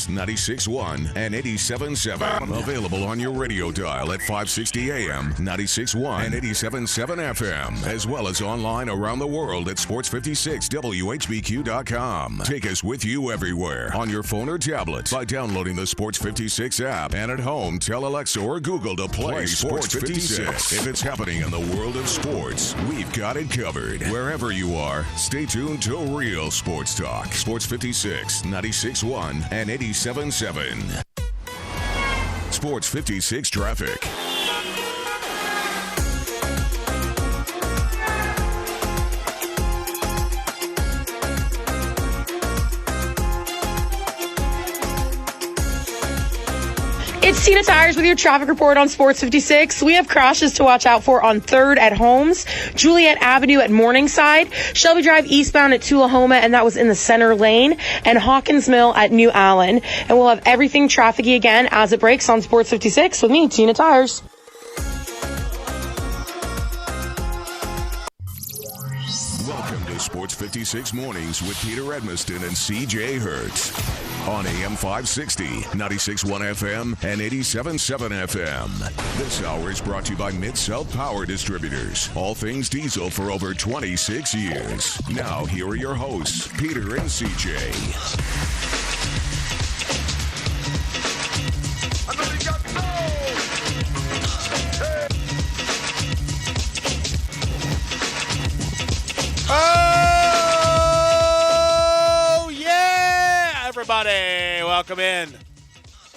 96.1, and 87.7. Available on your radio dial at 560 AM, 96.1, and 87.7 FM, as well as online around the world at sports56whbq.com. Take us with you everywhere on your phone or tablet by downloading the Sports 56 app, and at home, tell Alexa or Google to play Sports 56. If it's happening in the world of sports, we've got it covered. Wherever you are, stay tuned to real sports talk. Sports 56, 96.1, and 87.7. Sports 56 traffic. It's Tina Tires with your traffic report on Sports 56. We have crashes to watch out for on 3rd at Holmes, Juliet Avenue at Morningside, Shelby Drive eastbound at Tullahoma, and that was in the center lane, and Hawkins Mill at New Allen. And we'll have everything trafficy again as it breaks on Sports 56 with me, Tina Tires. Welcome to Sports 56 Mornings with Peter Edmiston and CJ Hertz on AM 560, 96.1 FM, and 87.7 FM. This hour is brought to you by Mid-South Power Distributors. All things diesel for over 26 years. Now, here are your hosts, Peter and CJ. Oh, yeah, everybody. Welcome in.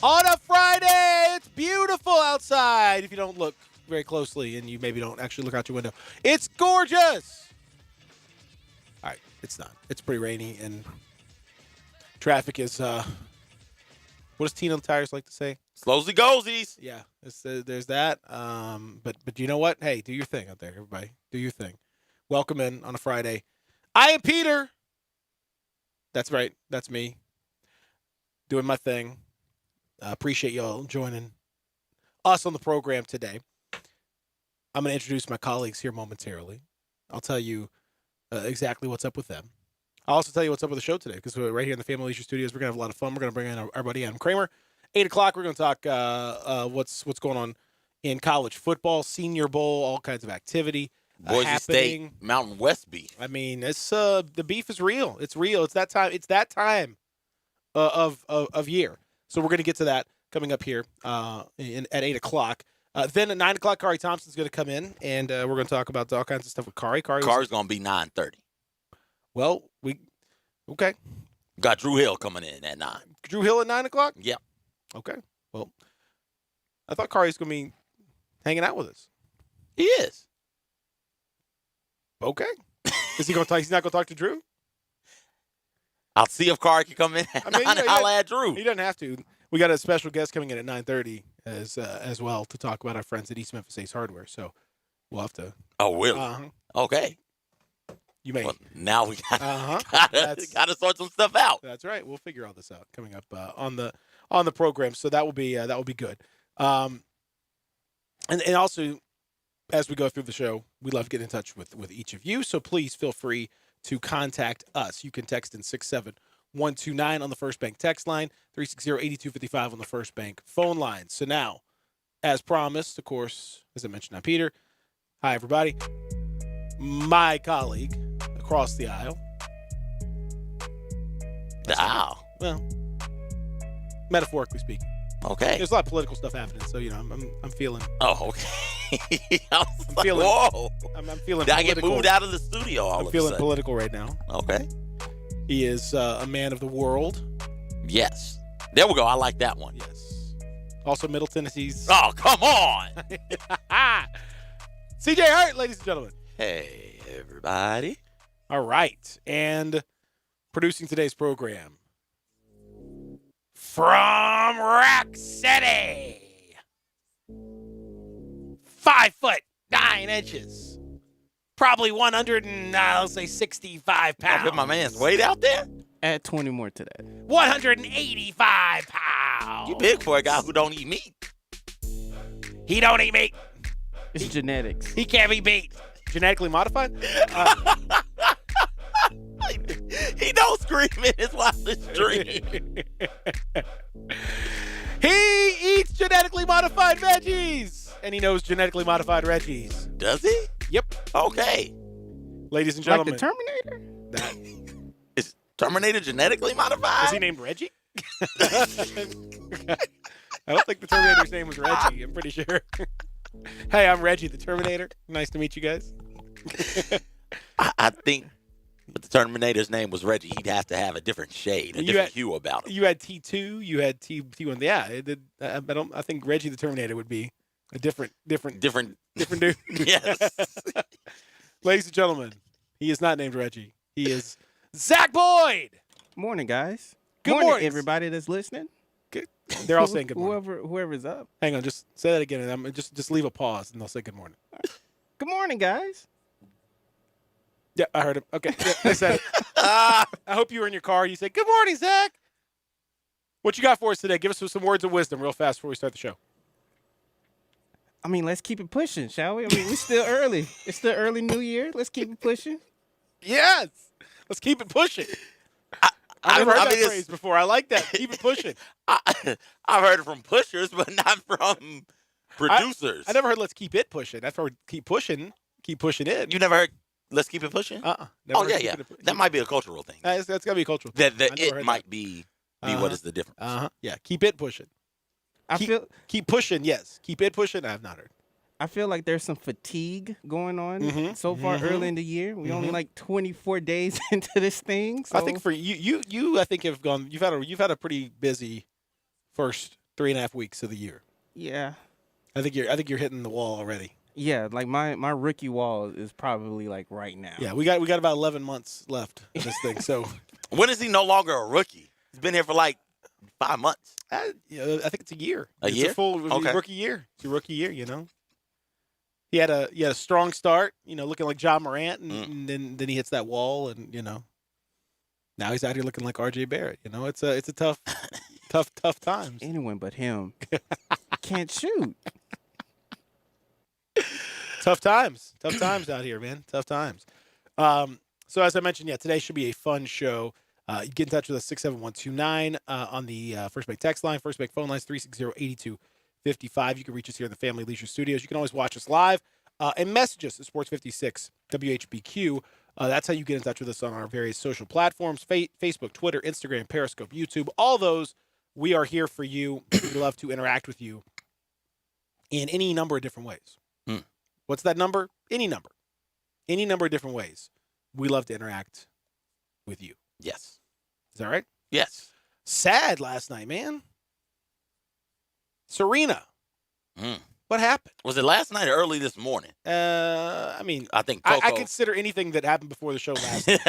On a Friday, it's beautiful outside. If you don't look very closely and you maybe don't actually look out your window, it's gorgeous. All right, it's not. It's pretty rainy and traffic is, what does Tina Tires like to say? Slowsy goesies. Yeah, there's that. But you know what? Hey, do your thing out there, everybody. Do your thing. Welcome in on a Friday. I am Peter. That's right. That's me. Doing my thing. Appreciate y'all joining us on the program today. I'm going to introduce my colleagues here momentarily. I'll tell you exactly what's up with them. I'll also tell you what's up with the show today, because we're right here in the Family Leisure Studios. We're going to have a lot of fun. We're going to bring in our buddy Adam Kramer. 8 o'clock, we're going to talk what's going on in college football, Senior Bowl, all kinds of activity. Boise happening. State, Mountain West beef. I mean, it's the beef is real. It's real. It's that time. It's that time of year. So we're going to get to that coming up here at 8 o'clock. Then at 9 o'clock, Kari Thompson's going to come in, and we're going to talk about all kinds of stuff with Kari. Car's going to be 9:30. Well, okay. Got Drew Hill coming in at 9. Drew Hill at 9 o'clock? Yep. Okay. Well, I thought Kari's going to be hanging out with us. He is. Okay. Is he going to talk? He's not going to talk to Drew? I'll see if Kari can come in at 9 and I'll add Drew. He doesn't have to. We got a special guest coming in at 9:30 as well to talk about our friends at East Memphis Ace Hardware. So we'll have to. Oh, really? Okay. You may. Well, now we gotta sort some stuff out. That's right. We'll figure all this out coming up on the program. So that will be good. And also, as we go through the show, we love getting in touch with each of you. So please feel free to contact us. You can text in 67129 on the First Bank text line, 360-8255 on the First Bank phone line. So now, as promised, of course, as I mentioned, I'm Peter. Hi, everybody. My colleague across the aisle. The aisle? Well, metaphorically speaking. Okay. There's a lot of political stuff happening, so I'm feeling. Oh, okay. I'm feeling. Whoa. I'm feeling. Did I get moved out of the studio? I'm feeling political right now. Okay. He is a man of the world. Yes. There we go. I like that one. Yes. Also, Middle Tennessee's. Oh, come on. CJ Hart, ladies and gentlemen. Hey, everybody. All right, and producing today's program. From Rock City, 5'9", probably 165 pounds. I put my man's weight out there. Add 20 more to that. 185 pounds. You big for a guy who don't eat meat. He don't eat meat. It's genetics. He can't be beat. Genetically modified? He don't Don't scream in his wildest dream. He eats genetically modified veggies, and he knows genetically modified Reggies. Does he? Yep. Okay. Ladies and gentlemen. Like the Terminator? Is Terminator genetically modified? Is he named Reggie? I don't think the Terminator's name was Reggie. I'm pretty sure. Hey, I'm Reggie, the Terminator. Nice to meet you guys. I think if the Terminator's name was Reggie, he'd have to have a different shade, a different hue about him. You had T2, you had T1. Yeah, I think Reggie the Terminator would be a different dude. Yes. Ladies and gentlemen, he is not named Reggie. He is Zach Boyd. Morning, guys. Good morning, everybody that's listening. Good. They're all saying good morning. Whoever's up. Hang on, just say that again, and I'm just leave a pause, and they'll say good morning. Good morning, guys. Yeah, I heard him. Okay, yeah, I said it. I hope you were in your car. You say, good morning, Zach. What you got for us today? Give us some words of wisdom real fast before we start the show. I mean, let's keep it pushing, shall we? I mean, we're still early. It's still early New Year. Let's keep it pushing. Yes. Let's keep it pushing. I've never heard that phrase before. I like that. Keep it pushing. I've heard it from pushers, but not from producers. I never heard let's keep it pushing. I've heard keep pushing it. You never heard let's keep it pushing? Oh, yeah. That might be a cultural thing. That's got to be a cultural thing. It might be what is the difference? Yeah, keep it pushing. Keep pushing, yes. Keep it pushing, I have not heard. I feel like there's some fatigue going on so far early in the year. We only like 24 days into this thing. So. I think for you I think you've had a pretty busy first 3.5 weeks of the year. Yeah. I think you're hitting the wall already. Yeah, like my rookie wall is probably like right now. Yeah, we got about 11 months left of this thing. So when is he no longer a rookie? He's been here for like 5 months. I think it's a year. It's year? A full rookie year. It's your rookie year, you know. He had a strong start, you know, looking like John Morant, and then he hits that wall, and you know, now he's out here looking like R.J. Barrett. You know, it's a tough times. Anyone but him can't shoot. Tough times out here, man. Tough times. So as I mentioned, today should be a fun show. You get in touch with us 67129 on the First Bank text line, First Bank phone lines 360-8255. You can reach us here in the Family Leisure Studios. You can always watch us live and message us at Sports 56 WHBQ. That's how you get in touch with us on our various social platforms: Facebook, Twitter, Instagram, Periscope, YouTube. All those, we are here for you. We love to interact with you in any number of different ways. What's that number? Any number. Any number of different ways. We love to interact with you. Yes. Is that right? Yes. Sad last night, man. Serena. What happened? Was it last night or early this morning? I mean, I think Coco. I consider anything that happened before the show last night.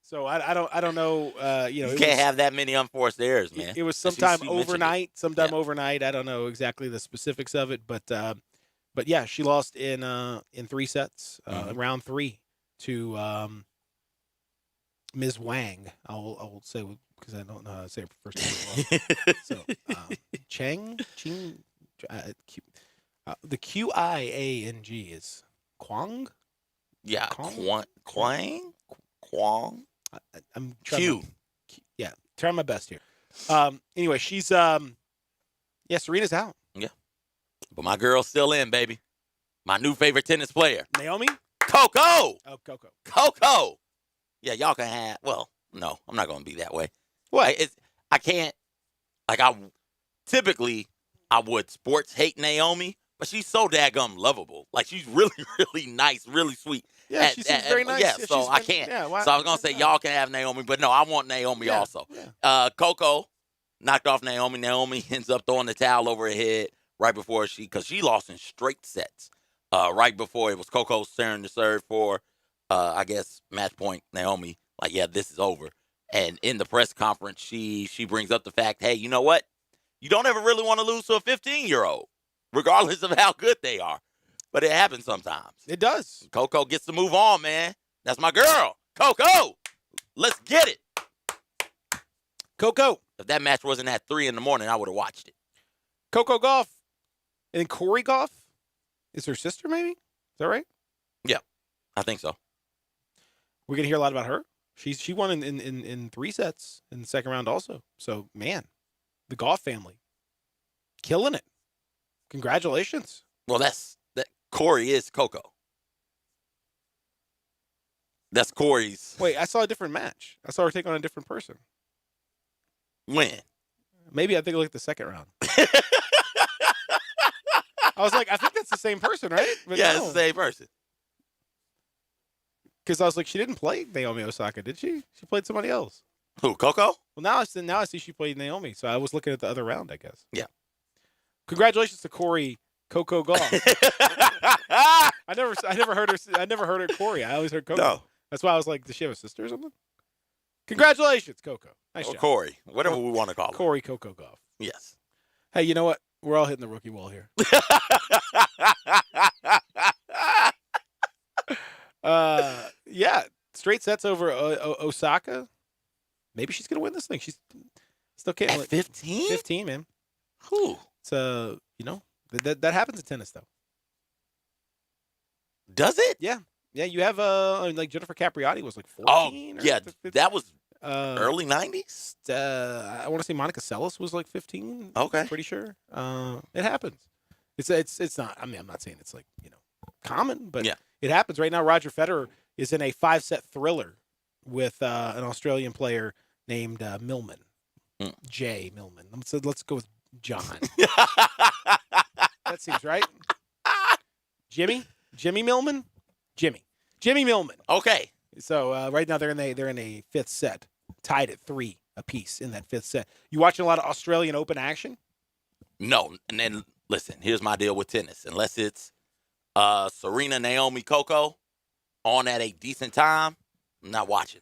So I don't know. You can't have that many unforced errors, man. It was sometime overnight. Overnight. I don't know exactly the specifics of it, but yeah, she lost in 3 sets, round 3 to Ms. Wang. I'll say because I don't know how to say her first name well. So Ching, the Qiang is Kwang. Yeah, Kwang. I'm trying. Trying my best here. Anyway, she's Serena's out. Yeah, but my girl's still in, baby. My new favorite tennis player, Naomi. Coco. Oh, Coco. Yeah, y'all can have. Well, no, I'm not gonna be that way. What? I can't. Like typically I would sports hate Naomi, but she's so daggum lovable. Like she's really, really nice, really sweet. Yeah, she seems very nice. Yeah, so I can't. So I was gonna say y'all can have Naomi, but no, I want Naomi also. Yeah. Coco knocked off Naomi. Naomi ends up throwing the towel over her head right before because she lost in straight sets. Right before it was Coco's turn to serve for, I guess, match point. Naomi, like, yeah, this is over. And in the press conference, she brings up the fact, hey, you know what? You don't ever really want to lose to a 15-year-old, regardless of how good they are. But it happens sometimes. It does. Coco gets to move on, man. That's my girl. Coco, let's get it. Coco. If that match wasn't at 3 in the morning, I would have watched it. Coco Gauff. And then Corey Gauff is her sister, maybe? Is that right? Yeah, I think so. We're going to hear a lot about her? She won in 3 sets in the second round also. So, man, the Goff family, killing it. Congratulations. Well, that Corey is Coco. That's Corey's. Wait, I saw a different match. I saw her take on a different person. When? Maybe I think I looked at the second round. I was like, I think that's the same person, right? But yeah, no. it's the same person. Because I was like, she didn't play Naomi Osaka, did she? She played somebody else. Who, Coco? Well, now I see she played Naomi, so I was looking at the other round, I guess. Yeah. Congratulations to Corey Coco Goff. I never heard her Corey. I always heard Coco. No. That's why I was like, does she have a sister or something? Congratulations, Coco. Nice job. Corey, whatever we want to call him. Corey Coco Goff. Yes. Hey, you know what? We're all hitting the rookie wall here. Yeah, straight sets over Osaka. Maybe she's gonna win this thing. She's still can't. At 15? 15, man. Who? It's that happens in tennis though. Does it? Yeah. You have like Jennifer Capriati was like 14. Oh, yeah, 15. that was early 90s. I want to say Monica Seles was like 15. Okay, pretty sure. It happens. It's not. I mean, I'm not saying it's like common, but yeah, it happens. Right now, Roger Federer is in a 5-set thriller with an Australian player named Millman, Jay Millman. So let's go with John. That seems right. Jimmy Millman, Jimmy Millman. Okay. So right now they're in a 5th set, tied at 3 apiece in that 5th set. You watching a lot of Australian Open action? No, and then listen. Here's my deal with tennis. Unless it's Serena, Naomi, Coco on at a decent time, I'm not watching.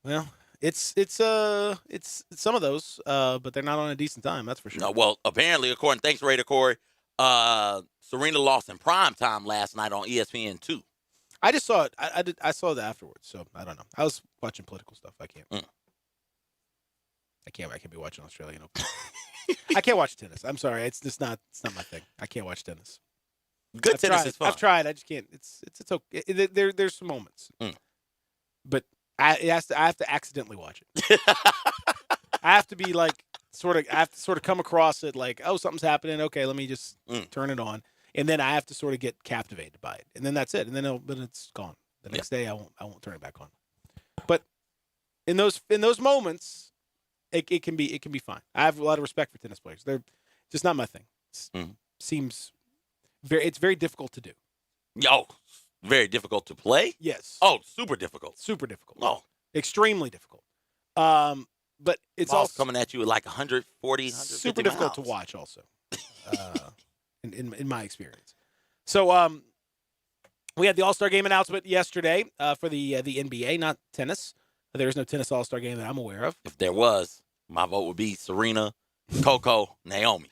Well, it's some of those, but they're not on a decent time. That's for sure. No, well, apparently, thanks, Raider Corey. Serena lost in prime time last night on ESPN2. I just saw it. I saw it afterwards, so I don't know. I was watching political stuff. I can't. I can't be watching Australian Open. I can't watch tennis. I'm sorry. It's just not. It's not my thing. I can't watch tennis. Good tennis is fun. I've tried. I just can't. It's okay. There's some moments, but I have to accidentally watch it. I have to be like I have to sort of come across it like, oh, something's happening. Okay, let me just turn it on, and then I have to sort of get captivated by it, and then that's it, and then it's gone. The next day, I won't turn it back on. But in those moments, it can be fine. I have a lot of respect for tennis players. They're just not my thing. Seems it's very difficult to do. Yo, very difficult to play? Yes. Oh, super difficult. Super difficult. Oh. Extremely difficult. But it's also also coming at you at like 140, 150 super difficult miles. to watch also. In my experience. So we had the All-Star game announcement yesterday for the NBA, not tennis. There is no tennis All-Star game that I'm aware of. If there was, my vote would be Serena, Coco, Naomi.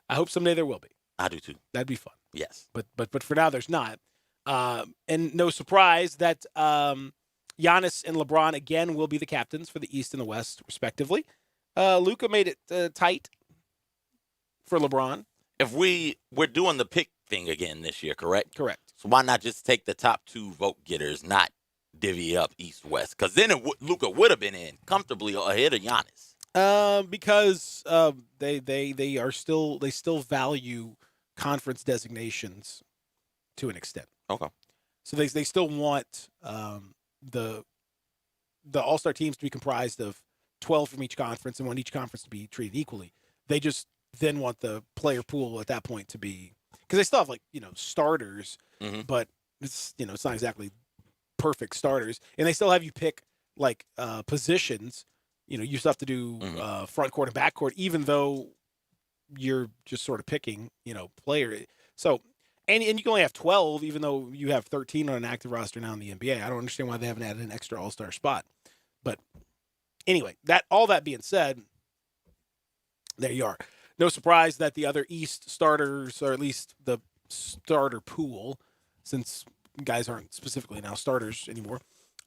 I hope someday there will be. I do too. That'd be fun. Yes. But for now there's not. And no surprise that Giannis and LeBron again will be the captains for the East and the West, respectively. Luka made it tight for LeBron. If we're doing the pick thing again this year, correct? Correct. So why not just take the top 2 vote getters, not divvy up East-West? Because then Luka would have been in comfortably ahead of Giannis. Because they still value conference designations to an extent. Okay. So they still want the All-Star teams to be comprised of 12 from each conference and want each conference to be treated equally. They just then want the player pool at that point to be, because they still have starters, but it's it's not exactly perfect starters, and they still have you pick positions. You still have to do front court and back court, even though you're just sort of picking player. So and you can only have 12, even though you have 13 on an active roster now in the NBA. I don't understand why they haven't added an extra All-Star spot. But anyway, all that being said, there you are. No surprise that the other East starters, or at least the starter pool, since guys aren't specifically now starters anymore,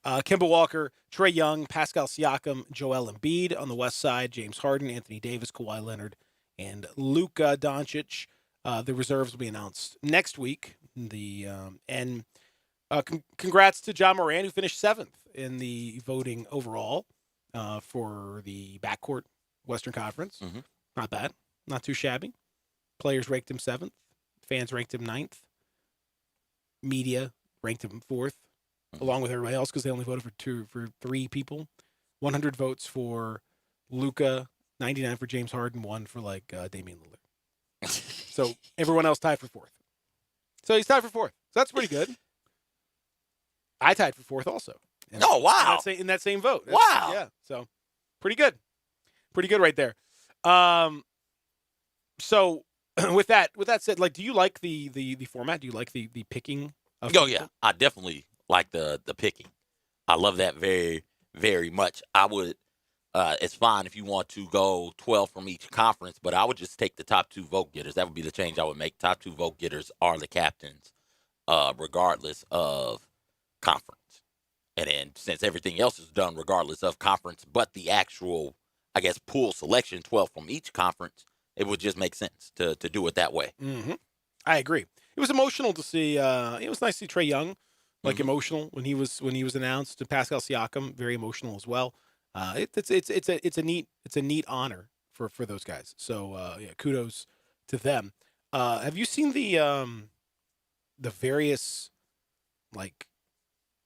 Kemba Walker, Trae Young, Pascal Siakam, Joel Embiid on the West side, James Harden, Anthony Davis, Kawhi Leonard, and Luka Doncic. The reserves will be announced next week. Congrats to John Moran, who finished 7th in the voting overall for the backcourt Western Conference. Mm-hmm. Not bad. Not too shabby. Players ranked him 7th. Fans ranked him 9th. Media ranked him 4th, along with everybody else because they only voted for 3 people. 100 votes for Luka, 99 for James Harden, 1 for Damian Lillard. So everyone else tied for 4th. So he's tied for 4th. So that's pretty good. I tied for 4th also. Oh, wow. In that same vote. Wow. Yeah. So pretty good. Pretty good right there. So with that said, do you like the format? Do you like the picking of people? Yeah. I definitely like the picking. I love that very, very much. I would it's fine if you want to go 12 from each conference, but I would just take the top 2 vote getters. That would be the change I would make. Top 2 vote getters are the captains, regardless of conference. And then since everything else is done regardless of conference, but the actual, I guess, pool selection, 12 from each conference, it would just make sense to do it that way. Mm-hmm. I agree. It was emotional to see. It was nice to see Trae Young, emotional when he was announced. And Pascal Siakam, very emotional as well. It's a neat honor for those guys. So kudos to them. Have you seen the various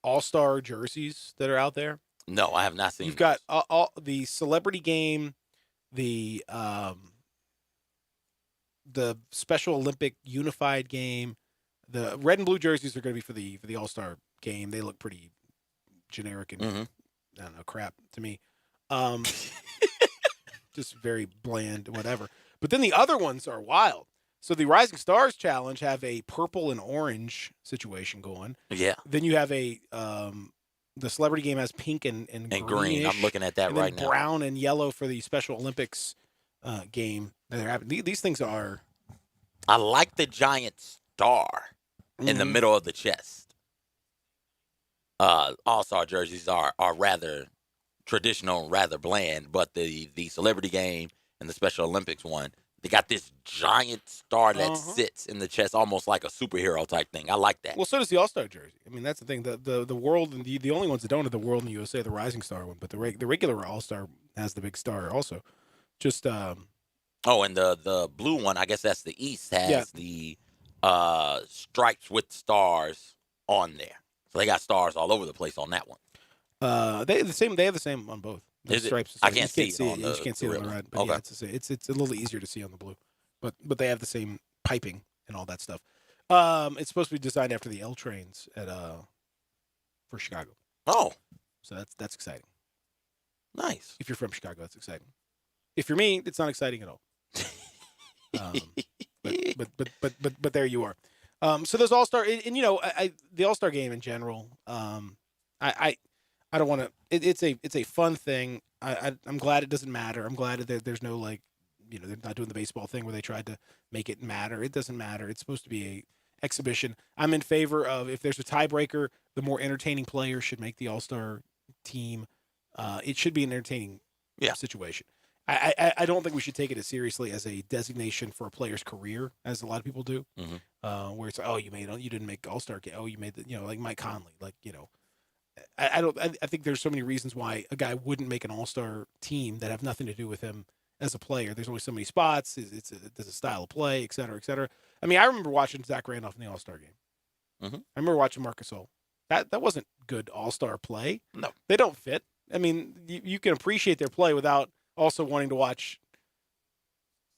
all-star jerseys that are out there? No, I have not seen. You've got all the celebrity game, the Special Olympic unified game. The red and blue jerseys are going to be for the all-star game. They look pretty generic and I don't know, crap to me. Just very bland, whatever. But then the other ones are wild. So the Rising Stars Challenge have a purple and orange situation going. Yeah. Then you have the celebrity game has pink and green. I'm looking at that and right then now. Brown and yellow for the Special Olympics game that they're having. These things are. I like the giant star in the middle of the chest. All-star jerseys are rather traditional and rather bland, but the celebrity game and the Special Olympics one, they got this giant star that sits in the chest, almost like a superhero type thing. I like that. Well, so does the All-Star jersey. I mean, that's the thing. The world and the only ones that don't are the World and the USA, the Rising Star one, but the regular All-Star has the big star also. Just oh, and the blue one, I guess that's the East, has the stripes with stars on there. So they got stars all over the place on that one. They have the same on both. The stripes. I can't see it. You just can't see it on the red. But okay. Yeah, it's a little easier to see on the blue, but they have the same piping and all that stuff. It's supposed to be designed after the L trains for Chicago. Oh, so that's exciting. Nice. If you're from Chicago, that's exciting. If you're me, it's not exciting at all. But there you are. So those All-Star, and the All-Star game in general. I don't want to. It's a fun thing. I'm glad it doesn't matter. I'm glad that there's no they're not doing the baseball thing where they tried to make it matter. It doesn't matter. It's supposed to be a exhibition. I'm in favor of if there's a tiebreaker, the more entertaining player should make the All-Star team. It should be an entertaining situation. I don't think we should take it as seriously as a designation for a player's career, as a lot of people do. Mm-hmm. Where it's you didn't make All-Star game. Oh, you made like Mike Conley. I think there's so many reasons why a guy wouldn't make an All-Star team that have nothing to do with him as a player. There's only so many spots. There's a style of play, et cetera, et cetera. I mean, I remember watching Zach Randolph in the All-Star game. Mm-hmm. I remember watching Marc Gasol. That wasn't good All-Star play. No, they don't fit. I mean, you can appreciate their play without also wanting to watch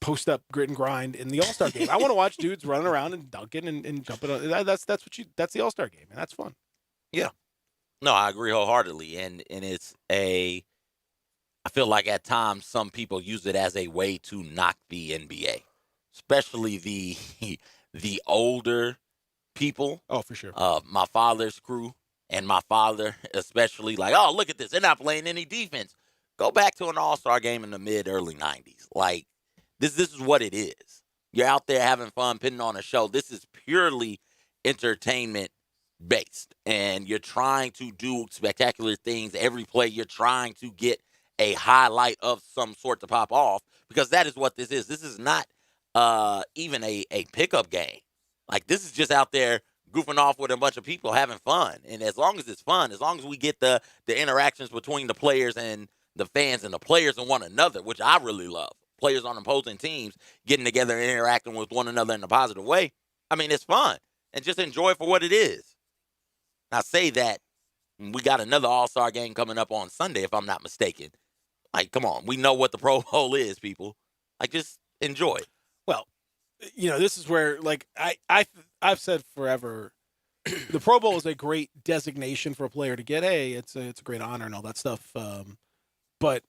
post up grit and grind in the All-Star game. I want to watch dudes running around and dunking and jumping on. That's the All-Star game, and that's fun. Yeah. No, I agree wholeheartedly, and it's I feel like at times some people use it as a way to knock the NBA, especially the older people. Oh, for sure. My father's crew and my father especially, like, oh, look at this, they're not playing any defense. Go back to an All-Star game in the early 90s. Like, this is what it is. You're out there having fun, putting on a show. This is purely entertainment based, and you're trying to do spectacular things every play. You're trying to get a highlight of some sort to pop off, because that is what this is. This is not even a pickup game. Like, this is just out there goofing off with a bunch of people having fun. And as long as it's fun, as long as we get the interactions between the players and the fans and the players and one another, which I really love, players on opposing teams getting together and interacting with one another in a positive way, I mean, it's fun. And just enjoy it for what it is. I say that we got another All-Star game coming up on Sunday, if I'm not mistaken. Like, come on. We know what the Pro Bowl is, people. Like, just enjoy it. Well, this is where, like, I've said forever, the Pro Bowl is a great designation for a player to get. Hey, it's a great honor and all that stuff. But,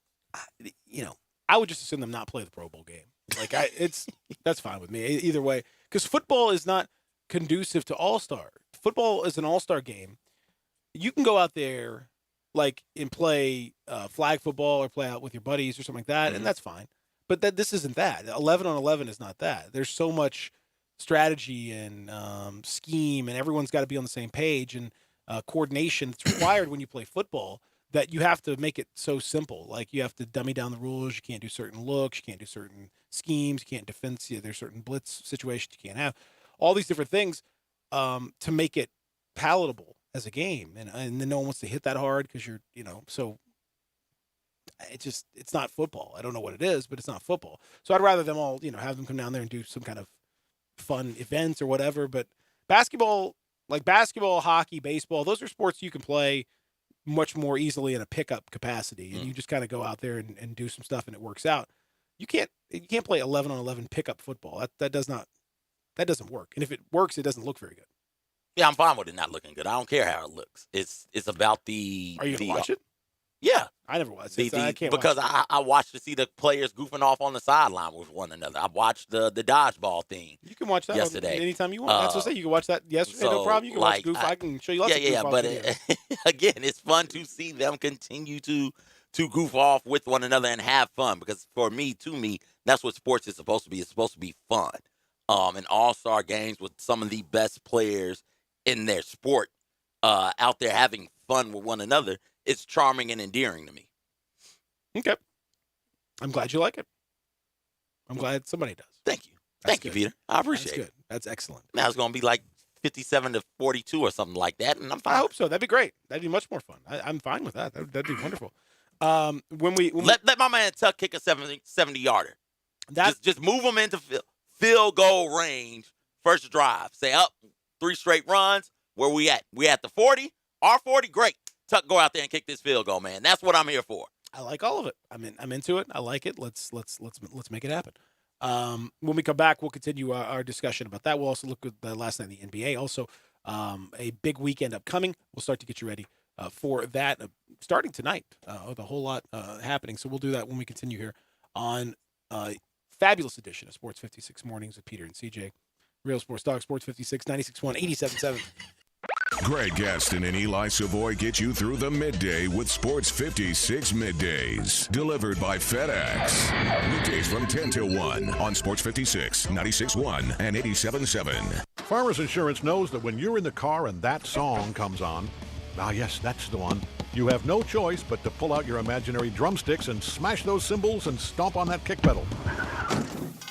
I would just assume them not play the Pro Bowl game. Like, that's fine with me either way. Because football is not conducive to All-Star. Football is an All-Star game. You can go out there, like, and play flag football or play out with your buddies or something like that, and that's fine. But this isn't that. 11 on 11 is not that. There's so much strategy and scheme, and everyone's got to be on the same page, and coordination that's required when you play football, that you have to make it so simple. Like, you have to dummy down the rules. You can't do certain looks. You can't do certain schemes. You can't defend. There's certain blitz situations you can't have. All these different things to make it palatable as a game. And then no one wants to hit that hard because you're, so it's not football. I don't know what it is, but it's not football. So I'd rather them all, have them come down there and do some kind of fun events or whatever. But basketball, hockey, baseball, those are sports you can play much more easily in a pickup capacity. And you just kind of go out there and do some stuff and it works out. You can't play 11 on 11 pickup football. That doesn't work. And if it works, it doesn't look very good. Yeah, I'm fine with it not looking good. I don't care how it looks. It's about the. Are you gonna watch it? Yeah, I never watched it. I can't because watch it. I watched to see the players goofing off on the sideline with one another. I watched the dodgeball thing. You can watch that yesterday anytime you want. That's what I say. You can watch that yesterday. No problem. You can watch goof. I can show you lots of goof off videos. But again, it's fun to see them continue to goof off with one another and have fun. Because to me, that's what sports is supposed to be. It's supposed to be fun. And all-star games with some of the best players in their sport out there having fun with one another, it's charming and endearing to me. Okay. I'm glad you like it. I'm glad somebody does. Thank you. Thank you, Peter. I appreciate it. That's excellent. Now it's going to be like 57-42 or something like that, and I'm fine. I hope so. That'd be great. That'd be much more fun. I'm fine with that. That'd be wonderful. When we let my man Tuck kick a 70-yarder. Just move him into field goal range, first drive. Say up, 3 straight runs. Where we at? We at the 40? Our 40? Great. Tuck, go out there and kick this field goal, man. That's what I'm here for. I like all of it. I'm into it. I like it. Let's make it happen. When we come back, we'll continue our discussion about that. We'll also look at the last night in the NBA. Also, a big weekend upcoming. We'll start to get you ready for that starting tonight. With a whole lot happening. So we'll do that when we continue here on fabulous edition of Sports 56 Mornings with Peter and CJ. Real Sports Talk, Sports 56, 96.1, 87.7. Greg Gaston and Eli Savoy get you through the midday with Sports 56 Middays. Delivered by FedEx. Weekdays from 10 till 1 on Sports 56, 96.1, and 87.7. Farmers Insurance knows that when you're in the car and that song comes on, yes, that's the one, you have no choice but to pull out your imaginary drumsticks and smash those cymbals and stomp on that kick pedal,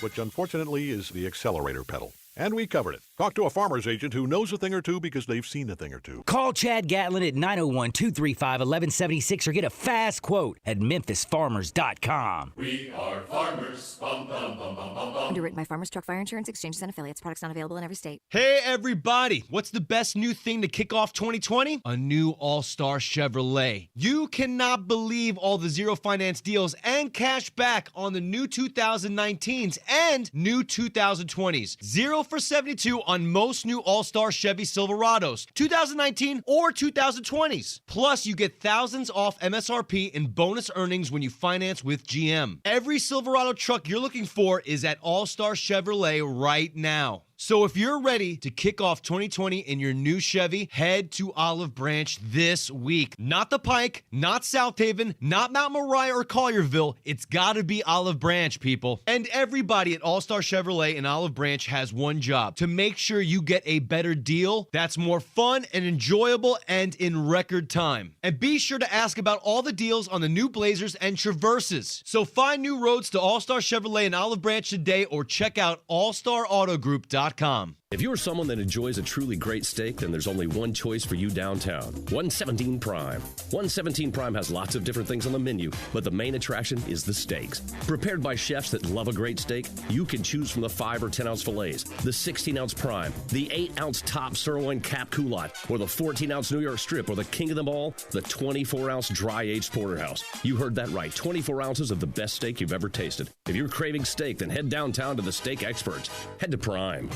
which unfortunately is the accelerator pedal. And we covered it. Talk to a farmer's agent who knows a thing or two because they've seen a thing or two. Call Chad Gatlin at 901-235-1176 or get a fast quote at memphisfarmers.com. We are farmers. Bum, bum, bum, bum, bum, bum. Underwritten by Farmers Truck Fire Insurance Exchanges and Affiliates. Products not available in every state. Hey, everybody. What's the best new thing to kick off 2020? A new All-Star Chevrolet. You cannot believe all the zero finance deals and cash back on the new 2019s and new 2020s. 0 for 72 on most new All-Star Chevy Silverados, 2019 or 2020s. Plus, you get thousands off MSRP in bonus earnings when you finance with GM. Every Silverado truck you're looking for is at All-Star Chevrolet right now. So if you're ready to kick off 2020 in your new Chevy, head to Olive Branch this week. Not the Pike, not South Haven, not Mount Moriah or Collierville. It's got to be Olive Branch, people. And everybody at All-Star Chevrolet in Olive Branch has one job: to make sure you get a better deal that's more fun and enjoyable and in record time. And be sure to ask about all the deals on the new Blazers and Traverses. So find new roads to All-Star Chevrolet in Olive Branch today or check out allstarautogroup.com. If you're someone that enjoys a truly great steak, then there's only one choice for you downtown. 117 Prime. 117 Prime has lots of different things on the menu, but the main attraction is the steaks. Prepared by chefs that love a great steak, you can choose from the 5 or 10-ounce fillets, the 16-ounce prime, the 8-ounce top sirloin cap culotte, or the 14-ounce New York strip, or the king of them all, the 24-ounce dry-aged porterhouse. You heard that right, 24 ounces of the best steak you've ever tasted. If you're craving steak, then head downtown to the steak experts. Head to Prime.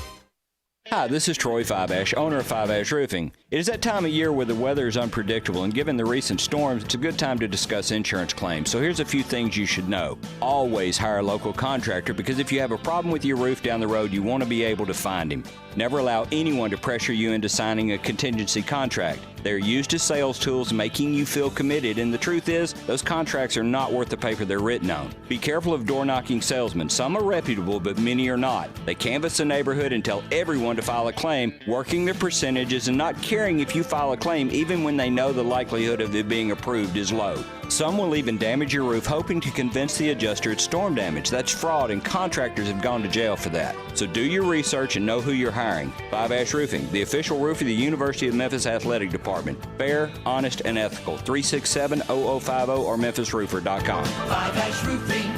Hi, this is Troy Five-Ash, owner of Five-Ash Roofing. It is that time of year where the weather is unpredictable, and given the recent storms, it's a good time to discuss insurance claims. So here's a few things you should know. Always hire a local contractor, because if you have a problem with your roof down the road, you want to be able to find him. Never allow anyone to pressure you into signing a contingency contract. They're used as sales tools, making you feel committed, and the truth is, those contracts are not worth the paper they're written on. Be careful of door-knocking salesmen. Some are reputable, but many are not. They canvass the neighborhood and tell everyone to file a claim, working the percentages and not caring if you file a claim even when they know the likelihood of it being approved is low. Some will even damage your roof hoping to convince the adjuster it's storm damage. That's fraud, and contractors have gone to jail for that. So do your research and know who you're hiring. Five-Ash Roofing, the official roof of the University of Memphis Athletic Department. Fair, honest, and ethical. 367-0050 or memphisroofer.com. Five-Ash Roofing,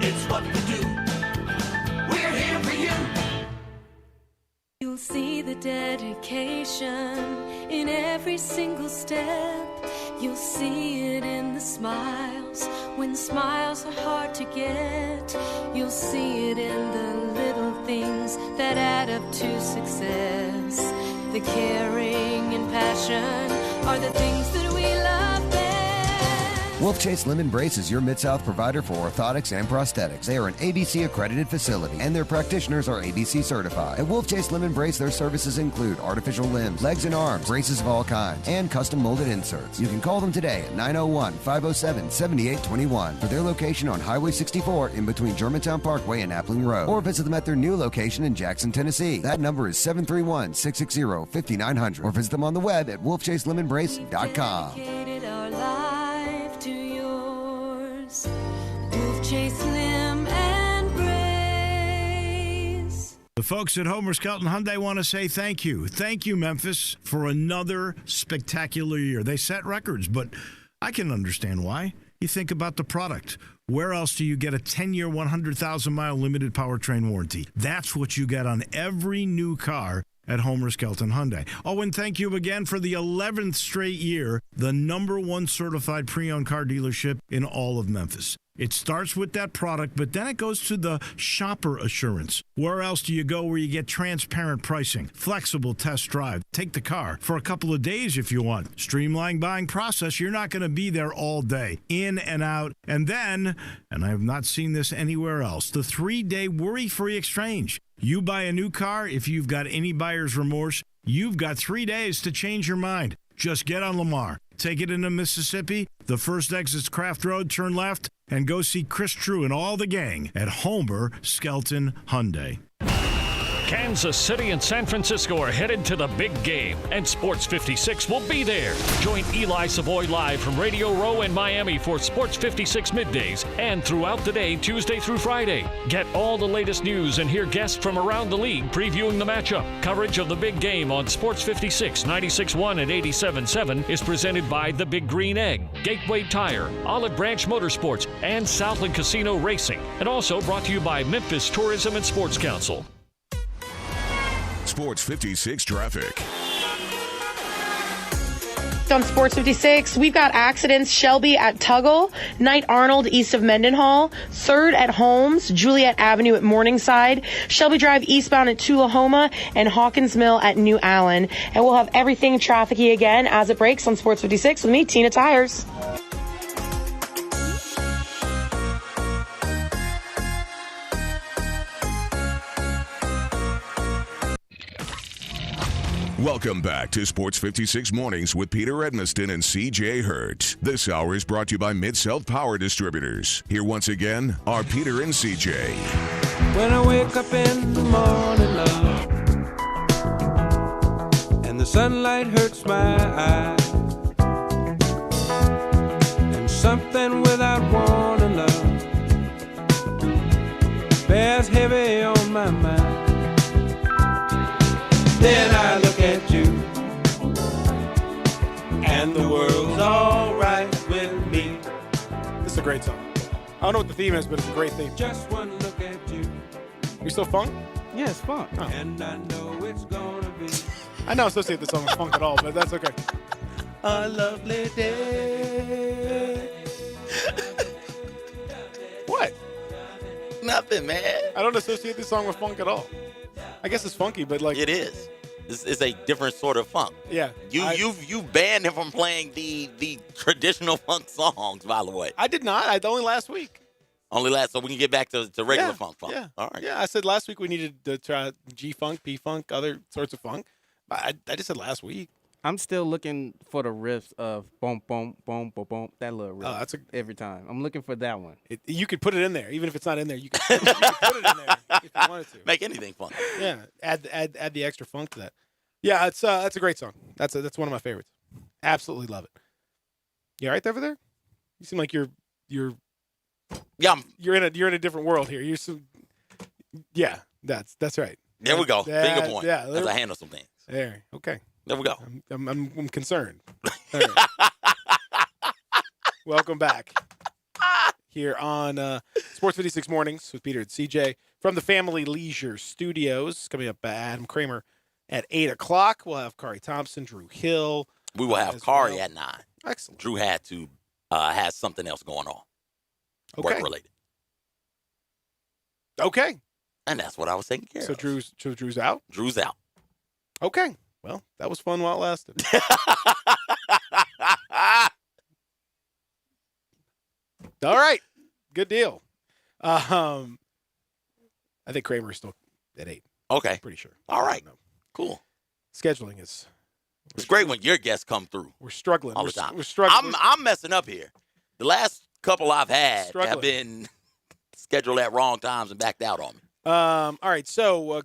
it's what we do. We're here for you. You'll see the dedication in every single step. You'll see it in the smiles, when smiles are hard to get. You'll see it in the little things that add up to success. The caring and passion are the things that we love best. Wolf Chase Limb Embrace is your Mid-South provider for orthotics and prosthetics. They are an ABC accredited facility, and their practitioners are ABC certified. At Wolf Chase Limb Embrace, their services include artificial limbs, legs and arms, braces of all kinds, and custom molded inserts. You can call them today at 901-507-7821 for their location on Highway 64 in between Germantown Parkway and Appling Road, or visit them at their new location in Jackson, Tennessee. That number is 731-660-5900, or visit them on the web at wolfchaselimbembrace.com. Chase Limb Embrace. The folks at Homer Skelton Hyundai want to say thank you. Thank you, Memphis, for another spectacular year. They set records, but I can understand why. You think about the product. Where else do you get a 10-year, 100,000-mile limited powertrain warranty? That's what you get on every new car at Homer Skelton Hyundai. Oh, and thank you again for the 11th straight year, the #1 certified pre-owned car dealership in all of Memphis. It starts with that product, but then it goes to the shopper assurance. Where else do you go where you get transparent pricing, flexible test drive, take the car for a couple of days if you want, streamlined buying process? You're not going to be there all day, in and out. And then, and I have not seen this anywhere else, the 3-day worry-free exchange. You buy a new car, if you've got any buyer's remorse, you've got 3 days to change your mind. Just get on Lamar, take it into Mississippi, the first exit's Craft Road, turn left, and go see Chris True and all the gang at Homer Skelton Hyundai. Kansas City and San Francisco are headed to the big game, and Sports 56 will be there. Join Eli Savoy live from Radio Row in Miami for Sports 56 middays and throughout the day, Tuesday through Friday. Get all the latest news and hear guests from around the league previewing the matchup. Coverage of the big game on Sports 56, 96.1 and 87.7 is presented by The Big Green Egg, Gateway Tire, Olive Branch Motorsports, and Southland Casino Racing. And also brought to you by Memphis Tourism and Sports Council. Sports 56 traffic. On Sports 56, we've got accidents. Shelby at Tuggle, Knight Arnold east of Mendenhall, 3rd at Holmes, Juliet Avenue at Morningside, Shelby Drive eastbound at Tullahoma, and Hawkins Mill at New Allen. And we'll have everything trafficy again as it breaks on Sports 56 with me, Tina Tires. Welcome back to Sports 56 Mornings with Peter Edmiston and C.J. Hurt. This hour is brought to you by Mid-South Power Distributors. Here once again are Peter and C.J. When I wake up in the morning, love, and the sunlight hurts my eyes, and something without warning, love, bears heavy on my mind. a great song. I don't know what the theme is, but it's a great theme. Just one look at you. You still funk? Yeah, it's funk. Oh. And I know it's gonna be I don't associate the song with funk at all, but that's okay. a lovely day. What? Nothing, man. I don't associate this song with funk at all. I guess it's funky, but like It is. It's a different sort of funk. yeah. You banned him from playing the traditional funk songs, by the way. I did not. Only last week. So we can get back to regular funk. Yeah. All right. Yeah, I said last week we needed to try G-funk, P-funk, other sorts of funk. I just said last week. I'm still looking for the riffs of boom, boom, boom, boom, boom. That little riff. Oh, that's every time. I'm looking for that one. You could put it in there, even if it's not in there. You could put it in there if you wanted to. Make anything fun. Yeah, add the extra funk to that. Yeah, that's a great song. That's one of my favorites. Absolutely love it. You all right over there? You seem like you're yeah. You're in a different world here. Yeah, that's right. There we go. Finger point. Yeah, as I handle some things. There. Okay. There we go. I'm concerned. All right. Welcome back here on Sports 56 Mornings with Peter and CJ from the Family Leisure Studios. Coming up, Adam Kramer at 8 o'clock. We'll have Kari Thompson, Drew Hill. We will have Kari at 9. Excellent. Drew had to has something else going on. Okay. Work related. Okay. And that's what I was taking care So of. Drew's out? Drew's out. Okay. Well, that was fun while it lasted. All right. Good deal. I think Kramer's still at 8. Okay. Pretty sure. All right. Cool. Scheduling is... It's great when your guests come through. We're struggling. All the time. We're struggling. I'm messing up here. The last couple I've had Struggling. have been scheduled at wrong times and backed out on me. All right. So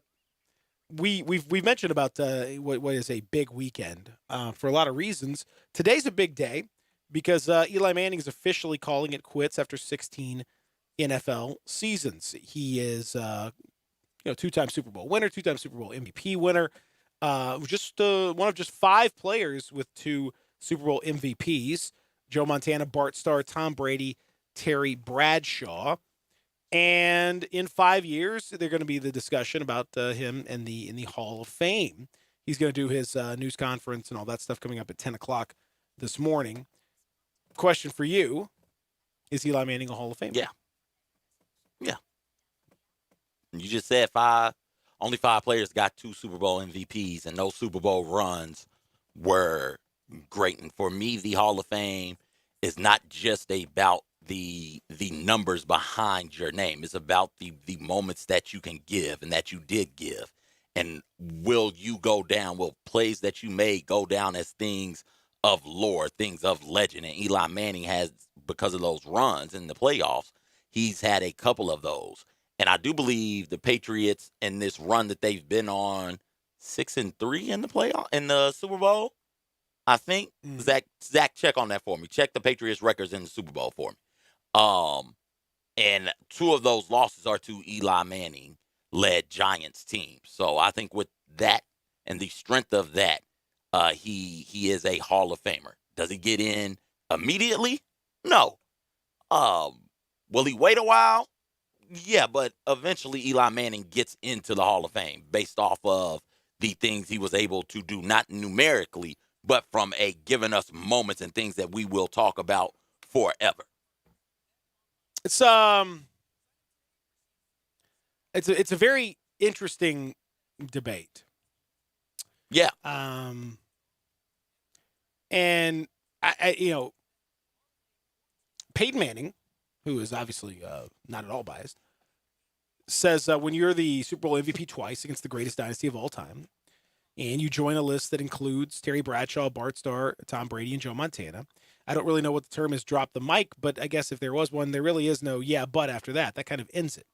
we've mentioned about what is a big weekend for a lot of reasons. Today's a big day because Eli Manning is officially calling it quits after 16 NFL seasons. He is two-time Super Bowl winner, two-time Super Bowl MVP winner. Just one of just 5 players with 2 Super Bowl MVPs: Joe Montana, Bart Starr, Tom Brady, Terry Bradshaw. And in 5 years, they're going to be the discussion about him in the Hall of Fame. He's going to do his news conference and all that stuff coming up at 10 o'clock this morning. Question for you: is Eli Manning a Hall of Famer? Yeah. Yeah. You just said only 5 players got 2 Super Bowl MVPs, and those Super Bowl runs were great. And for me, the Hall of Fame is not just about the numbers behind your name. It's about the moments that you can give and that you did give. And will you go down, will plays that you made go down as things of lore, things of legend? And Eli Manning has, because of those runs in the playoffs, he's had a couple of those. And I do believe the Patriots in this run that they've been on 6-3 in the playoff in the Super Bowl. I think Zach, check on that for me. Check the Patriots records in the Super Bowl for me. And 2 of those losses are to Eli Manning led Giants teams. So I think with that and the strength of that, he is a Hall of Famer. Does he get in immediately? No. Will he wait a while? Yeah, but eventually Eli Manning gets into the Hall of Fame based off of the things he was able to do, not numerically, but from giving us moments and things that we will talk about forever. It's a very interesting debate. Yeah. And I Peyton Manning, who is obviously not at all biased, says when you're the Super Bowl MVP twice against the greatest dynasty of all time, and you join a list that includes Terry Bradshaw, Bart Starr, Tom Brady, and Joe Montana. I don't really know what the term is, drop the mic, but I guess if there was one, there really is no yeah, but after that. That kind of ends it.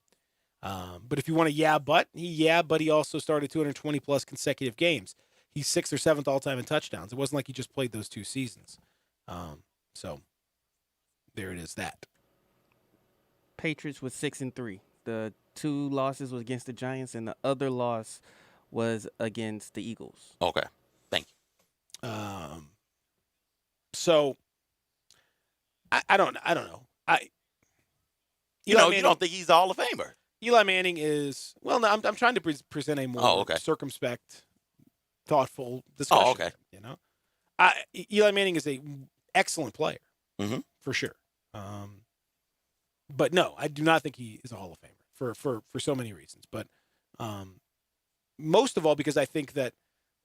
But if you want a but he also started 220-plus consecutive games. He's 6th or 7th all-time in touchdowns. It wasn't like he just played those 2 seasons. So there it is, that. Patriots was 6-3. The 2 losses was against the Giants, and the other loss was against the Eagles. Okay, thank you. So I don't know. You don't think he's a Hall of Famer? Eli Manning is no. I'm trying to present a more circumspect, thoughtful discussion. Oh, okay. You know, Eli Manning is a excellent player, for sure. But no, I do not think he is a Hall of Famer for so many reasons. But most of all because I think that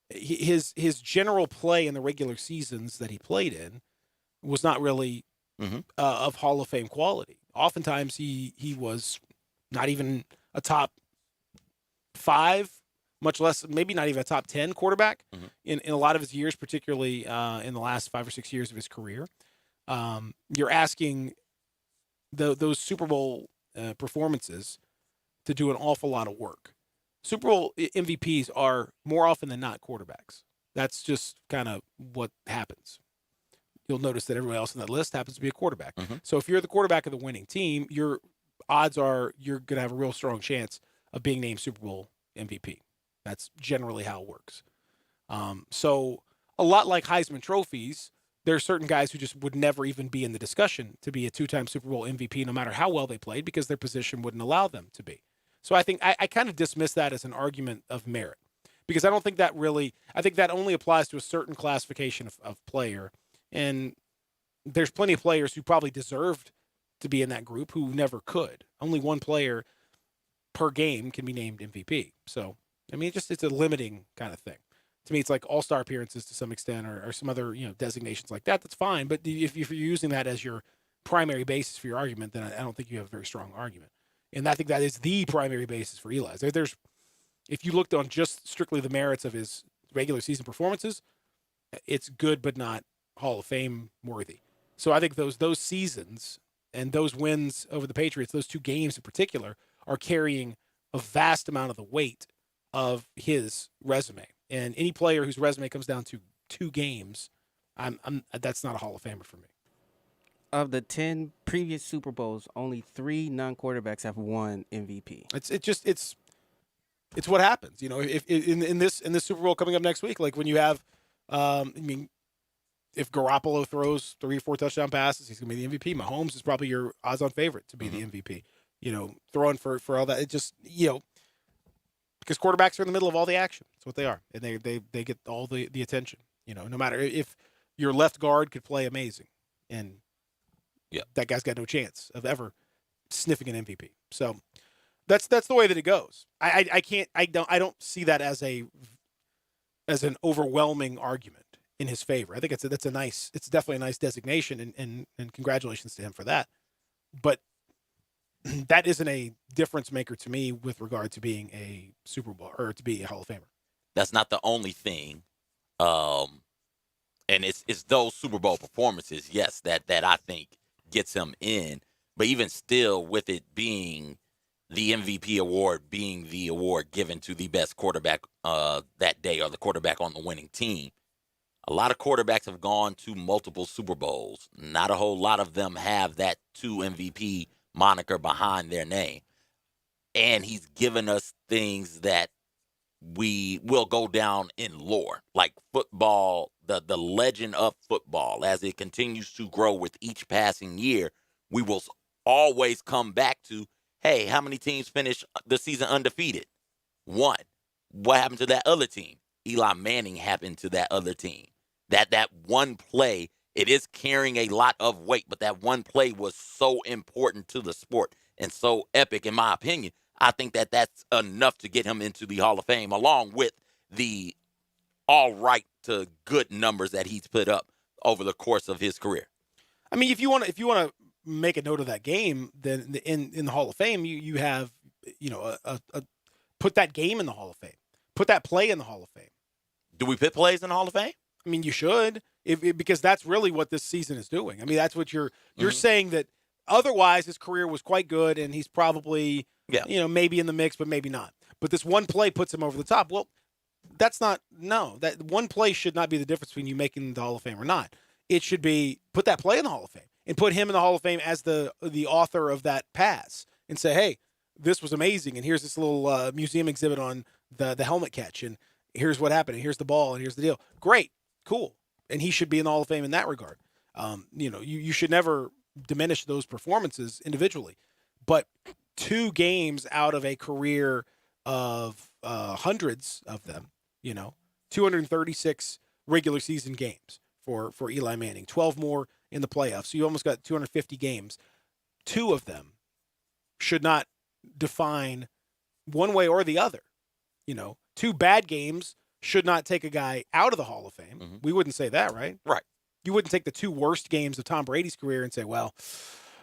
his general play in the regular seasons that he played in was not really of Hall of Fame quality. Oftentimes he was not even a top 5, much less maybe not even a top 10 quarterback in a lot of his years, particularly in the last 5 or 6 years of his career. You're asking those Super Bowl performances to do an awful lot of work. Super Bowl MVPs are more often than not quarterbacks. That's just kind of what happens. You'll notice that everyone else on that list happens to be a quarterback. So if you're the quarterback of the winning team, your odds are you're going to have a real strong chance of being named Super Bowl MVP. That's generally how it works. So a lot like Heisman trophies, there are certain guys who just would never even be in the discussion to be a 2-time Super Bowl MVP, no matter how well they played, because their position wouldn't allow them to be. So I think I kind of dismiss that as an argument of merit, because I don't think that really – I think that only applies to a certain classification of player. And there's plenty of players who probably deserved to be in that group who never could. Only one player per game can be named MVP. So, I mean, it's a limiting kind of thing. To me, it's like all-star appearances to some extent or some other designations like that. That's fine. But if you're using that as your primary basis for your argument, then I don't think you have a very strong argument. And I think that is the primary basis for Eli. If you looked on just strictly the merits of his regular season performances, it's good but not Hall of Fame worthy. So I think those seasons and those wins over the Patriots, those 2 games in particular, are carrying a vast amount of the weight of his resume. And any player whose resume comes down to 2 games, that's not a Hall of Famer for me. Of the 10 previous Super Bowls, only 3 non-quarterbacks have won MVP. It's what happens. If in this Super Bowl coming up next week, like when you have, if Garoppolo throws 3 or 4 touchdown passes, he's going to be the MVP. Mahomes is probably your odds-on favorite to be the MVP. Throwing for all that. It just, because quarterbacks are in the middle of all the action. That's what they are. And they get all the attention. No matter if your left guard could play amazing. And that guy's got no chance of ever sniffing an MVP. So that's the way that it goes. I don't see that as an overwhelming argument in his favor. I think it's definitely a nice designation and congratulations to him for that. But that isn't a difference maker to me with regard to being a Super Bowl or to be a Hall of Famer. That's not the only thing. And it's those Super Bowl performances, yes, that I think gets him in. But even still, with it being the MVP award, being the award given to the best quarterback that day or the quarterback on the winning team, a lot of quarterbacks have gone to multiple Super Bowls. Not a whole lot of them have that 2 MVP moniker behind their name. And he's given us things that we will go down in lore, like football, the legend of football. As it continues to grow with each passing year, we will always come back to, hey, how many teams finished the season undefeated? 1. What happened to that other team? Eli Manning happened to that other team. That one play, it is carrying a lot of weight, but that one play was so important to the sport and so epic, in my opinion. I think that's enough to get him into the Hall of Fame, along with the all right to good numbers that he's put up over the course of his career. I mean, if you want to make a note of that game, then in the Hall of Fame, you have put that game in the Hall of Fame, put that play in the Hall of Fame. Do we put plays in the Hall of Fame? I mean, you should, because that's really what this season is doing. I mean, that's what you're saying, that otherwise his career was quite good and he's probably maybe in the mix, but maybe not. But this one play puts him over the top. Well, that one play should not be the difference between you making the Hall of Fame or not. It should be put that play in the Hall of Fame and put him in the Hall of Fame as the author of that pass and say, hey, this was amazing. And here's this little museum exhibit on the helmet catch. And here's what happened. And here's the ball. And here's the deal. Great. Cool. And he should be in the Hall of Fame in that regard. You should never diminish those performances individually. But 2 games out of a career of hundreds of them, 236 regular season games for Eli Manning, 12 more in the playoffs. So you almost got 250 games. 2 of them should not define one way or the other. 2 bad games should not take a guy out of the Hall of Fame. Mm-hmm. We wouldn't say that, right? Right. You wouldn't take the 2 worst games of Tom Brady's career and say, well,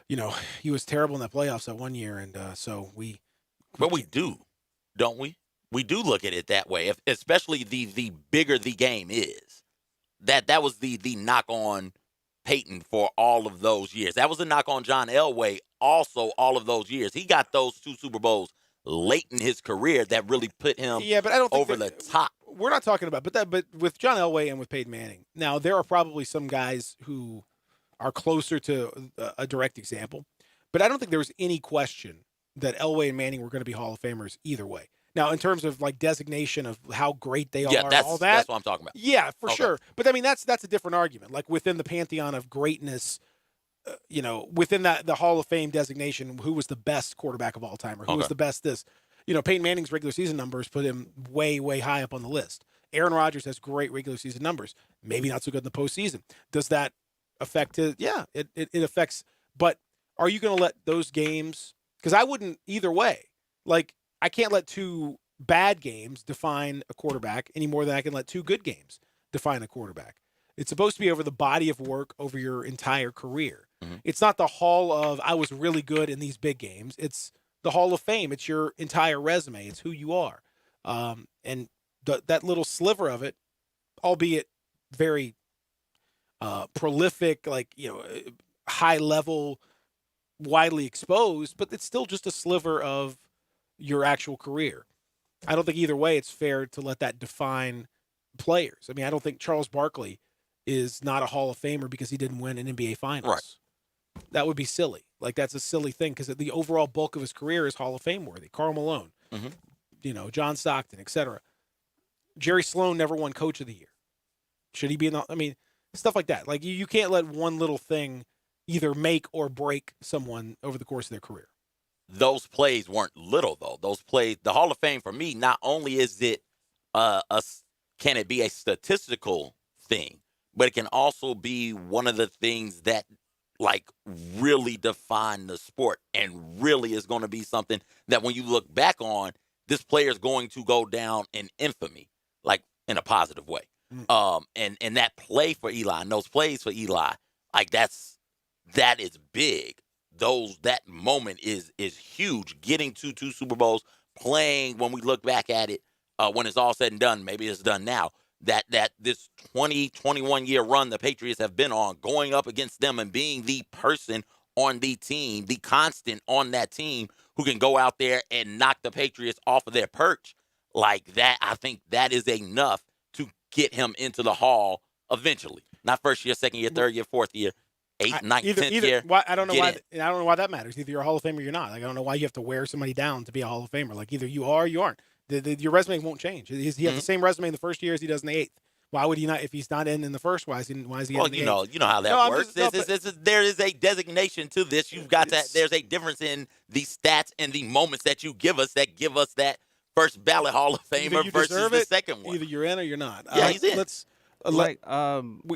he was terrible in the playoffs that one year, and so we. But we do, don't we? We do look at it that way, especially the bigger the game is. That was the knock on Peyton for all of those years. That was a knock on John Elway also all of those years. He got those 2 Super Bowls late in his career that really put him but I don't think over the top. We're not talking about, but with John Elway and with Peyton Manning, now there are probably some guys who are closer to a direct example, but I don't think there was any question that Elway and Manning were going to be Hall of Famers either way. Now, in terms of like designation of how great they are, all that, that's what I'm talking about. Yeah, for sure. But I mean, that's a different argument. Like within the pantheon of greatness, within the Hall of Fame designation, who was the best quarterback of all time, or who was the best this? Peyton Manning's regular season numbers put him way, way high up on the list. Aaron Rodgers has great regular season numbers, maybe not so good in the postseason. Does that affect his? Yeah, it affects. But are you going to let those games? Because I wouldn't either way. Like, I can't let 2 bad games define a quarterback any more than I can let 2 good games define a quarterback. It's supposed to be over the body of work over your entire career. Mm-hmm. It's not the hall of, I was really good in these big games. It's the Hall of Fame. It's your entire resume. It's who you are. And that little sliver of it, albeit very prolific, high level, widely exposed, but it's still just a sliver of your actual career. I don't think either way it's fair to let that define players. I mean, I don't think Charles Barkley is not a Hall of Famer because he didn't win an NBA Finals. Right. That would be silly. Like, that's a silly thing because the overall bulk of his career is Hall of Fame worthy. Karl Malone, John Stockton, etc. Jerry Sloan never won Coach of the Year. Should he be in the? I mean, stuff like that. Like, you can't let one little thing either make or break someone over the course of their career. Those plays weren't little, though. Those plays, the Hall of Fame for me, not only is it can it be a statistical thing, but it can also be one of the things that really define the sport and really is going to be something that when you look back on, this player is going to go down in infamy, in a positive way. And that play for Eli and those plays for Eli, that is big. That moment is huge. Getting to 2 Super Bowls, playing when we look back at it, when it's all said and done, maybe it's done now. That this 21 year run the Patriots have been on, going up against them and being the person on the team, the constant on that team who can go out there and knock the Patriots off of their perch like that, I think that is enough to get him into the Hall eventually. Not first year, second year, third year, fourth year. 8th, 9th, 10th year. I don't know why. I don't know why that matters. Either you're a Hall of Famer or you're not. I don't know why you have to wear somebody down to be a Hall of Famer. Either you are or you aren't. Your resume won't change. He has the same resume in the first year as he does in the 8th. Why would he not? If he's not in the first, why is he in the 8th? You know how that works. There is a designation to this. You've got that. There's a difference in the stats and the moments that you give us that first ballot Hall of Famer versus the second one. Either you're in or you're not. Yeah, he's in.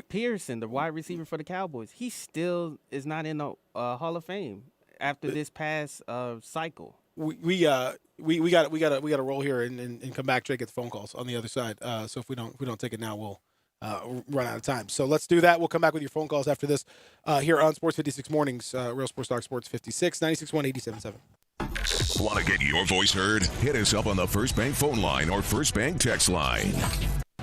Pearson, the wide receiver for the Cowboys, he still is not in the Hall of Fame after this past cycle. We got to roll here and come back. Try to get the phone calls on the other side. So if we don't take it now, we'll run out of time. So let's do that. We'll come back with your phone calls after this here on Sports 56 Mornings, Real Sports Talk Sports 56 96.1 87.7. Want to get your voice heard? Hit us up on the First Bank phone line or First Bank text line.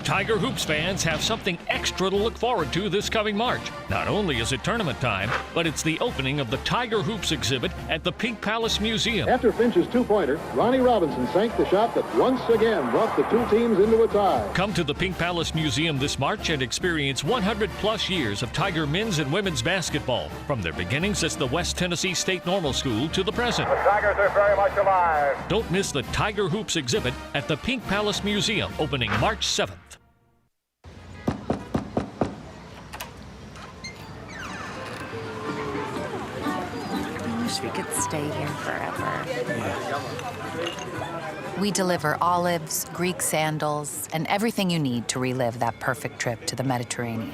Tiger Hoops fans have something extra to look forward to this coming March. Not only is it tournament time, but it's the opening of the Tiger Hoops exhibit at the Pink Palace Museum. After Finch's two-pointer, Ronnie Robinson sank the shot that once again brought the 2 teams into a tie. Come to the Pink Palace Museum this March and experience 100-plus years of Tiger men's and women's basketball, from their beginnings as the West Tennessee State Normal School to the present. The Tigers are very much alive. Don't miss the Tiger Hoops exhibit at the Pink Palace Museum, opening March 7th. wish we could stay here forever. We deliver olives, Greek sandals, and everything you need to relive that perfect trip to the Mediterranean.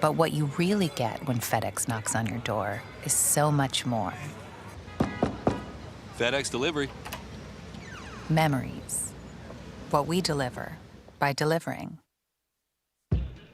But what you really get when FedEx knocks on your door is so much more. FedEx delivery. Memories. What we deliver by delivering.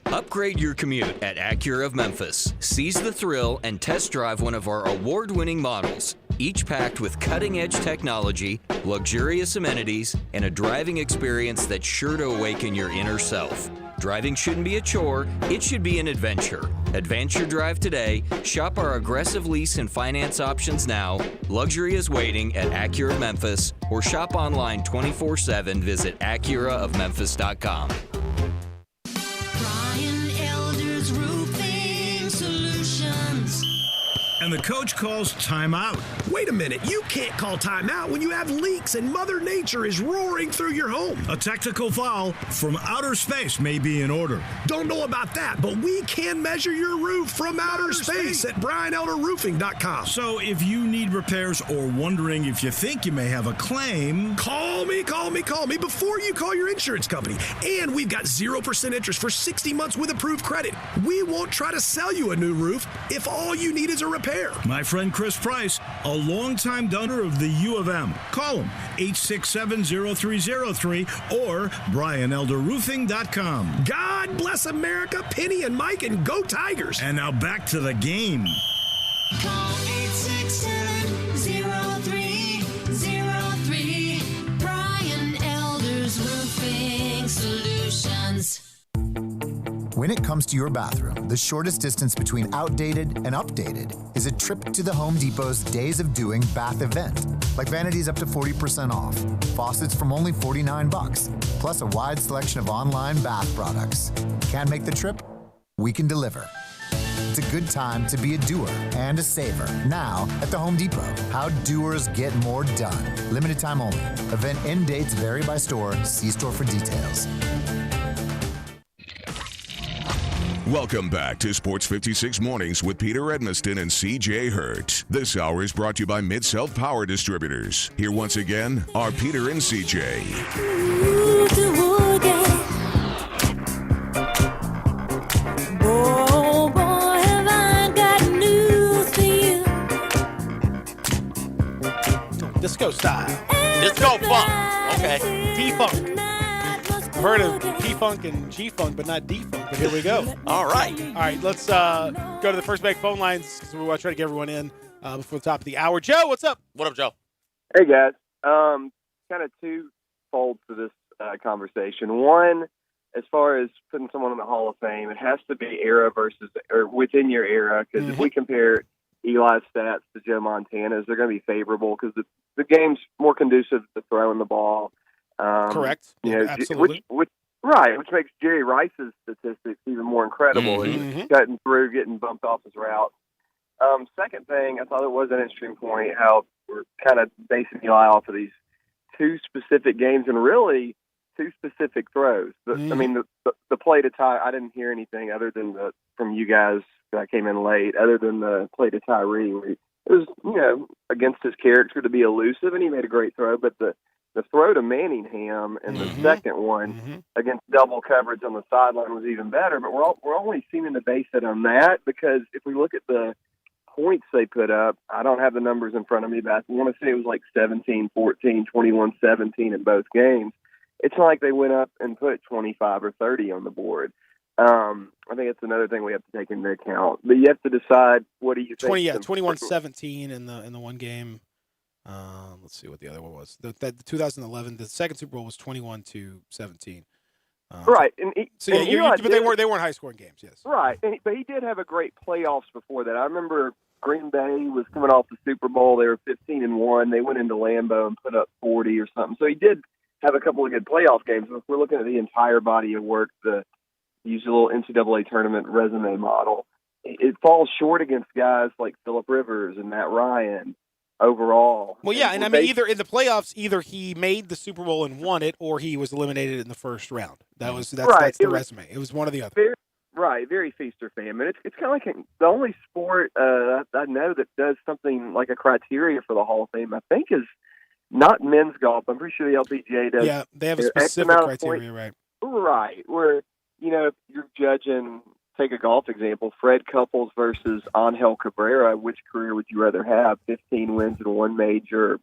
Upgrade your commute at Acura of Memphis. Seize the thrill and test drive one of our award-winning models, each packed with cutting-edge technology, luxurious amenities, and a driving experience that's sure to awaken your inner self. Driving shouldn't be a chore, it should be an adventure. Advance your drive today, shop our aggressive lease and finance options now, luxury is waiting at Acura of Memphis, or shop online 24/7, visit AcuraofMemphis.com. And the coach calls timeout. Wait a minute, you can't call timeout when you have leaks and Mother Nature is roaring through your home. A technical foul from outer space may be in order. Don't know about that, but we can measure your roof from outer space at BrianElderRoofing.com. So if you need repairs or wondering if you think you may have a claim, call me before you call your insurance company. And we've got 0% interest for 60 months with approved credit. We won't try to sell you a new roof if all you need is a repair. My friend Chris Price, a longtime donor of the U of M. Call him, 867-0303 or BrianElderRoofing.com. God bless America, Penny and Mike, and go Tigers. And now back to the game. Call 867-0303. Brian Elder's Roofing Solutions. When it comes to your bathroom, the shortest distance between outdated and updated is a trip to the Home Depot's Days of Doing bath event. Like vanities up to 40% off, faucets from only $49, plus a wide selection of online bath products. Can't make the trip? We can deliver. It's a good time to be a doer and a saver now at the Home Depot. How doers get more done. Limited time only. Event end dates vary by store. See store for details. Welcome back to Sports 56 Mornings with Peter Edmiston and CJ Hurt. This hour is brought to you by Mid-South Power Distributors. Here once again are Peter and CJ. Oh, boy, have I got news for you. Disco style. Disco funk. Okay. D-funk. I've heard of P-funk and G-funk, but not D-funk. But here we go. All right. All right, let's go to the first bank phone lines because we want to try to get everyone in before the top of the hour. Joe, what's up? What up, Joe? Hey, guys. Kind of twofold to this conversation. One, as far as putting someone in the Hall of Fame, it has to be era versus or within your era, because if we compare Eli's stats to Joe Montana's, they're going to be favorable because the game's more conducive to throwing the ball. Correct. You know, absolutely. Which makes Jerry Rice's statistics even more incredible. He's cutting through, getting bumped off his routes. Second thing, I thought it was an interesting point how we're kind of basing Eli off of these two specific games and really two specific throws. I mean, the play to tie, I didn't hear anything other than from you guys that came in late, other than the play to Tyree. It was, against his character to be elusive, and he made a great throw, but the throw to Manningham and the second one against double coverage on the sideline was even better. But we're only seeming to base it on that because if we look at the points they put up, I don't have the numbers in front of me, but I want to say it was like 17-14, 21-17 in both games. It's not like they went up and put 25 or 30 on the board. I think it's another thing we have to take into account. But you have to decide, what do you think? 21-17 in the one game. Let's see what the other one was. The 2011, the second Super Bowl was 21-17. Right, but they weren't high scoring games. Yes, right. But he did have a great playoffs before that. I remember Green Bay was coming off the Super Bowl. They were 15-1. They went into Lambeau and put up 40 or something. So he did have a couple of good playoff games. If we're looking at the entire body of work, the usual NCAA tournament resume model, it falls short against guys like Phillip Rivers and Matt Ryan. Overall. Well, yeah, and I mean, either in the playoffs, either he made the Super Bowl and won it, or he was eliminated in the first round. That's the resume. It was one or the other. Right, very feast or famine. It's kind of like the only sport I know that does something like a criteria for the Hall of Fame, I think, is not men's golf. I'm pretty sure the LPGA does. Yeah, they have a specific criteria, right? Right, where, if you're judging, take a golf example, Fred Couples versus Angel Cabrera, which career would you rather have, 15 wins in one major,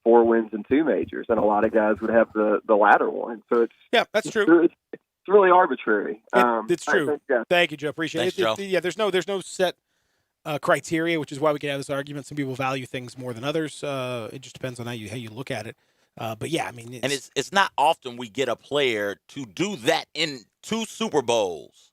4 wins in 2 majors? And a lot of guys would have the latter one. So that's true. It's really arbitrary. It's true. Thank you, Joe. Appreciate it. Joe. Yeah, there's no set criteria, which is why we can have this argument. Some people value things more than others. It just depends on how you look at it. But yeah, I mean, it's not often we get a player to do that in 2 Super Bowls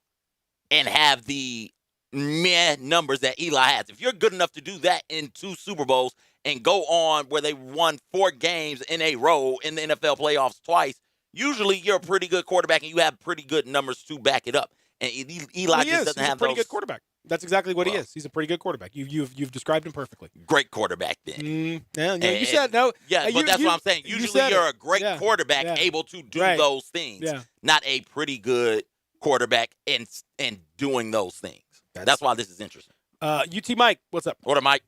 and have the numbers that Eli has. If you're good enough to do that in 2 Super Bowls and go on where they won 4 games in a row in the NFL playoffs twice, usually you're a pretty good quarterback and you have pretty good numbers to back it up. And Eli just doesn't have a pretty those. Good quarterback. That's exactly what he is. He's a pretty good quarterback. You've described him perfectly. Great quarterback then. You said no. Yeah, but that's what I'm saying. Usually you're a great quarterback able to do those things. Yeah. Not a pretty good quarterback and doing those things. That's why this is interesting. UT Mike, what's up? Order, Mike.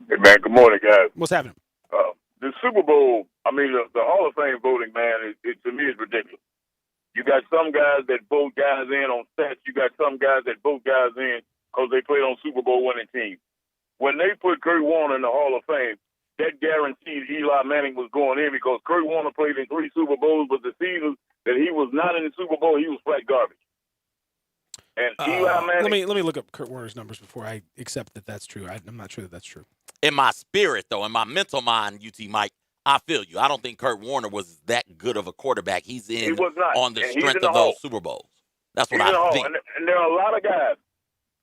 Hey, man, good morning, guys. What's happening? The Super Bowl, I mean, the Hall of Fame voting, man, to me is ridiculous. You got some guys that vote guys in on stats. You got some guys that vote guys in because they played on Super Bowl winning teams. When they put Kurt Warner in the Hall of Fame, that guaranteed Eli Manning was going in because Kurt Warner played in 3 Super Bowls, but the season that he was not in the Super Bowl, he was flat garbage. And Eli Manning. Let me look up Kurt Warner's numbers before I accept that that's true. I'm not sure that that's true. In my spirit, though, in my mental mind, UT Mike, I feel you. I don't think Kurt Warner was that good of a quarterback. He was not on the strength of those Super Bowls. That's what I think. And there are a lot of guys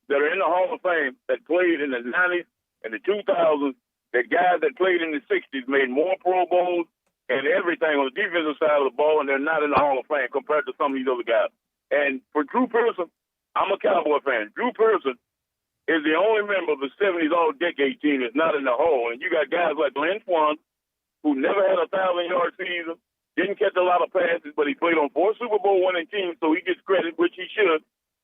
that are in the Hall of Fame that played in the 90s and the 2000s. The guys that played in the 60s made more Pro Bowls and everything on the defensive side of the ball, and they're not in the Hall of Fame compared to some of these other guys. And for Drew Pearson, I'm a Cowboy fan. Drew Pearson is the only member of the 70s All-Decade team that's not in the Hall. And you got guys like Lynn Swann, who never had a 1,000-yard season, didn't catch a lot of passes, but he played on 4 Super Bowl winning teams, so he gets credit, which he should,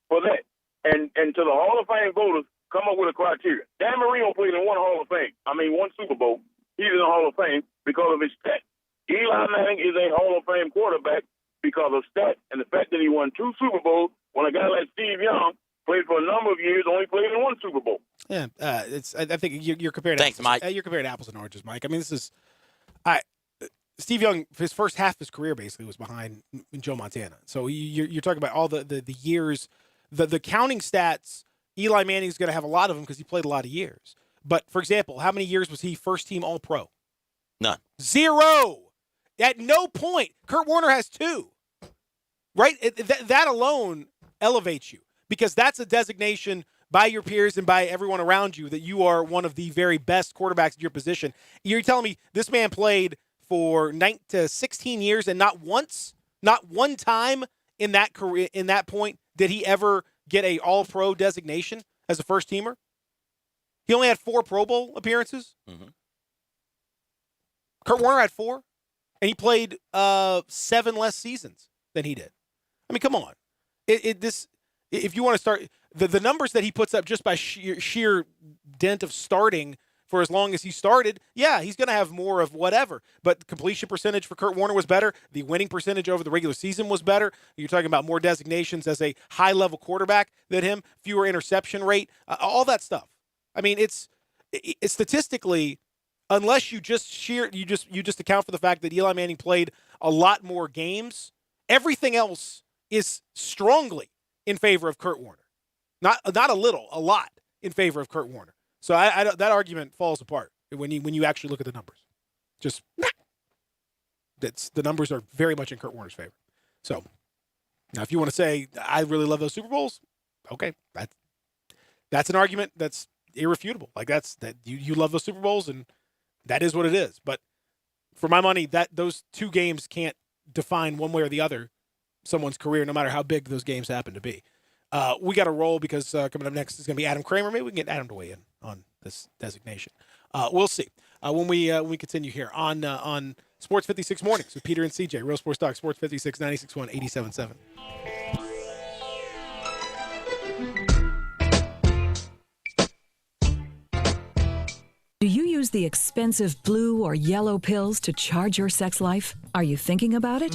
for that. And to the Hall of Fame voters, come up with a criteria. Dan Marino played in 1 Super Bowl. He's in the Hall of Fame because of his stats. Eli Manning is a Hall of Fame quarterback because of stats and the fact that he won 2 Super Bowls when a guy like Steve Young played for a number of years, only played in 1 Super Bowl. Yeah, I think you're comparing. Thanks, apples. Mike. You're comparing apples and oranges, Mike. I mean, this is. Steve Young, his first half of his career basically was behind Joe Montana. So you're talking about all the years, the counting stats. Eli Manning's going to have a lot of them because he played a lot of years. But for example, how many years was he first team All Pro? None. 0. At no point. Kurt Warner has 2. Right? That alone elevates you because that's a designation by your peers and by everyone around you that you are one of the very best quarterbacks at your position. You're telling me this man played for 9 to 16 years and not once, not one time in that career, in that point, did he ever get a All-Pro designation as a first-teamer? He only had 4 Pro Bowl appearances. Mm-hmm. Kurt Warner had 4, and he played 7 less seasons than he did. I mean, come on. If you want to start the numbers that he puts up just by sheer dent of starting for as long as he started, yeah, he's going to have more of whatever. But the completion percentage for Kurt Warner was better. The winning percentage over the regular season was better. You're talking about more designations as a high-level quarterback than him, fewer interception rate, all that stuff. I mean, it's statistically, unless you just account for the fact that Eli Manning played a lot more games, everything else is strongly in favor of Kurt Warner. Not a little, a lot in favor of Kurt Warner. So that argument falls apart when you actually look at the numbers. Just the numbers are very much in Kurt Warner's favor. So now, if you want to say I really love those Super Bowls, okay, that's an argument that's irrefutable. Like that you love those Super Bowls, and that is what it is. But for my money, that those 2 games can't define one way or the other someone's career, no matter how big those games happen to be. We got to roll because coming up next is going to be Adam Kramer. Maybe we can get Adam to weigh in on this designation. We'll see when we continue here on Sports 56 Mornings with Peter and CJ. Real Sports Talk, Sports 56, 96.1, 87.7. Do you use the expensive blue or yellow pills to charge your sex life? Are you thinking about it?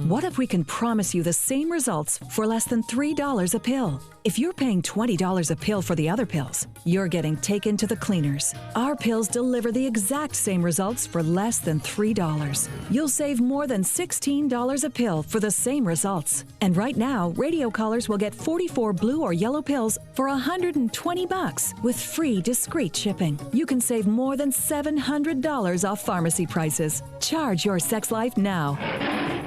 What if we can promise you the same results for less than $3 a pill? If you're paying $20 a pill for the other pills, you're getting taken to the cleaners. Our pills deliver the exact same results for less than $3. You'll save more than $16 a pill for the same results. And right now, radio callers will get 44 blue or yellow pills for $120 with free discreet shipping. You can save more than $700 off pharmacy prices. Charge your sex life now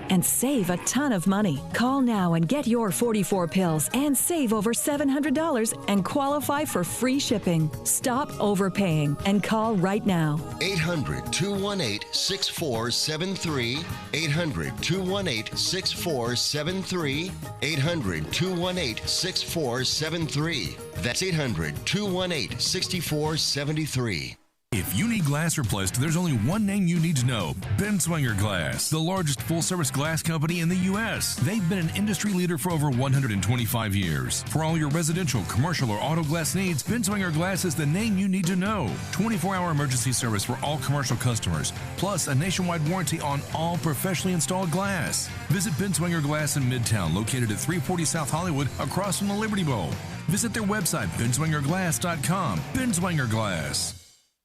and save a ton of money. Call now and get your 44 pills and save over $700 and qualify for free shipping. Stop overpaying and call right now. 800-218-6473. 800-218-6473. 800-218-6473. That's 800-218-6473. If you need glass replaced, there's only one name you need to know: Benswanger Glass, the largest full-service glass company in the U.S. They've been an industry leader for over 125 years. For all your residential, commercial, or auto glass needs, Benswanger Glass is the name you need to know. 24-hour emergency service for all commercial customers, plus a nationwide warranty on all professionally installed glass. Visit Benswanger Glass in Midtown, located at 340 South Hollywood, across from the Liberty Bowl. Visit their website, benswangerglass.com. Benswanger Glass.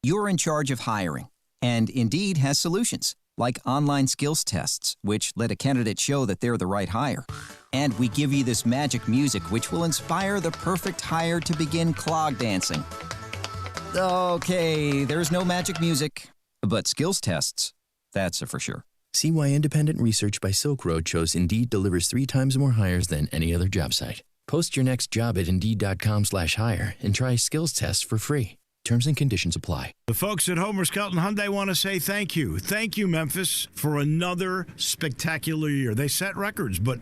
You're in charge of hiring, and Indeed has solutions, like online skills tests, which let a candidate show that they're the right hire. And we give you this magic music, which will inspire the perfect hire to begin clog dancing. Okay, there's no magic music, but skills tests, that's a for sure. See why independent research by Silk Road shows Indeed delivers 3 times more hires than any other job site. Post your next job at Indeed.com/hire and try skills tests for free. Terms and conditions apply. The folks at Homer Skelton Hyundai want to say thank you. Thank you, Memphis, for another spectacular year. They set records, but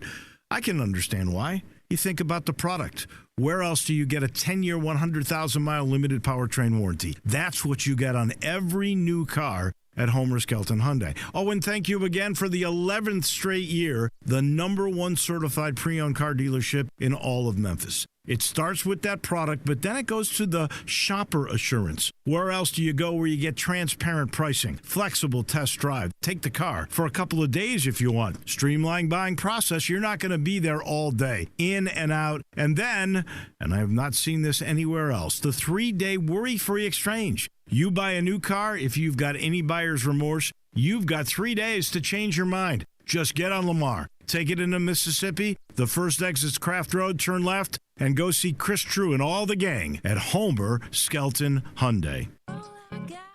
I can understand why. You think about the product. Where else do you get a 10-year, 100,000-mile limited powertrain warranty? That's what you get on every new car at Homer Skelton Hyundai. Oh, and thank you again for the 11th straight year, the #1 certified pre-owned car dealership in all of Memphis. It starts with that product, but then it goes to the shopper assurance. Where else do you go where you get transparent pricing, flexible test drive, take the car for a couple of days if you want, streamlined buying process? You're not going to be there all day, in and out. And then, and I have not seen this anywhere else, the 3-day worry-free exchange. You buy a new car, if you've got any buyer's remorse, you've got 3 days to change your mind. Just get on Lamar, take it into Mississippi, the first exit's Craft Road, turn left, and go see Chris True and all the gang at Homer Skelton Hyundai.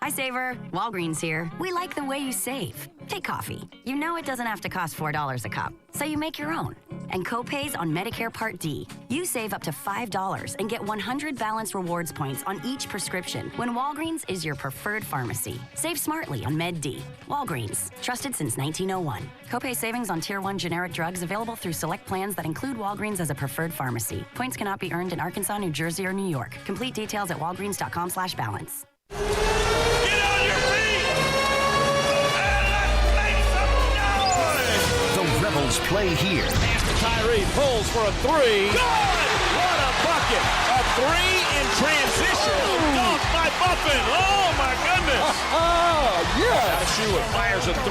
Hi, Saver. Walgreens here. We like the way you save. Take coffee. You know it doesn't have to cost $4 a cup, so you make your own. And co-pays on Medicare Part D. You save up to $5 and get 100 balance rewards points on each prescription when Walgreens is your preferred pharmacy. Save smartly on Med D. Walgreens. Trusted since 1901. Copay savings on Tier 1 generic drugs available through select plans that include Walgreens as a preferred pharmacy. Points cannot be earned in Arkansas, New Jersey, or New York. Complete details at walgreens.com/balance. Rebels play here. Pass to Tyree, pulls for a 3. Good! What a bucket! A 3 in transition. Dunked by Buffin. Oh my goodness! Yes! Now Schuler fires a 3.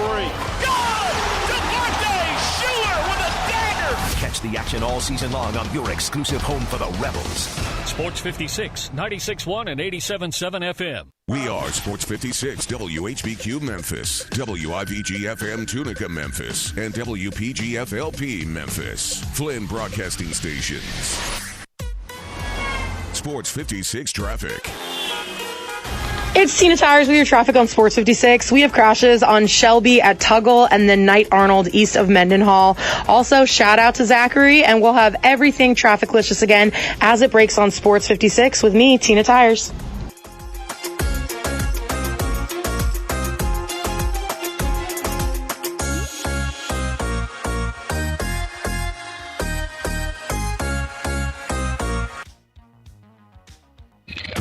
Good! DeMarte Schuler with a dagger. Catch the action all season long on your exclusive home for the Rebels. Sports 56, 96.1 and 87.7 FM. We are Sports 56, WHBQ Memphis, WIVG-FM Tunica Memphis, and WPG-FLP Memphis. Flynn Broadcasting Stations. Sports 56 traffic. It's Tina Tires with your traffic on Sports 56. We have crashes on Shelby at Tuggle and then Knight Arnold east of Mendenhall. Also, shout out to Zachary, and we'll have everything traffic-licious again as it breaks on Sports 56 with me, Tina Tires.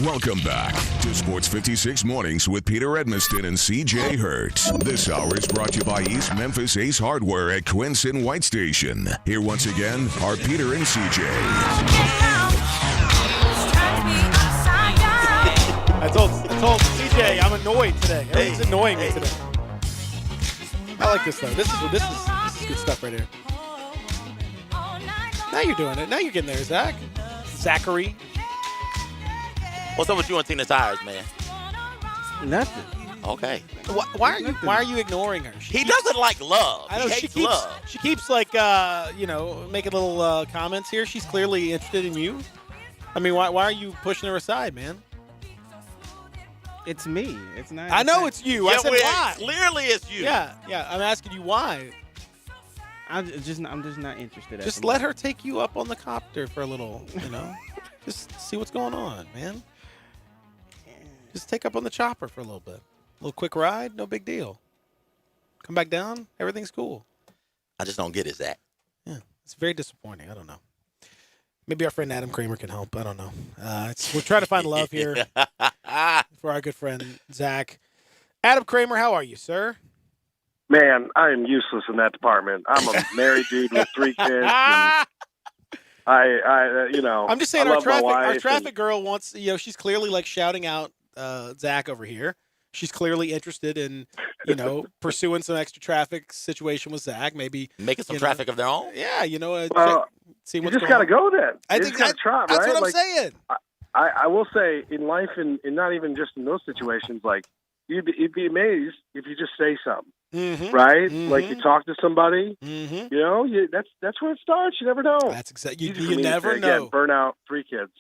Welcome back to Sports 56 Mornings with Peter Edmiston and C.J. Hurt. This hour is brought to you by East Memphis Ace Hardware at Quincy White Station. Here once again are Peter and C.J. I told C.J. I'm annoyed today. Everything's annoying me today. I like this though. This is good stuff right here. Now you're doing it. Now you're getting there, Zach. Zachary. What's up with you and Tina Tires, man? Nothing. Okay. Why are you ignoring her? He doesn't like love. I know he hates love. She keeps like making little comments here. She's clearly interested in you. I mean, why are you pushing her aside, man? It's me. It's not. I know it's you. Yeah, I said why. Clearly it's you. Yeah. I'm asking you why. I'm just not interested. Just let her take you up on the copter for a little, Just see what's going on, man. Just take up on the chopper for a little bit. A little quick ride, no big deal. Come back down, everything's cool. I just don't get it, Zach. Yeah, it's very disappointing. I don't know. Maybe our friend Adam Kramer can help. I don't know. We're trying to find love here for our good friend Zach. Adam Kramer, how are you, sir? Man, I am useless in that department. I'm a married dude with 3 kids. I'm just saying, I our traffic girl wants. She's clearly like shouting out Zach over here. She's clearly interested in, pursuing some extra traffic situation with Zach. Maybe making some traffic of their own. Yeah, see what's you just got to go then. I you think just got to try, that's right? what I'm saying. I will say in life, and not even just in those situations, like you'd be amazed if you just say something, right? Mm-hmm. Like you talk to somebody, that's where it starts. You never know. That's exactly. You never know. Again, burn out 3 kids.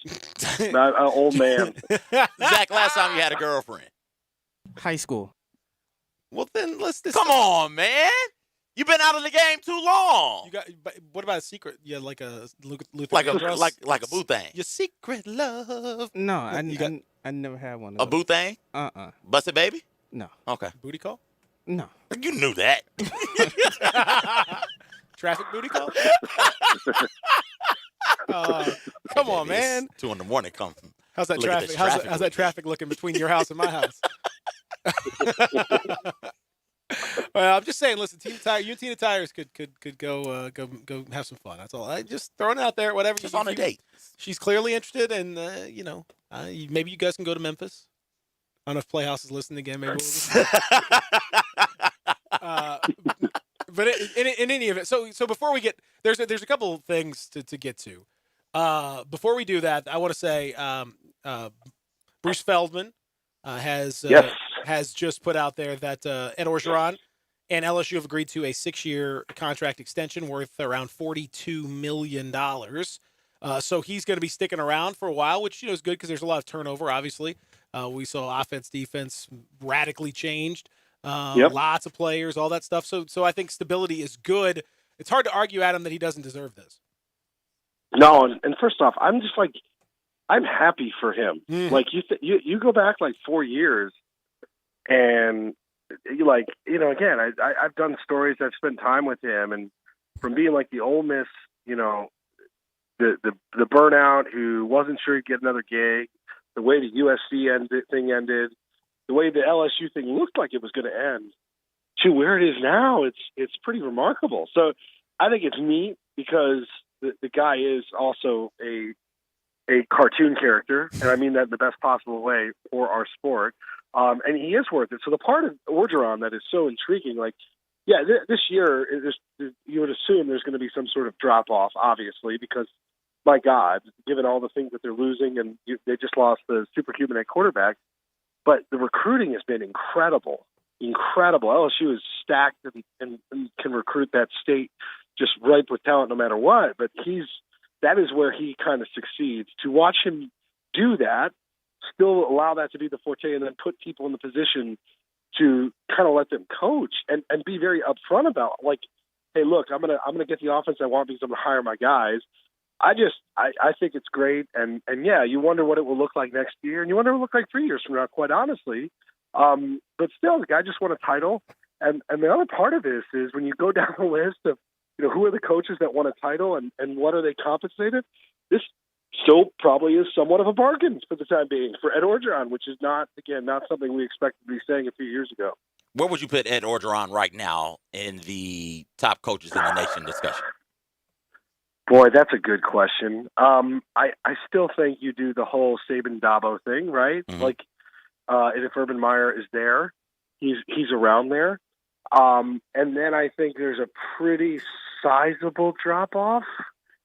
Not an old man. Zach, last time you had a girlfriend? High school. Well, then let's. Come on, man. You've been out of the game too long. What about a secret? Yeah, like a Luther like a boo thing. Your secret love. No, I never had one. A boo thing? Busted baby? No. Okay. Booty call? No. You knew that. Traffic booty call? Come on, man. 2 a.m. Come. How's that traffic? How's that traffic looking between your house and my house? Well, I'm just saying. Listen, you and Tina Tires could go have some fun. That's all. I just throwing it out there. Whatever. Just on a date. She's clearly interested, and maybe you guys can go to Memphis. I don't know if Playhouse is listening again. Maybe. But in any event, so before we get there's a couple of things to get to. Before we do that, I want to say Bruce Feldman has just put out there that Ed Orgeron and LSU have agreed to a 6-year contract extension worth around $42 million. So he's going to be sticking around for a while, which is good because there's a lot of turnover. Obviously, we saw offense, defense radically changed. Lots of players, all that stuff. So I think stability is good. It's hard to argue, Adam, that he doesn't deserve this. No, and first off, I'm just like, I'm happy for him. Like you go back like 4 years, and again, I've done stories. I've spent time with him, and from being like the Ole Miss, the burnout who wasn't sure he'd get another gig, the way the USC thing ended, the way the LSU thing looked like it was going to end, to where it is now, it's pretty remarkable. So I think it's neat because the guy is also a cartoon character, and I mean that in the best possible way for our sport. And he is worth it. So the part of Orgeron that is so intriguing, this year, you would assume there's going to be some sort of drop-off, obviously, because, my God, given all the things that they're losing, and they just lost the superhuman at quarterback, but the recruiting has been incredible. LSU is stacked and can recruit that state just ripe with talent no matter what, but that is where he kind of succeeds. To watch him do that, still allow that to be the forte, and then put people in the position to kind of let them coach and be very upfront about, like, hey, look, I'm gonna get the offense I want because I'm gonna hire my guys. I think it's great, and yeah, you wonder what it will look like next year, and you wonder what it will look like 3 years from now, quite honestly. But still, the guy just won a title, and the other part of this is when you go down the list of who are the coaches that won a title and what are they compensated, this still probably is somewhat of a bargain for the time being for Ed Orgeron, which is not something we expected to be saying a few years ago. Where would you put Ed Orgeron right now in the top coaches in the nation discussion? Boy, that's a good question. I still think you do the whole Saban Dabo thing, right? Mm-hmm. Like, and if Urban Meyer is there, he's around there. And then I think there's a pretty sizable drop-off.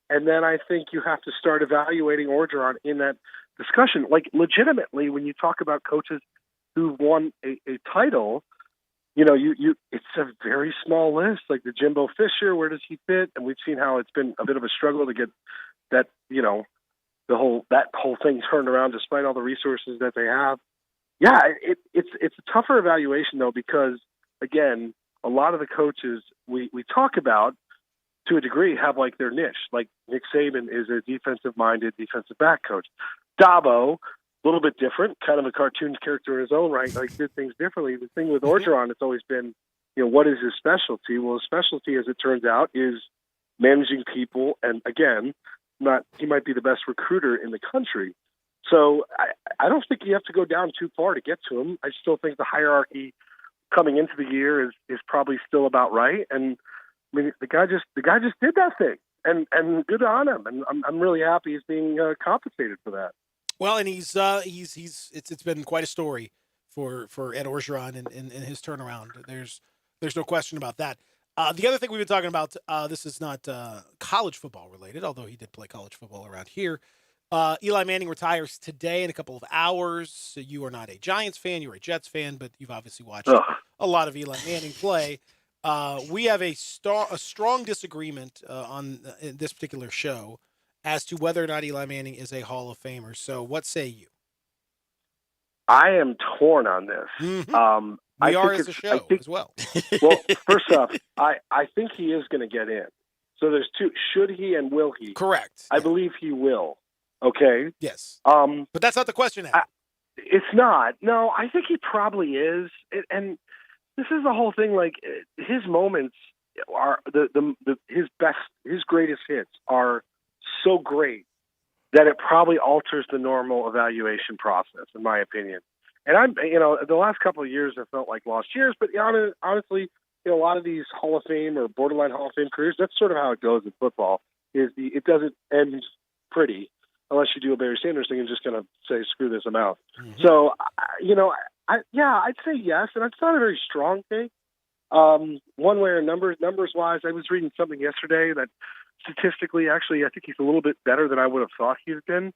And then I think you have to start evaluating Orgeron in that discussion. Like, legitimately, when you talk about coaches who won a title, it's a very small list. Like the Jimbo Fisher, where does he fit? And we've seen how it's been a bit of a struggle to get that, that whole thing turned around despite all the resources that they have. Yeah, it's a tougher evaluation, though, because, again, a lot of the coaches we talk about, to a degree, have like their niche. Like Nick Saban is a defensive-minded defensive back coach. Dabo, a little bit different, kind of a cartoon character in his own right, like did things differently. The thing with Orgeron, it's always been, what is his specialty? Well, his specialty, as it turns out, is managing people. And again, he might be the best recruiter in the country. So I don't think you have to go down too far to get to him. I still think the hierarchy coming into the year is probably still about right. And I mean, the guy just did that thing, and good on him. And I'm really happy he's being compensated for that. Well, and it's been quite a story for Ed Orgeron and his turnaround. There's no question about that. The other thing we've been talking about, this is not college football related, although he did play college football around here. Eli Manning retires today in a couple of hours. So you are not a Giants fan, you're a Jets fan, but you've obviously watched a lot of Eli Manning play. We have a strong disagreement in this particular show as to whether or not Eli Manning is a Hall of Famer. So what say you? I am torn on this. Mm-hmm. We are as a show as well. Well, first off, I think he is going to get in. So there's two: should he and will he? Correct. I believe he will. Okay. Yes. But that's not the question. It's not. No, I think he probably is. And this is the whole thing. Like, his moments are his greatest hits are so great that it probably alters the normal evaluation process, in my opinion. And the last couple of years have felt like lost years, but honestly, a lot of these Hall of Fame or borderline Hall of Fame careers, that's sort of how it goes in football. It doesn't end pretty unless you do a Barry Sanders thing and just kind of say, screw this, I'm out. Mm-hmm. So, I'd say yes, and it's not a very strong take. One way or numbers-wise, I was reading something yesterday that statistically, actually, I think he's a little bit better than I would have thought he'd been.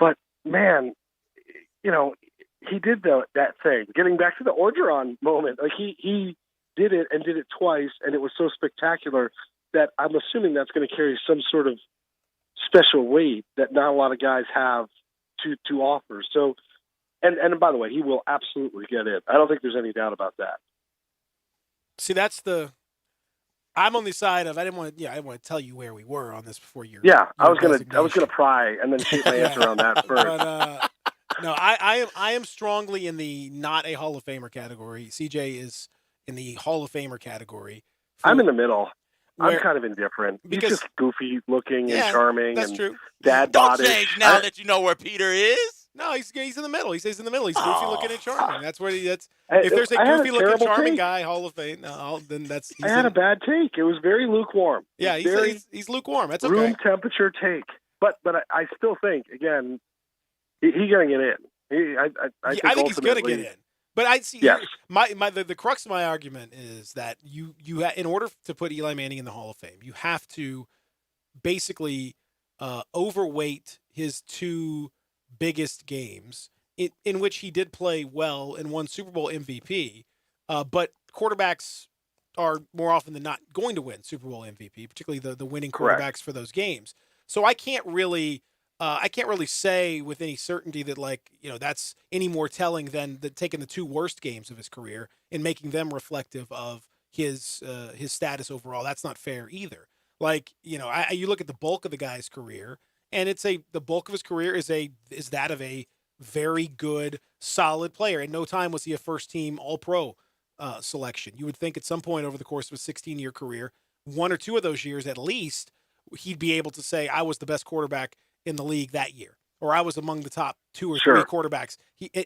But, man, he did that thing. Getting back to the Orgeron moment, like he did it and did it twice, and it was so spectacular that I'm assuming that's going to carry some sort of special weight that not a lot of guys have to offer. So, and by the way, he will absolutely get in. I don't think there's any doubt about that. See, I'm on the side of I didn't want to tell you where we were on this before you. Yeah, I was gonna pry and then shoot my answer on that first. But, no, I am strongly in the not a Hall of Famer category. CJ is in the Hall of Famer category. I'm in the middle. I'm kind of indifferent. He's just goofy looking and charming. That's and true. Dad Don't bodish. change now that you know where Peter is. No, he's in the middle. He stays in the middle. He's goofy looking and charming. That's what if there's a goofy looking charming guy, Hall of Fame, then that's. I had a bad take. It was very lukewarm. Yeah, he's lukewarm. That's okay. Room temperature take. But I still think, again, he's going to get in. I think he's going to get in. But I see. Yes. The crux of my argument is that you in order to put Eli Manning in the Hall of Fame, you have to basically overweight his two biggest games in which he did play well and won Super Bowl MVP. But quarterbacks are more often than not going to win Super Bowl MVP, particularly the winning quarterbacks for those games. So I can't really say with any certainty that that's any more telling than taking the two worst games of his career and making them reflective of his status overall. That's not fair either. You look at the bulk of the guy's career, and the bulk of his career is that of a very good, solid player. In no time was he a first-team All-Pro selection. You would think at some point over the course of a 16-year career, one or two of those years at least, he'd be able to say, I was the best quarterback in the league that year, or I was among the top two or three quarterbacks.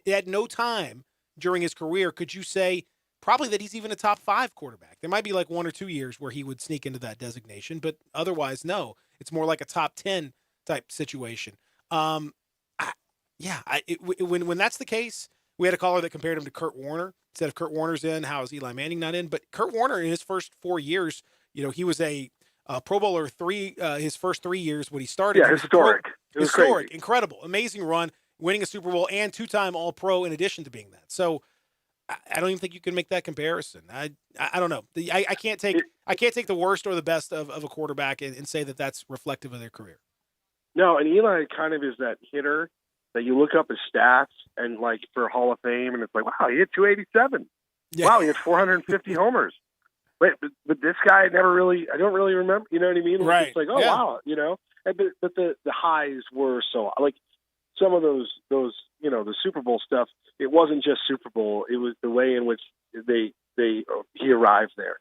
At no time during his career could you say probably that he's even a top 5 quarterback. There might be like 1 or 2 years where he would sneak into that designation, but otherwise, no. It's more like a top 10 type situation. When that's the case, We had a caller that compared him to Kurt Warner. Said if Kurt Warner's in, how is Eli Manning not in? But Kurt Warner, in his first 4 years, he was a Pro Bowler his first 3 years when he started. Yeah, historic. Historic, crazy. Incredible, amazing run, winning a Super Bowl and 2-time All-Pro in addition to being that. So I don't even think you can make that comparison. I don't know. I can't take the worst or the best of a quarterback and say that that's reflective of their career. No, and Eli kind of is that hitter that you look up his stats and like for Hall of Fame, and it's like, wow, he hit 287. Yeah. Wow, he had 450 homers. Wait, but this guy I don't really remember. You know what I mean? Right. It's like, oh wow, But the highs were so like some of those the Super Bowl stuff. It wasn't just Super Bowl. It was the way in which he arrived there.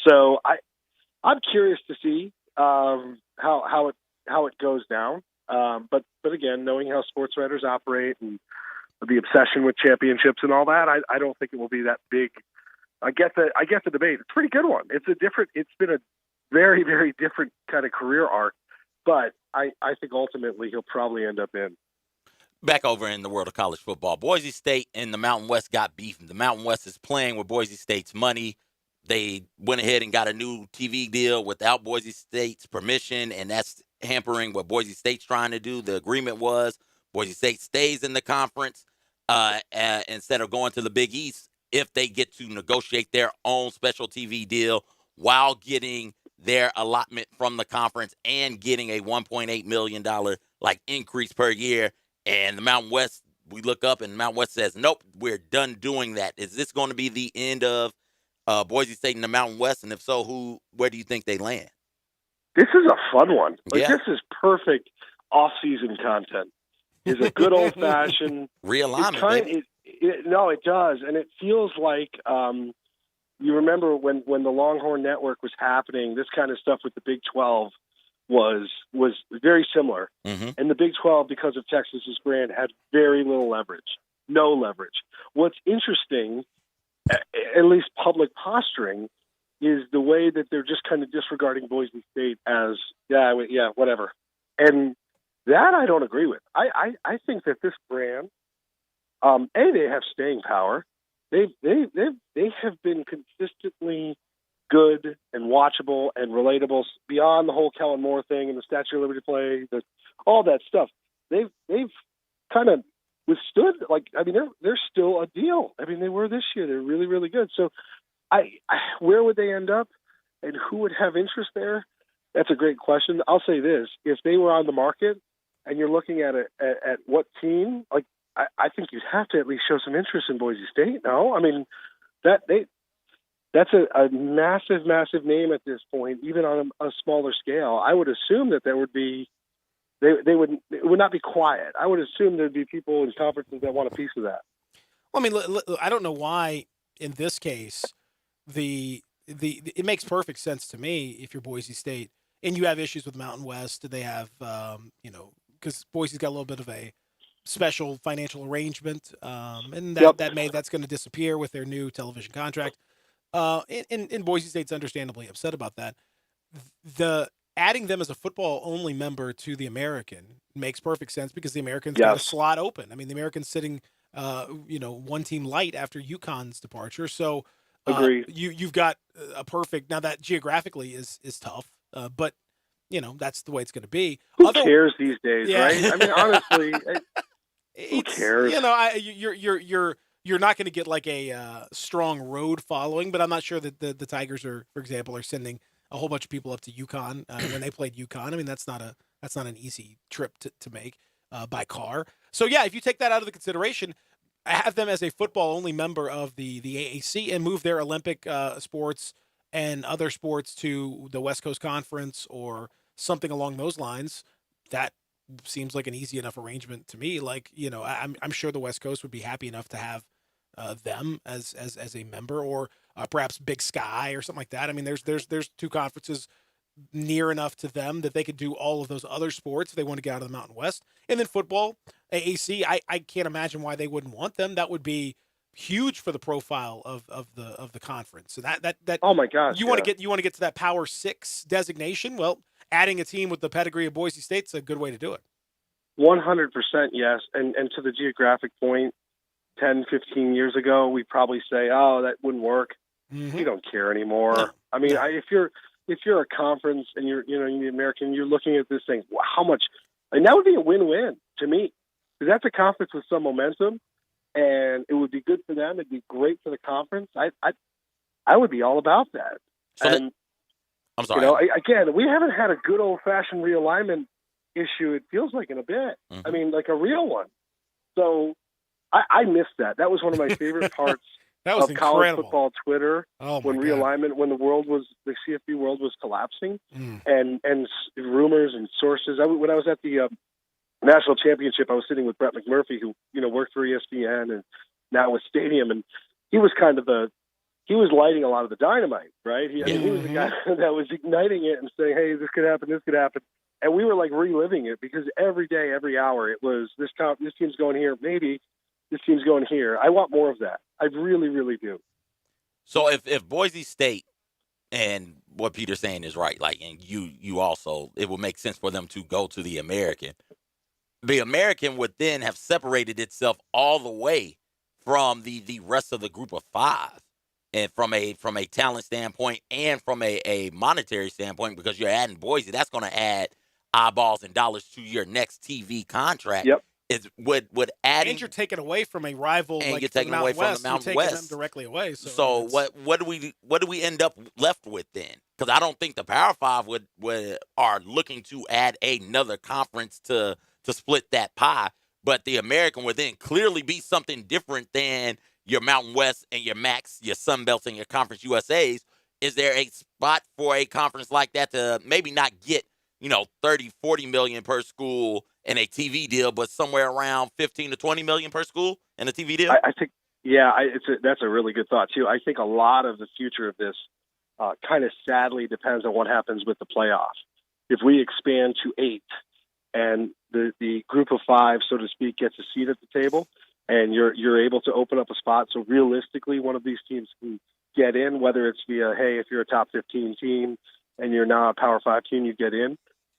So I'm curious to see how it goes down. But again, knowing how sports writers operate and the obsession with championships and all that, I don't think it will be that big. I get the debate. It's a pretty good one. It's been a very, very different kind of career arc, but I think ultimately he'll probably end up in. Back over in the world of college football, Boise State and the Mountain West got beef. The Mountain West is playing with Boise State's money. They went ahead and got a new TV deal without Boise State's permission, and that's hampering what Boise State's trying to do. The agreement was Boise State stays in the conference instead of going to the Big East if they get to negotiate their own special TV deal while getting their allotment from the conference and getting a $1.8 million increase per year. And the Mountain West, we look up and Mountain West says, nope, we're done doing that. Is this going to be the end of Boise State in the Mountain West? And if so, where do you think they land? This is a fun one. This is perfect off-season content. It's a good old-fashioned realignment. No, it does, and it feels like you remember when the Longhorn Network was happening. This kind of stuff with the Big 12 was very similar, and the Big 12, because of Texas's brand, had very little leverage, no leverage. What's interesting, at least public posturing, is the way that they're just kind of disregarding Boise State as whatever, and that I don't agree with. I think that this brand, they have staying power. They have been consistently good and watchable and relatable beyond the whole Kellen Moore thing and the Statue of Liberty play, all that stuff. They've kind of withstood. They're still a deal. I mean, they were this year. They're really, really good. So, where would they end up, and who would have interest there? That's a great question. I'll say this: if they were on the market, and you're looking at what team, I think you'd have to at least show some interest in Boise State. No, I mean that's a massive, massive name at this point, even on a smaller scale. I would assume that there would be it would not be quiet. I would assume there'd be people in conferences that want a piece of that. Well, I mean, I don't know why in this case it makes perfect sense to me if you're Boise State and you have issues with Mountain West. They have because Boise's got a little bit of a special financial arrangement, and that's going to disappear with their new television contract. And Boise State's understandably upset about that. The adding them as a football-only member to the American makes perfect sense because the American's got a slot open. I mean, the American's sitting, one team light after UConn's departure. So you've got a perfect. Now that geographically is tough, but that's the way it's going to be. Who cares these days, right? I mean, honestly, who cares? You're not going to get like a strong road following, but I'm not sure that the Tigers for example, are sending a whole bunch of people up to UConn when they played UConn. I mean, that's not an easy trip to make by car. So yeah, if you take that out of the consideration, have them as a football-only member of the AAC and move their Olympic sports and other sports to the West Coast Conference or something along those lines, that seems like an easy enough arrangement to me. I'm sure the West Coast would be happy enough to have them as a member, or perhaps Big Sky or something like that. I mean, there's two conferences near enough to them that they could do all of those other sports if they want to get out of the Mountain West. And then football, AAC, I can't imagine why they wouldn't want them. That would be huge for the profile of the conference. So that oh my gosh, you want to get to that Power 6 designation. Well, adding a team with the pedigree of Boise State's a good way to do it. 100% yes. And to the geographic point, 10, 15 years ago, we'd probably say, oh, that wouldn't work. Mm-hmm. We don't care anymore. No. I mean, if you're a conference and you're the American, you're looking at this thing, how much, and that would be a win-win to me, because that's a conference with some momentum, and it would be good for them. It'd be great for the conference. I would be all about that. So and I'm sorry. Again, we haven't had a good old-fashioned realignment issue. It feels like in a bit. Mm-hmm. I mean, like a real one. So I missed that. That was one of my favorite parts. That was of college incredible. football Twitter when realignment, when the CFB world was collapsing, and rumors and sources. When I was at the national championship, I was sitting with Brett McMurphy, who worked for ESPN and now with Stadium, and he was kind of he was lighting a lot of the dynamite, right? He was the guy that was igniting it and saying, "Hey, this could happen, this could happen," and we were like reliving it because every day, every hour, it was this team's going here, maybe. This team's going here. I want more of that. I really, really do. So if Boise State, and what Peter's saying is right, like, and you also, it would make sense for them to go to the American. The American would then have separated itself all the way from the rest of the group of five, and from a talent standpoint and from a monetary standpoint, because you're adding Boise, that's going to add eyeballs and dollars to your next TV contract. Yep. Would add, and you're taking away from a rival, and like you're taking away from the Mountain West, them directly away. So what do we end up left with then? Because I don't think the Power Five are looking to add another conference to split that pie. But the American would then clearly be something different than your Mountain West and your MACs, your Sun Belts, and your Conference USAs. Is there a spot for a conference like that to maybe not get 30, 40 million per school in a TV deal, but somewhere around 15 to 20 million per school in a TV deal? I think, that's a really good thought too. I think a lot of the future of this kind of sadly depends on what happens with the playoffs. If we expand to 8 and the group of 5, so to speak, gets a seat at the table, and you're able to open up a spot, so realistically one of these teams can get in, whether it's via, hey, if you're a top 15 team and you're now a Power 5 team, you get in.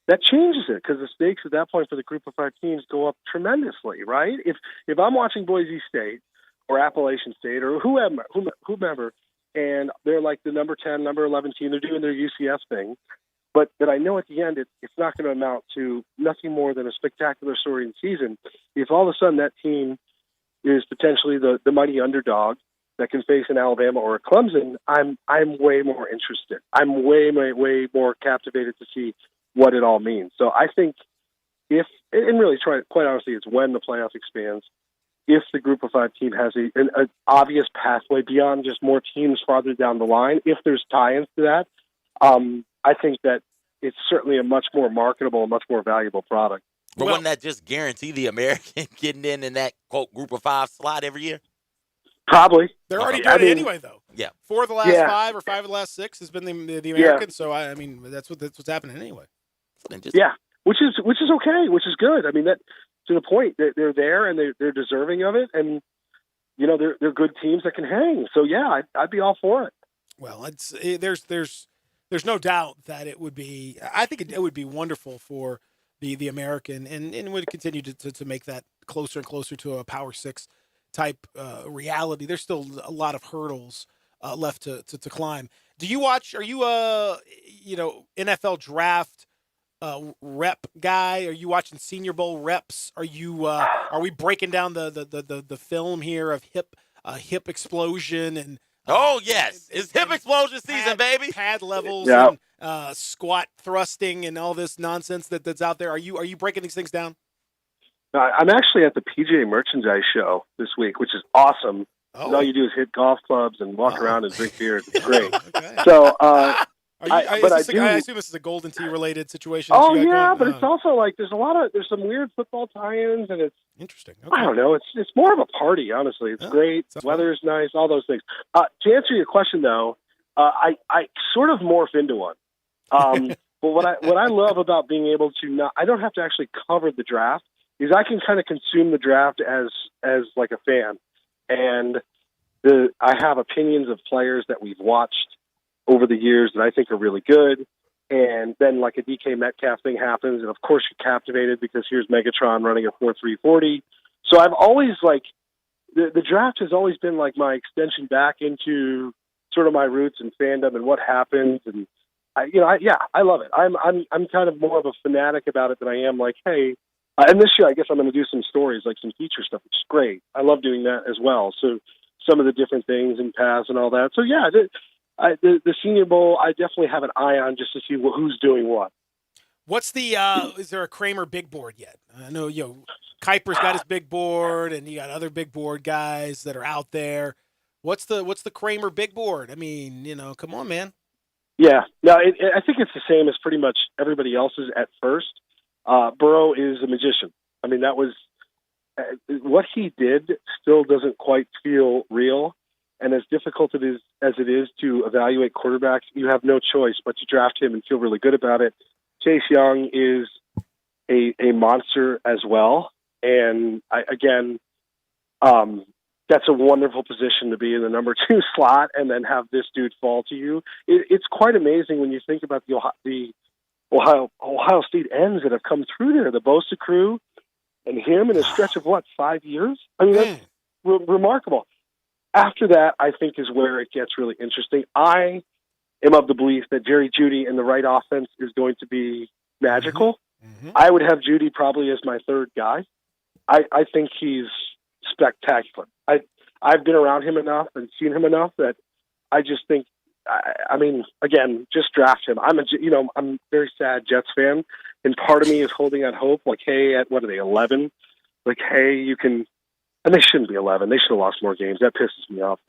That changes it, because the stakes at that point for the group of 5 teams go up tremendously, right? If I'm watching Boise State or Appalachian State or whomever, and they're like the number 10, number 11 team, they're doing their UCF thing, but I know at the end it's not going to amount to nothing more than a spectacular story in season. If all of a sudden that team is potentially the mighty underdog that can face an Alabama or a Clemson, I'm way more interested. I'm way more captivated to see what it all means. So I think quite honestly, it's when the playoff expands, if the group of 5 team has an obvious pathway beyond just more teams farther down the line, if there's tie-ins to that, I think that it's certainly a much more marketable, much more valuable product. But wouldn't that just guarantee the American getting in that, quote, group of 5 slot every year? Probably. They're already doing it anyway, though. Yeah. 4 of the last 5 or 5 of the last 6 has been the American. So I mean, that's what's happening anyway. Yeah, which is okay, which is good. I mean, that to the point that they're there and they're deserving of it, and they're good teams that can hang. So yeah, I'd be all for it. Well, there's no doubt that it would be. I think it would be wonderful for the American, and would continue to make that closer and closer to a Power 6 type reality. There's still a lot of hurdles left to climb. Do you watch? Are you NFL draft rep guy? Are you watching Senior Bowl reps? Are you are we breaking down the film here of hip explosion and oh yes, it's hip explosion season, baby. Pad levels and squat thrusting and all this nonsense that's out there. Are you breaking these things down? I'm actually at the PGA Merchandise Show this week, which is awesome. Oh. All you do is hit golf clubs and walk around and drink beer. It's great. Okay. So, I assume this is a Golden Tee related situation. Oh yeah, but it's also like there's some weird football tie-ins, and it's interesting. Okay. I don't know. It's more of a party, honestly. It's great. Weather is nice. All those things. To answer your question, though, I sort of morph into one. But what I love about being able to I don't have to actually cover the draft. Is I can kind of consume the draft as like a fan, and I have opinions of players that we've watched over the years that I think are really good, and then like a DK Metcalf thing happens, and of course you're captivated because here's Megatron running a 4.340. So I've always the draft has always been like my extension back into sort of my roots and fandom and what happens. And I love it. I'm kind of more of a fanatic about it than I am like, hey, and this year I guess I'm going to do some stories, like some feature stuff, which is great. I love doing that as well. So some of the different things and paths and all that. So yeah, the Senior Bowl, I definitely have an eye on just to see who's doing what. What's the is there a Kramer big board yet? I know Kuiper's got his big board, and you got other big board guys that are out there. What's the Kramer big board? I mean, come on, man. Yeah, no, I think it's the same as pretty much everybody else's at first. Burrow is a magician. I mean, that was what he did. Still doesn't quite feel real, and as difficult as it is to evaluate quarterbacks, you have no choice but to draft him and feel really good about it. Chase Young is a monster as well, and that's a wonderful position to be in the number 2 slot and then have this dude fall to you. It's quite amazing when you think about the Ohio State ends that have come through there, the Bosa crew and him in a stretch of 5 years? I mean, that's remarkable. After that, I think is where it gets really interesting. I am of the belief that Jerry Jeudy and the right offense is going to be magical. Mm-hmm. I would have Jeudy probably as my third guy. I think he's spectacular. I've been around him enough and seen him enough that I just think, again, just draft him. I'm a very sad Jets fan, and part of me is holding out hope. Like, hey, at what are they, 11? Like, hey, you can, and they shouldn't be 11. They should have lost more games. That pisses me off.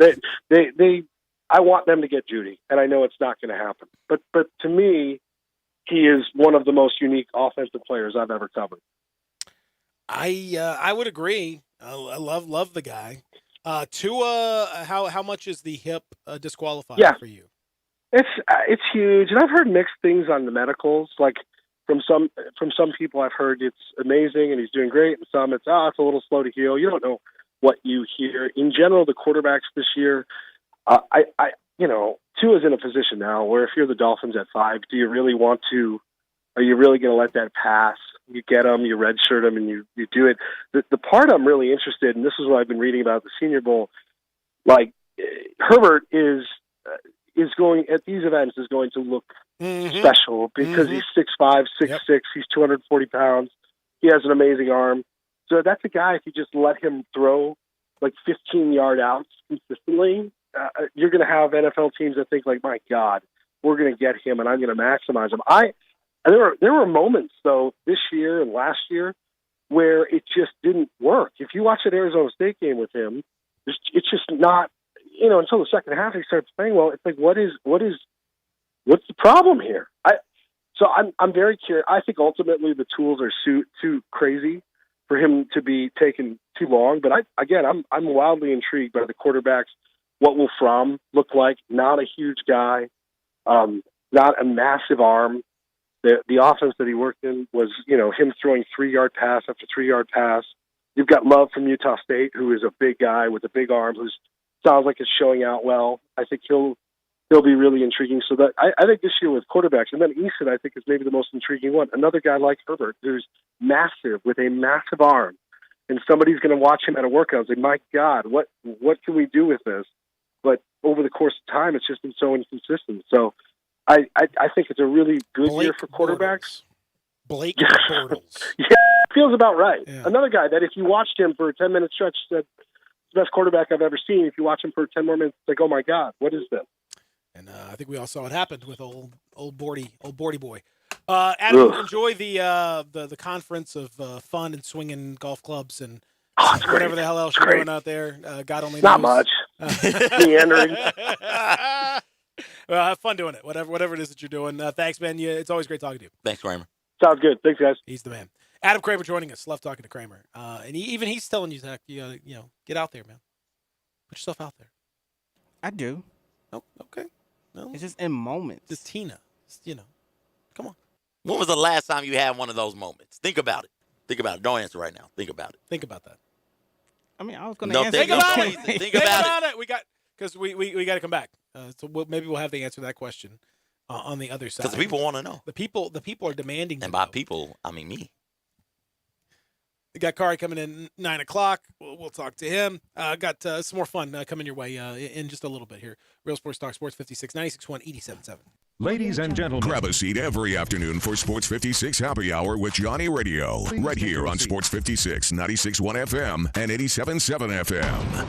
I want them to get Jeudy, and I know it's not going to happen. But to me, he is one of the most unique offensive players I've ever covered. I would agree. I love the guy. Tua, how much is the hip disqualified for you? It's huge, and I've heard mixed things on the medicals. Like from some people, I've heard it's amazing and he's doing great, and some it's a little slow to heal. You don't know what you hear. In general, the quarterbacks this year, Tua's in a position now where if you're the Dolphins at 5, do you really want to? Are you really going to let that pass? You get them, you redshirt them, and you do it. The part I'm really interested in, this is what I've been reading about the Senior Bowl, like Herbert is going at these events is going to look special because he's 6'5", 6'6", he's 240 pounds. He has an amazing arm. So that's a guy, if you just let him throw like 15-yard outs consistently, you're going to have NFL teams that think like, my God, we're going to get him and I'm going to maximize him. There were moments, though, this year and last year where it just didn't work. If you watch that Arizona State game with him, it's just not, until the second half he starts playing well. It's like, what's the problem here? I'm very curious. I think ultimately the tools are too crazy for him to be taken too long. But I'm wildly intrigued by the quarterbacks. What will Fromm look like? Not a huge guy, not a massive arm. The offense that he worked in was, him throwing 3-yard pass after 3-yard pass. You've got Love from Utah State, who is a big guy with a big arm, who sounds like it's showing out well. I think he'll be really intriguing. So that I think this year with quarterbacks, and then Easton, I think, is maybe the most intriguing one. Another guy like Herbert, who's massive with a massive arm, and somebody's going to watch him at a workout and say, "My God, what can we do with this?" But over the course of time, it's just been so inconsistent. So I think it's a really good year for quarterbacks. Blake Bortles. Yeah, feels about right. Yeah. Another guy that if you watched him for a 10-minute stretch, said the best quarterback I've ever seen. If you watch him for 10 more minutes, it's like, oh my God, what is this? And I think we all saw what happened with old Bordy boy. Adam, enjoy the conference of fun and swinging golf clubs and whatever the hell else you're doing out there. God only knows. Not much. Meandering. Well, have fun doing it. Whatever it is that you're doing. Thanks, man. It's always great talking to you. Thanks, Kramer. Sounds good. Thanks, guys. He's the man. Adam Kramer joining us. Love talking to Kramer. And he's telling you, Zach, you get out there, man. Put yourself out there. I do. Oh, okay. No. It's just in moments. Just Tina. Come on. When was the last time you had one of those moments? Think about it. Don't answer right now. Think about it. Think about that. I mean, I was going to answer. Think about it. Think about it. Because we got to come back. So maybe we'll have the answer to that question on the other side. Because the people want to know. The people are demanding. And by people, I mean me. We got Kari coming in 9 o'clock. We'll talk to him. Got some more fun coming your way in just a little bit here. Real Sports Talk, Sports 56, 96.1, 87.7. Ladies and gentlemen, grab a seat every afternoon for Sports 56 Happy Hour with Johnny Radio. Right here on Sports 56, 96.1 FM and 87.7 FM.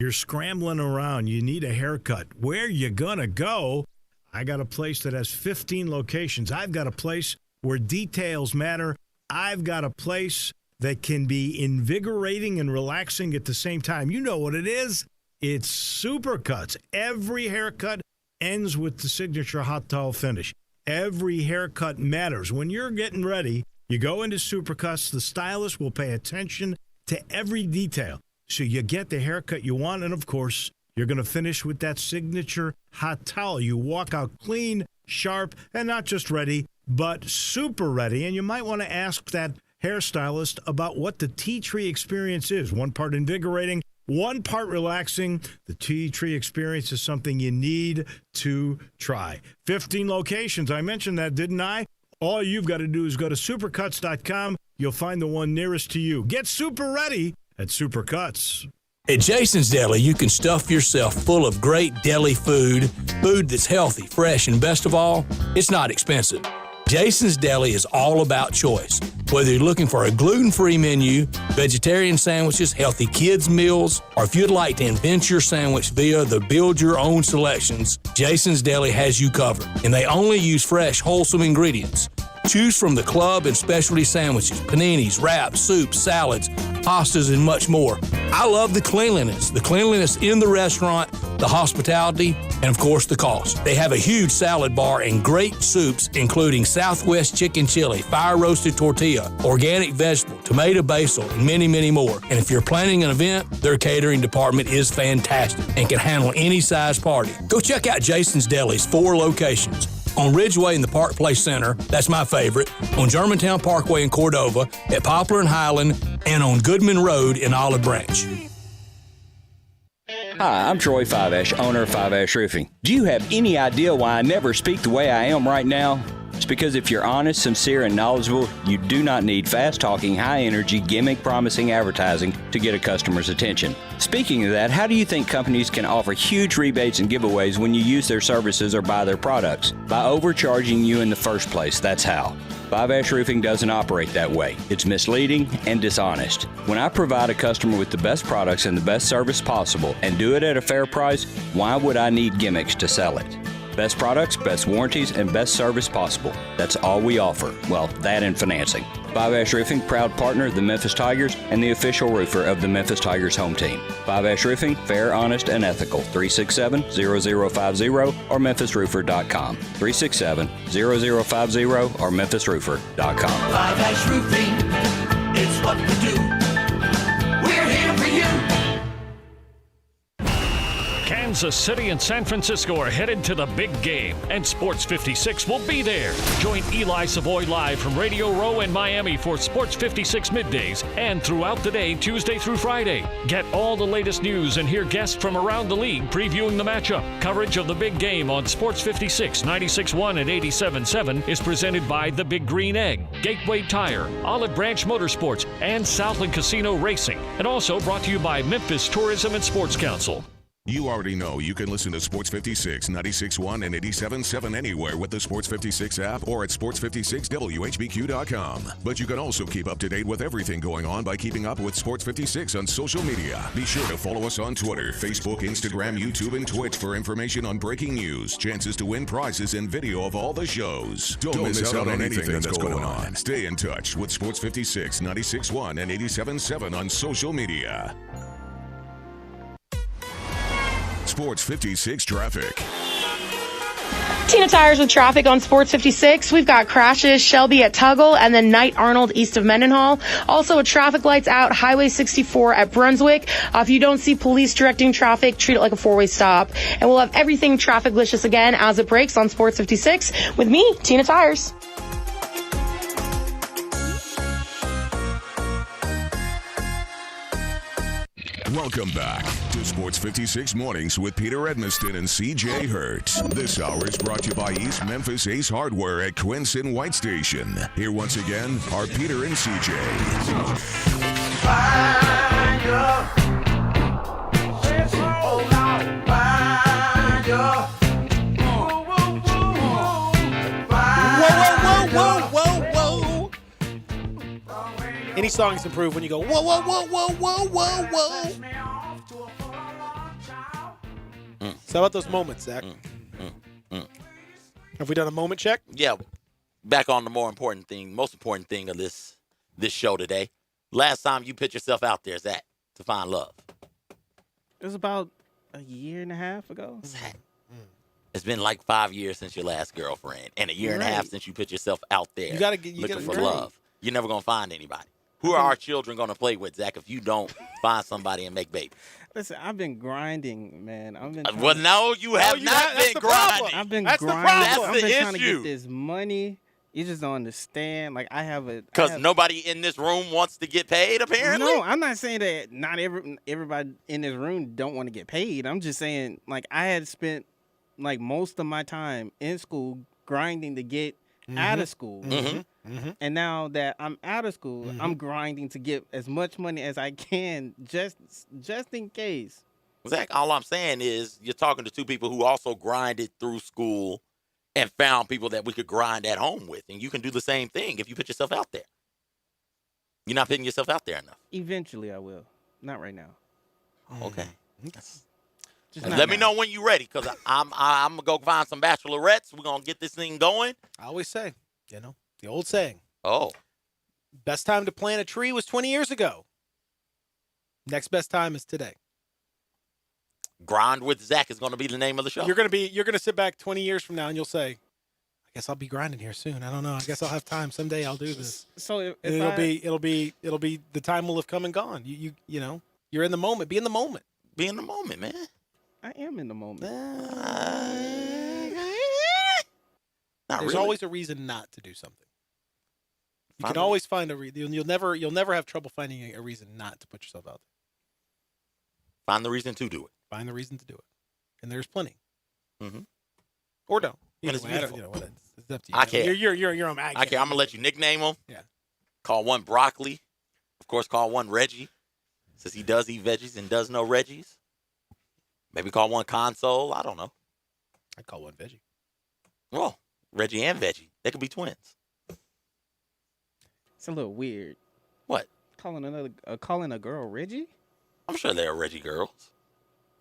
You're scrambling around. You need a haircut. Where you gonna go? I got a place that has 15 locations. I've got a place where details matter. I've got a place that can be invigorating and relaxing at the same time. You know what it is. It's Supercuts. Every haircut ends with the signature hot towel finish. Every haircut matters. When you're getting ready, you go into Supercuts. The stylist will pay attention to every detail. So you get the haircut you want, and of course, you're going to finish with that signature hot towel. You walk out clean, sharp, and not just ready, but super ready. And you might want to ask that hairstylist about what the tea tree experience is. One part invigorating, one part relaxing. The tea tree experience is something you need to try. 15 locations. I mentioned that, didn't I? All you've got to do is go to supercuts.com. You'll find the one nearest to you. Get super ready at Supercuts. At Jason's Deli, you can stuff yourself full of great deli food that's healthy, fresh, and best of all, it's not expensive. Jason's Deli is all about choice. Whether you're looking for a gluten-free menu, vegetarian sandwiches, healthy kids' meals, or if you'd like to invent your sandwich via the build-your-own selections, Jason's Deli has you covered. And they only use fresh, wholesome ingredients. Choose from the club and specialty sandwiches, paninis, wraps, soups, salads, pastas, and much more. I love the cleanliness in the restaurant, the hospitality, and of course the cost. They have a huge salad bar and great soups, including Southwest chicken chili, fire roasted tortilla, organic vegetable, tomato basil, and many, many more. And if you're planning an event, their catering department is fantastic and can handle any size party. Go check out Jason's Deli's 4 locations. On Ridgeway in the Park Place Center, that's my favorite, on Germantown Parkway in Cordova, at Poplar and Highland, and on Goodman Road in Olive Branch. Hi, I'm Troy Fiveash, owner of Fiveash Roofing. Do you have any idea why I never speak the way I am right now? It's because if you're honest, sincere, and knowledgeable, you do not need fast-talking, high-energy, gimmick-promising advertising to get a customer's attention. Speaking of that, how do you think companies can offer huge rebates and giveaways when you use their services or buy their products? By overcharging you in the first place, that's how. Fiveash Roofing doesn't operate that way. It's misleading and dishonest. When I provide a customer with the best products and the best service possible and do it at a fair price, why would I need gimmicks to sell it? Best products, best warranties, and best service possible. That's all we offer. Well, that and financing. Fiveash Roofing, proud partner of the Memphis Tigers and the official roofer of the Memphis Tigers home team. Fiveash Roofing, fair, honest, and ethical. 367-0050 or memphisroofer.com. 367-0050 or memphisroofer.com. Fiveash Roofing, it's what we do. We're here for you. Kansas City and San Francisco are headed to the big game, and Sports 56 will be there. Join Eli Savoy live from Radio Row in Miami for Sports 56 middays and throughout the day, Tuesday through Friday. Get all the latest news and hear guests from around the league previewing the matchup. Coverage of the big game on Sports 56, 96.1 and 87.7 is presented by The Big Green Egg, Gateway Tire, Olive Branch Motorsports, and Southland Casino Racing. And also brought to you by Memphis Tourism and Sports Council. You already know you can listen to Sports 56, 96.1 and 87.7 anywhere with the Sports 56 app or at sports56whbq.com. But you can also keep up to date with everything going on by keeping up with Sports 56 on social media. Be sure to follow us on Twitter, Facebook, Instagram, YouTube, and Twitch for information on breaking news, chances to win prizes, and video of all the shows. Don't miss out on anything that's going on. Stay in touch with Sports 56, 96.1 and 87.7 on social media. Sports 56 traffic. Tina Tires with traffic on Sports 56. We've got crashes, Shelby at Tuggle, and then Knight Arnold east of Mendenhall. Also, a traffic lights out, Highway 64 at Brunswick. If you don't see police directing traffic, treat it like a four-way stop. And we'll have everything traffic-licious again as it breaks on Sports 56 with me, Tina Tires. Welcome back to to Sports 56 Mornings with Peter Edmiston and CJ Hurt. This hour is brought to you by East Memphis Ace Hardware at Quincy White Station. Here once again are Peter and CJ. Whoa. Any song is improved when you go, whoa. So how about those moments, Zach? Have we done a moment check? Yeah. Back on the most important thing of this show today. Last time you put yourself out there, Zach, to find love. It was about a year and a half ago. Zach, it's been like 5 years since your last girlfriend, and a year and a half since you put yourself out there looking for love. You're never going to find anybody. Who are our children going to play with, Zach, if you don't find somebody and make babies? Listen, I've been grinding, man. Well, no, you have not been grinding. I've been grinding. I've That's been the trying to issue. get this money. You just don't understand. Like, Because nobody in this room wants to get paid, apparently? No, I'm not saying that not everybody in this room don't want to get paid. I'm just saying, like, I had spent, like, most of my time in school grinding to get out of school. And now that I'm out of school, I'm grinding to get as much money as I can just in case. Zach, all I'm saying is you're talking to two people who also grinded through school and found people that we could grind at home with. And you can do the same thing if you put yourself out there. You're not putting yourself out there enough. Eventually I will. Not right now. Okay. Just Let me know when you're ready, because I'm going to go find some bachelorettes. We're going to get this thing going. I always say, the old saying. Oh. Best time to plant a tree was 20 years ago. Next best time is today. Grind with Zach is going to be the name of the show. You're going to sit back 20 years from now and you'll say, I guess I'll be grinding here soon. I don't know. I guess I'll have time. Someday I'll do this. So if it'll be the time will have come and gone. You know, you're in the moment. Be in the moment. Be in the moment, man. I am in the moment. There's always a reason not to do something. You can always find a reason. You'll never have trouble finding a reason not to put yourself out there. Find the reason to do it. Find the reason to do it, and there's plenty. Mm-hmm. Or don't. And it's beautiful. It's up to you. I care. You're on. I care. I'm gonna let you nickname them. Yeah. Call one Broccoli. Of course, call one Reggie, since he does eat veggies and does know Reggies. Maybe call one Console. I don't know. I'd call one Veggie. Well, Reggie and Veggie. They could be twins. It's a little weird. What? Calling a girl Reggie? I'm sure there are Reggie girls.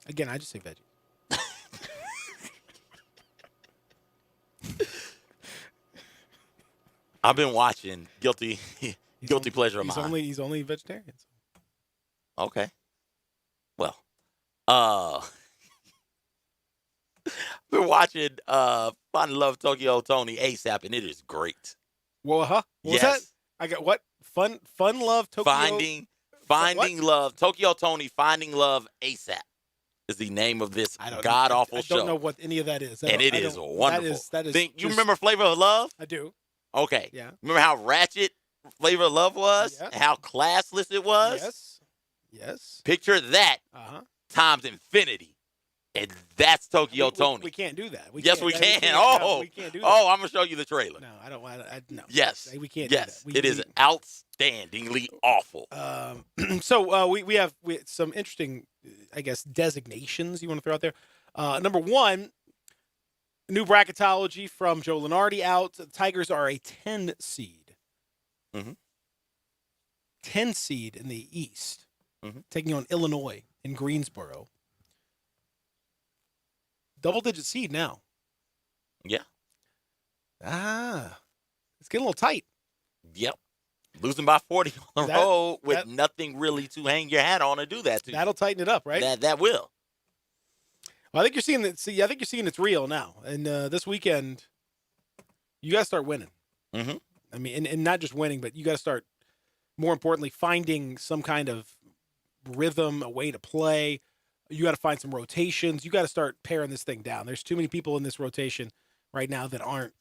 Again, I just say Veggie. I've been watching guilty pleasure of mine. He's only vegetarian. So. Okay. Well, been watching Find Love Tokyo Tony ASAP, and it is great. Well, huh? What's that? I got what? Fun Love Tokyo. Finding Love Tokyo Tony. Finding Love ASAP is the name of this god awful show. I don't know what any of that is. And it is wonderful. That is. You remember Flavor of Love? I do. Okay. Yeah. Remember how ratchet Flavor of Love was? Yeah. And how classless it was? Yes. Picture that times infinity. And that's Tokyo Tony. We can't do that. We can. We can't do that. Oh, I'm going to show you the trailer. No, I don't want to. No. Yes. We can't yes. do that. It is outstandingly awful. So we have some interesting, I guess, designations you want to throw out there. Number one, new bracketology from Joe Lenardi out. The Tigers are a 10 seed. Mm-hmm. 10 seed in the East, taking on Illinois in Greensboro. Double-digit seed now. Yeah. It's getting a little tight. Yep. Losing by 40 on the road with nothing really to hang your hat on and do that to. That'll tighten it up, right? That will. Well, I think you're seeing that. I think you're seeing it's real now. And this weekend, you got to start winning. Mm-hmm. I mean, and not just winning, but you got to start, more importantly, finding some kind of rhythm, a way to play. You got to find some rotations. You got to start paring this thing down. There's too many people in this rotation right now that aren't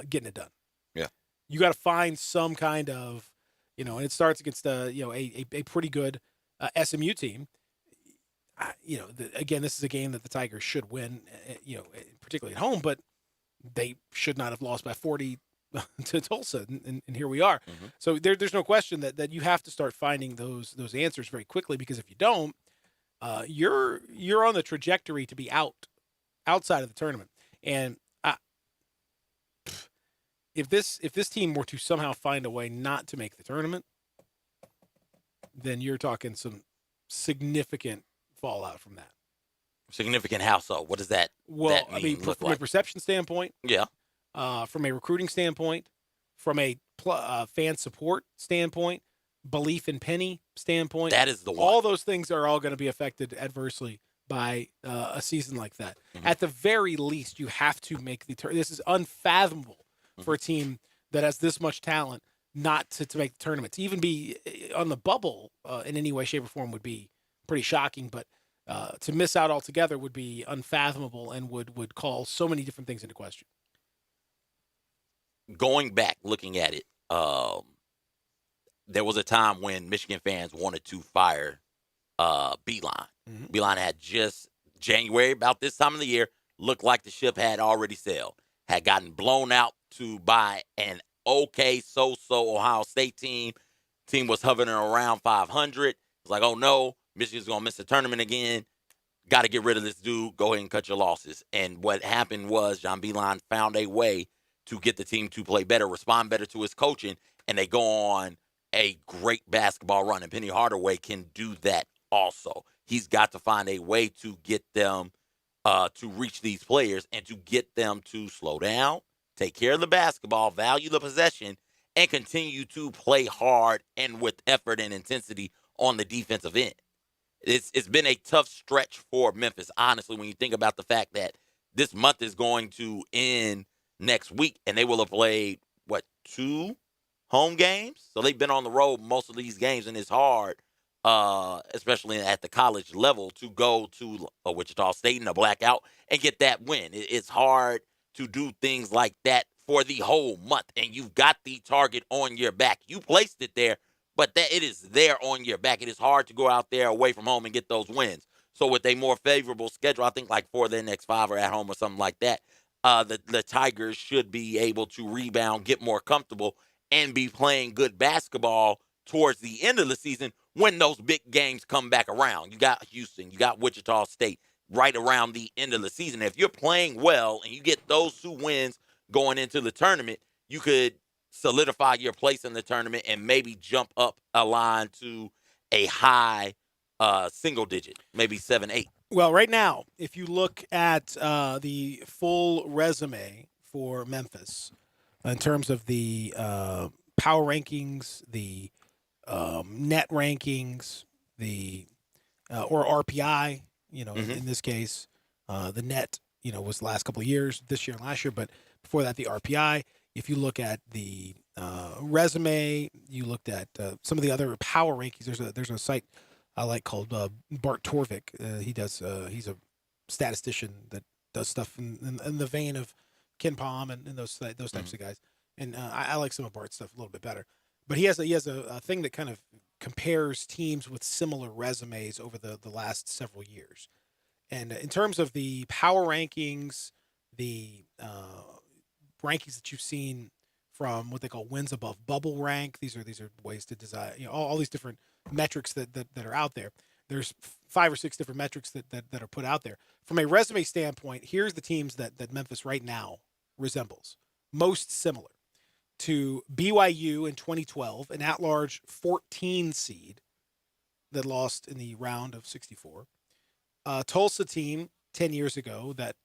getting it done. Yeah. You got to find some kind of, and it starts against a pretty good SMU team. again, this is a game that the Tigers should win, particularly at home, but they should not have lost by 40 to Tulsa, and here we are. Mm-hmm. So there's no question that you have to start finding those answers very quickly, because if you don't, you're on the trajectory to be outside of the tournament. And if this team were to somehow find a way not to make the tournament, then you're talking some significant fallout from that. Significant how so? What does that that mean? From a perception standpoint, yeah. From a recruiting standpoint, from a fan support standpoint, belief in Penny standpoint, that is the one. All those things are all going to be affected adversely by a season like that. Mm-hmm. At the very least, you have to make the tournament. This is unfathomable for a team that has this much talent not to make the tournament. To even be on the bubble in any way, shape, or form would be pretty shocking, but to miss out altogether would be unfathomable and would call so many different things into question. Going back, looking at it, there was a time when Michigan fans wanted to fire Beeline. Mm-hmm. Beeline had just January, about this time of the year, looked like the ship had already sailed, had gotten blown out by an okay so-so Ohio State team. Team was hovering around 500. It's like, oh no, Michigan's going to miss the tournament again. Got to get rid of this dude. Go ahead and cut your losses. And what happened was John Beeline found a way to get the team to play better, respond better to his coaching, and they go on a great basketball run. And Penny Hardaway can do that also. He's got to find a way to get them to reach these players and to get them to slow down, take care of the basketball, value the possession, and continue to play hard and with effort and intensity on the defensive end. It's been a tough stretch for Memphis, honestly, when you think about the fact that this month is going to end next week, and they will have played, 2 home games? So they've been on the road most of these games, and it's hard, especially at the college level, to go to Wichita State in a blackout and get that win. It's hard to do things like that for the whole month, and you've got the target on your back. You placed it there, but it is there on your back. It is hard to go out there away from home and get those wins. So with a more favorable schedule, I think like 4 of their next 5 are at home or something like that, the Tigers should be able to rebound, get more comfortable, and be playing good basketball towards the end of the season when those big games come back around. You got Houston, you got Wichita State right around the end of the season. If you're playing well and you get those 2 wins going into the tournament, you could solidify your place in the tournament and maybe jump up a line to a high single digit, maybe 7-8. Well, right now, if you look at the full resume for Memphis in terms of the power rankings, the net rankings, or RPI, in this case, the net, was the last couple of years, this year and last year, but before that, the RPI. If you look at the resume, you looked at some of the other power rankings. There's a site I like called Bart Torvik. He's a statistician that does stuff in the vein of Ken Palm and those types of guys. And I like some of Bart's stuff a little bit better. But he has a thing that kind of compares teams with similar resumes over the last several years. And in terms of the power rankings, the rankings that you've seen from what they call wins above bubble rank, these are ways to design all these different metrics that are out there. There's 5 or 6 different metrics that are put out there. From a resume standpoint, here's the teams that Memphis right now resembles most similar to BYU in 2012, an at-large 14 seed that lost in the round of 64. Tulsa team 10 years ago that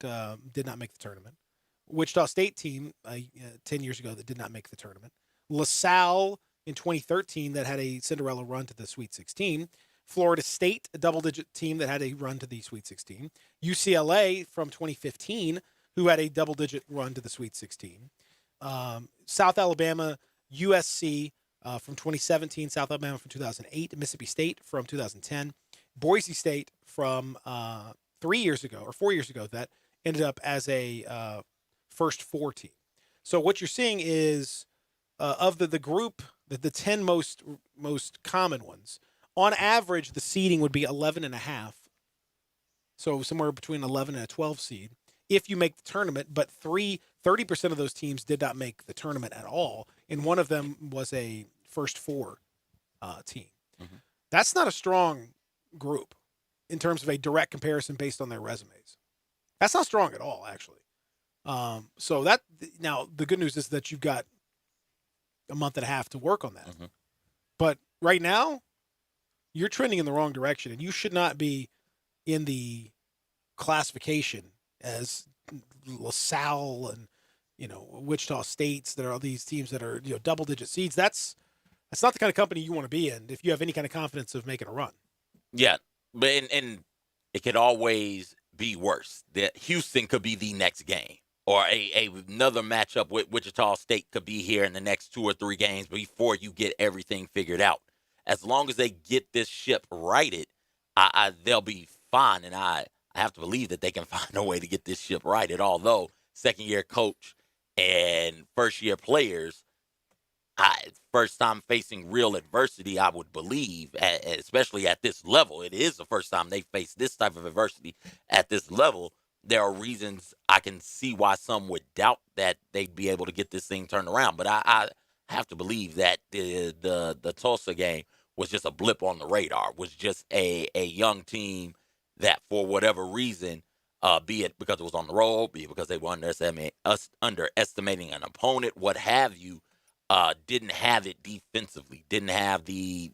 did not make the tournament. Wichita State team 10 years ago that did not make the tournament. LaSalle in 2013 that had a Cinderella run to the Sweet 16. Florida State, a double-digit team that had a run to the Sweet 16. UCLA from 2015, who had a double-digit run to the Sweet 16. South Alabama, USC from 2017, South Alabama from 2008, Mississippi State from 2010, Boise State from 4 years ago that ended up as a first 4 team. So what you're seeing is of the group, the 10 most common ones, on average, the seeding would be 11.5 so somewhere between 11 and a 12 seed, if you make the tournament, but 30% of those teams did not make the tournament at all, and one of them was a first four team. Mm-hmm. That's not a strong group in terms of a direct comparison based on their resumes. That's not strong at all, actually. So that now the good news is that you've got a month and a half to work on that. Mm-hmm. But right now, you're trending in the wrong direction, and you should not be in the classification as LaSalle and Wichita States. There are these teams that are double-digit seeds. That's not the kind of company you want to be in if you have any kind of confidence of making a run. Yeah, but and it could always be worse. That Houston could be the next game, or another matchup with Wichita State could be here in the next 2 or 3 games before you get everything figured out. As long as they get this ship righted, they'll be fine, and I have to believe that they can find a way to get this ship righted. Although second-year coach and first-year players, first time facing real adversity, I would believe, especially at this level. It is the first time they faced this type of adversity at this level. There are reasons I can see why some would doubt that they'd be able to get this thing turned around. But I have to believe that the Tulsa game was just a blip on the radar, was just a young team that for whatever reason, be it because it was on the road, be it because they were underestimating an opponent, what have you, didn't have it defensively, didn't have the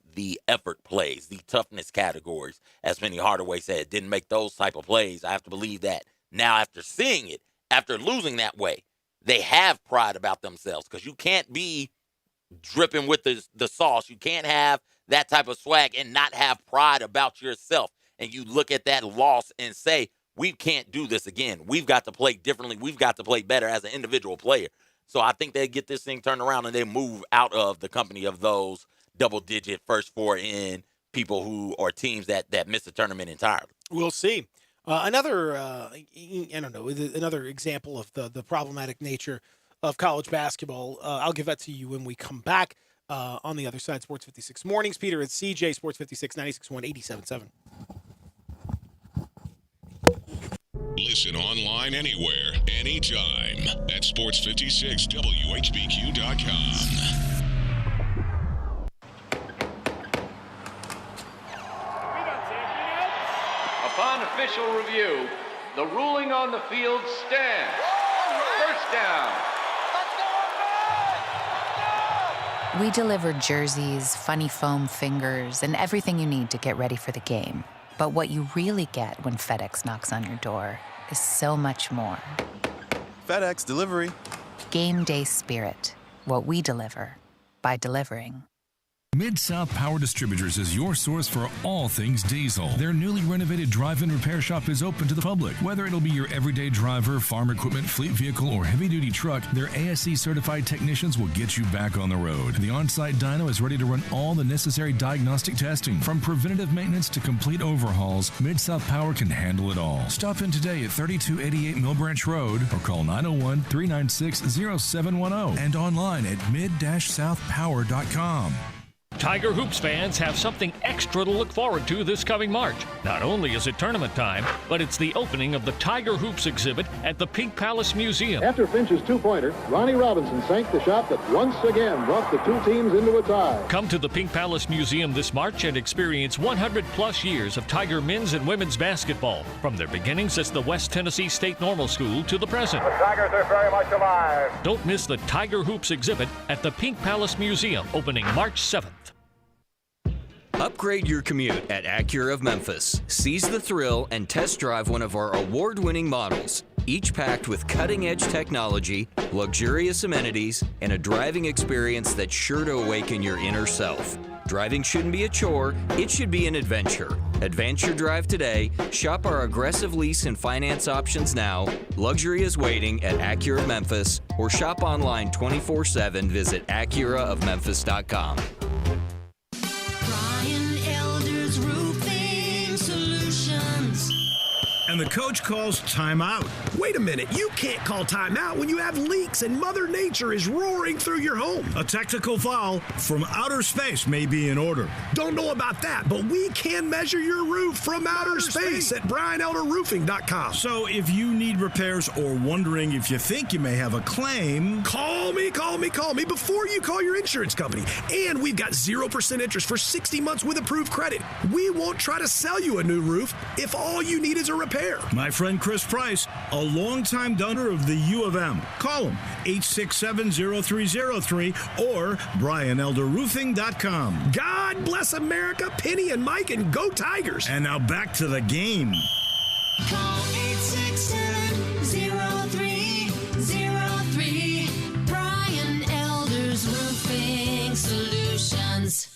effort plays, the toughness categories, as Penny Hardaway said, didn't make those type of plays. I have to believe that now after seeing it, after losing that way, they have pride about themselves, because you can't be dripping with the sauce. You can't have that type of swag and not have pride about yourself. And you look at that loss and say, we can't do this again. We've got to play differently. We've got to play better as an individual player. So I think they get this thing turned around and they move out of the company of those double-digit first four in people who or teams that miss the tournament entirely. We'll see. Another example of the problematic nature of college basketball. I'll give that to you when we come back on the other side. Sports 56 Mornings. Peter and CJ, Sports 56, 96.1, 87.7. Listen online anywhere, anytime at sports56whbq.com. Upon official review, the ruling on the field stands. First down. We deliver jerseys, funny foam fingers, and everything you need to get ready for the game. But what you really get when FedEx knocks on your door is so much more. FedEx Delivery. Game day spirit. What we deliver by delivering. Mid-South Power Distributors is your source for all things diesel. Their newly renovated drive-in repair shop is open to the public. Whether it'll be your everyday driver, farm equipment, fleet vehicle, or heavy-duty truck, their ASE-certified technicians will get you back on the road. The on-site dyno is ready to run all the necessary diagnostic testing. From preventative maintenance to complete overhauls, Mid-South Power can handle it all. Stop in today at 3288 Mill Branch Road or call 901-396-0710 and online at mid-southpower.com. Tiger Hoops fans have something extra to look forward to this coming March. Not only is it tournament time, but it's the opening of the Tiger Hoops exhibit at the Pink Palace Museum. After Finch's two-pointer, Ronnie Robinson sank the shot that once again brought the two teams into a tie. Come to the Pink Palace Museum this March and experience 100-plus years of Tiger men's and women's basketball, from their beginnings as the West Tennessee State Normal School to the present. The Tigers are very much alive. Don't miss the Tiger Hoops exhibit at the Pink Palace Museum, opening March 7th. Upgrade your commute at Acura of Memphis. Seize the thrill and test drive one of our award-winning models, each packed with cutting-edge technology, luxurious amenities, and a driving experience that's sure to awaken your inner self. Driving shouldn't be a chore, it should be an adventure. Advance your drive today, shop our aggressive lease and finance options now. Luxury is waiting at Acura of Memphis, or shop online 24/7. Visit AcuraofMemphis.com. and the coach calls timeout. Wait a minute, you can't call timeout when you have leaks and Mother Nature is roaring through your home. A technical foul from outer space may be in order. Don't know about that, but we can measure your roof from outer space at BrianElderRoofing.com. So if you need repairs or wondering if you think you may have a claim, call me before you call your insurance company. And we've got 0% interest for 60 months with approved credit. We won't try to sell you a new roof if all you need is a repair. My friend Chris Price, a longtime donor of the U of M. Call him, 867-0303 or BrianElderRoofing.com. God bless America, Penny and Mike, and go Tigers. And now back to the game. Call 867-0303. Brian Elder's Roofing Solutions.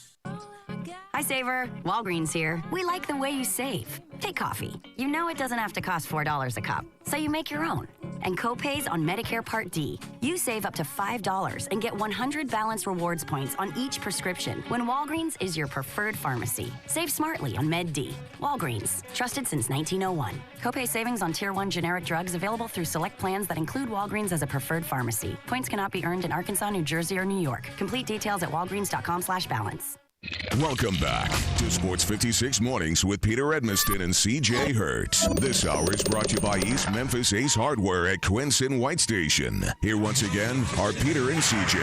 Hi, Saver. Walgreens here. We like the way you save. Take coffee. You know it doesn't have to cost $4 a cup, so you make your own. And copays on Medicare Part D. You save up to $5 and get 100 balanced rewards points on each prescription when Walgreens is your preferred pharmacy. Save smartly on Med D. Walgreens. Trusted since 1901. Copay savings on Tier 1 generic drugs available through select plans that include Walgreens as a preferred pharmacy. Points cannot be earned in Arkansas, New Jersey, or New York. Complete details at walgreens.com/balance. Welcome back to Sports 56 Mornings with Peter Edmiston and CJ Hurt. This hour is brought to you by East Memphis Ace Hardware at Quincy White Station. Here once again are Peter and CJ.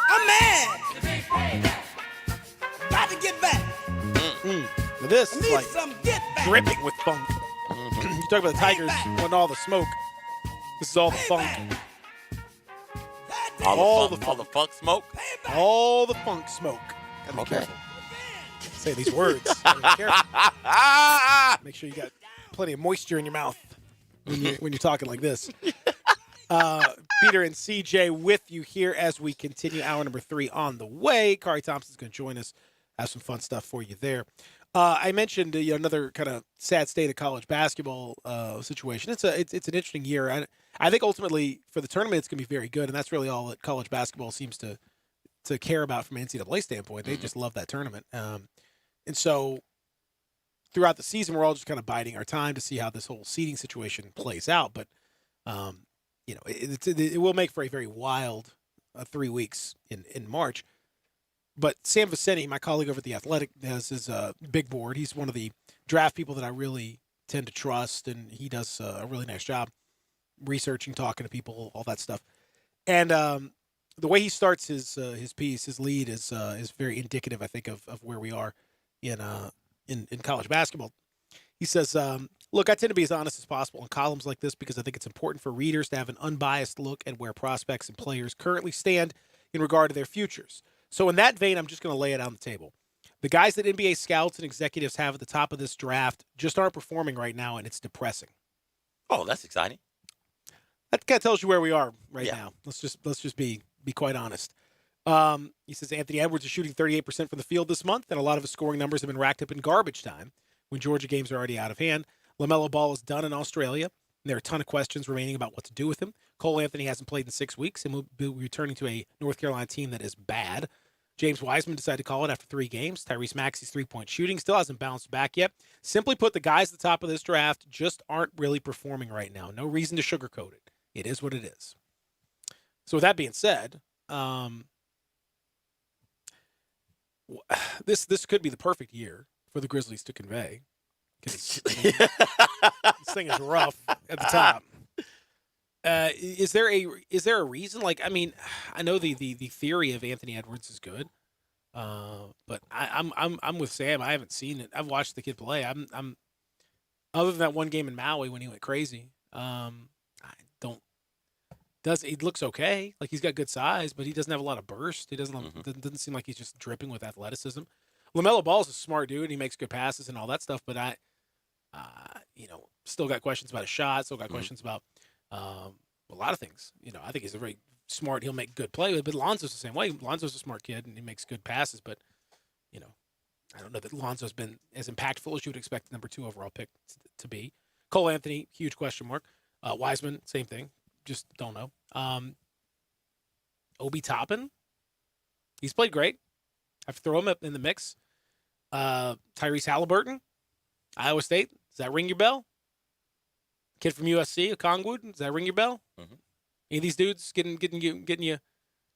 I'm mad. About to get back. This is like some get back. dripping with funk. You talk about the Tigers wanting all the smoke. This is all the funk. All the funk smoke? All the funk smoke. Gotta be careful. Say these words. Gotta be careful. Make sure you got plenty of moisture in your mouth when you're talking like this. Peter and CJ with you here as we continue hour number 3 on the way. Kari Thompson's going to join us. Have some fun stuff for you there. I mentioned another kind of sad state of college basketball situation. It's an interesting year. I think ultimately for the tournament it's going to be very good, and that's really all that college basketball seems to care about from an NCAA standpoint. They just love that tournament, and so throughout the season we're all just kind of biding our time to see how this whole seeding situation plays out. But it will make for a very wild 3 weeks in March. But Sam Vicente, my colleague over at The Athletic, has his big board. He's one of the draft people that I really tend to trust, and he does a really nice job researching, talking to people, all that stuff. And the way he starts his piece, his lead, is very indicative, I think, of where we are in college basketball. He says, look, I tend to be as honest as possible in columns like this because I think it's important for readers to have an unbiased look at where prospects and players currently stand in regard to their futures. So in that vein, I'm just going to lay it on the table. The guys that NBA scouts and executives have at the top of this draft just aren't performing right now, and it's depressing. Oh, that's exciting. That kind of tells you where we are right now. Let's just be quite honest. He says Anthony Edwards is shooting 38% from the field this month, and a lot of his scoring numbers have been racked up in garbage time when Georgia games are already out of hand. LaMelo Ball is done in Australia, and there are a ton of questions remaining about what to do with him. Cole Anthony hasn't played in 6 weeks and will be returning to a North Carolina team that is bad. James Wiseman decided to call it after 3 games. Tyrese Maxey's three-point shooting still hasn't bounced back yet. Simply put, the guys at the top of this draft just aren't really performing right now. No reason to sugarcoat it. It is what it is. So with that being said, this could be the perfect year for the Grizzlies to convey. Because this thing is rough at the top. Is there a reason? Like, I mean, I know the theory of Anthony Edwards is good, but I'm with Sam. I haven't seen it. I've watched the kid play. I'm other than that one game in Maui when he went crazy. He looks okay. Like, he's got good size, but he doesn't have a lot of burst. He doesn't seem like he's just dripping with athleticism. LaMelo Ball's a smart dude. He makes good passes and all that stuff, but I still got questions about his shot. Still got questions about a lot of things. I think he's a very smart. He'll make good play, but Lonzo's the same way. Lonzo's a smart kid and he makes good passes, but I don't know that Lonzo's been as impactful as you would expect the number 2 overall pick to be. Cole Anthony, huge question mark. Wiseman, same thing. Just don't know. Obi Toppin, He's played great. I have to throw him in the mix. Tyrese Halliburton, Iowa State. Does that ring your bell? Kid from USC, Okongwu. Does that ring your bell? Mm-hmm. Any of these dudes getting you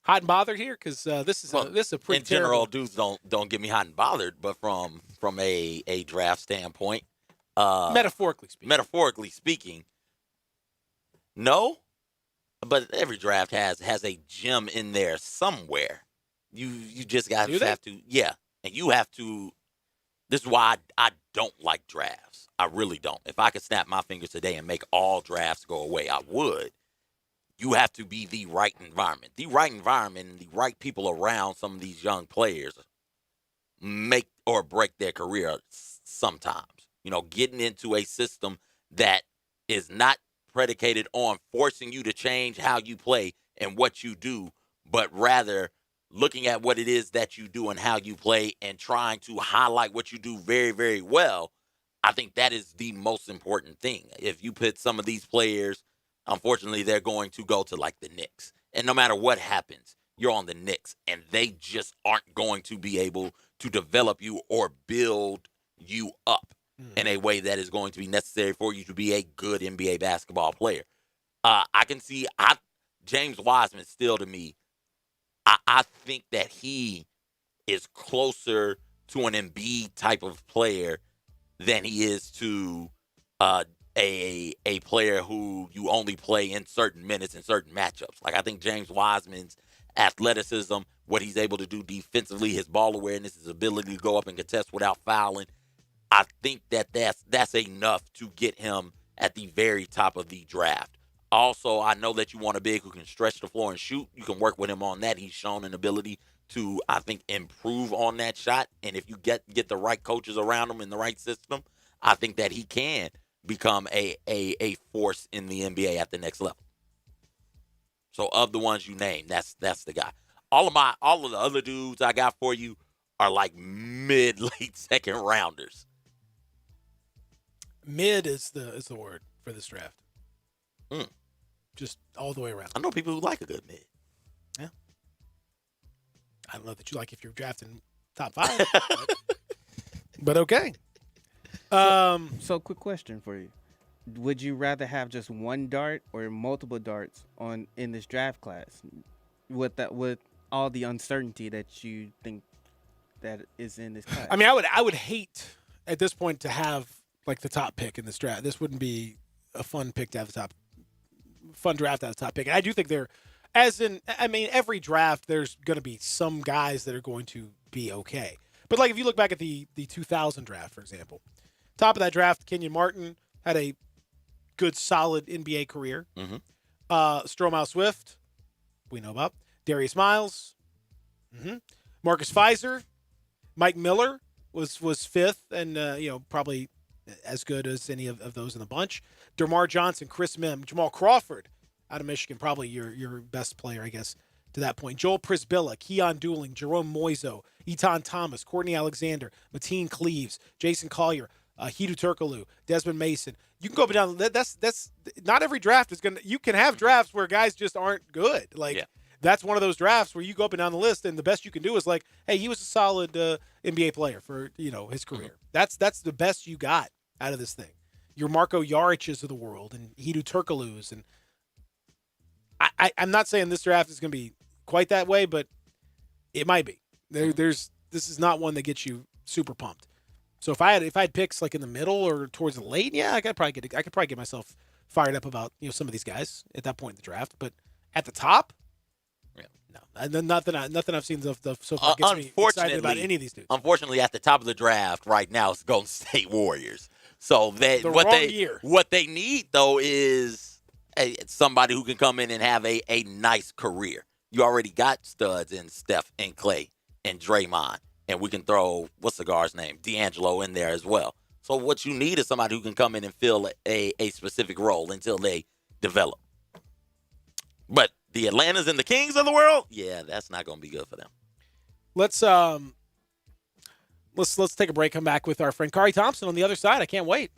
hot and bothered here? Because this is a pretty in general, terrible. dudes don't get me hot and bothered, but from a draft standpoint, metaphorically speaking, no. But every draft has a gem in there somewhere. You just have to, yeah, and you have to. This is why I don't like drafts. I really don't. If I could snap my fingers today and make all drafts go away, I would. You have to be the right environment. The right environment and the right people around some of these young players make or break their career sometimes. Getting into a system that is not predicated on forcing you to change how you play and what you do, but rather looking at what it is that you do and how you play and trying to highlight what you do very, very well. I think that is the most important thing. If you put some of these players, unfortunately, they're going to go to like the Knicks. And no matter what happens, you're on the Knicks, and they just aren't going to be able to develop you or build you up in a way that is going to be necessary for you to be a good NBA basketball player. I can see James Wiseman still, to me, I think that he is closer to an Embiid type of player than he is to a player who you only play in certain minutes in certain matchups. Like, I think James Wiseman's athleticism, what he's able to do defensively, his ball awareness, his ability to go up and contest without fouling, I think that's enough to get him at the very top of the draft. Also, I know that you want a big who can stretch the floor and shoot. You can work with him on that. He's shown an ability to, I think, improve on that shot. And if you get the right coaches around him in the right system, I think that he can become a force in the NBA at the next level. So of the ones you named, that's the guy. All of the other dudes I got for you are like mid-late second rounders. Mid is the word for this draft. Just all the way around. I know people who like a good mid. Yeah. I don't know that you like if you're drafting top 5. but okay. So quick question for you. Would you rather have just one dart or multiple darts in this draft class with all the uncertainty that you think that is in this class? I mean, I would hate at this point to have like the top pick in this draft. This wouldn't be a fun pick to have fun draft at the top pick. And I do think every draft there's going to be some guys that are going to be okay. But like if you look back at the 2000 draft, for example, top of that draft, Kenyon Martin had a good, solid NBA career. Mm-hmm. Stromile Swift, we know about. Darius Miles, Marcus Fizer, Mike Miller was fifth, and probably as good as any of those in the bunch. DeMar Johnson, Chris Mim, Jamal Crawford out of Michigan, probably your best player, I guess, to that point. Joel Prisbilla, Keon Dooling, Jerome Moiso, Etan Thomas, Courtney Alexander, Mateen Cleaves, Jason Collier, Hedo Turkoglu, Desmond Mason. You can go up and down. That's not every draft is going to – you can have drafts where guys just aren't good. That's one of those drafts where you go up and down the list, and the best you can do is like, hey, he was a solid NBA player for his career. That's the best you got out of this thing. Your Marco Yaric's of the world and Hedo Turkoglu's, and I'm not saying this draft is going to be quite that way, but it might be. This is not one that gets you super pumped. So if I had picks like in the middle or towards the late, yeah, I could probably get myself fired up about some of these guys at that point in the draft. But at the top. No, nothing I've seen so far gets me excited about any of these dudes. Unfortunately, at the top of the draft right now is Golden State Warriors. So what they need though is somebody who can come in and have a nice career. You already got studs in Steph and Clay and Draymond, and we can throw what's the guard's name, D'Angelo, in there as well. So what you need is somebody who can come in and fill a specific role until they develop. But the Atlantas and the Kings of the world, yeah, that's not going to be good for them. Let's take a break. Come back with our friend Kari Thompson on the other side. I can't wait.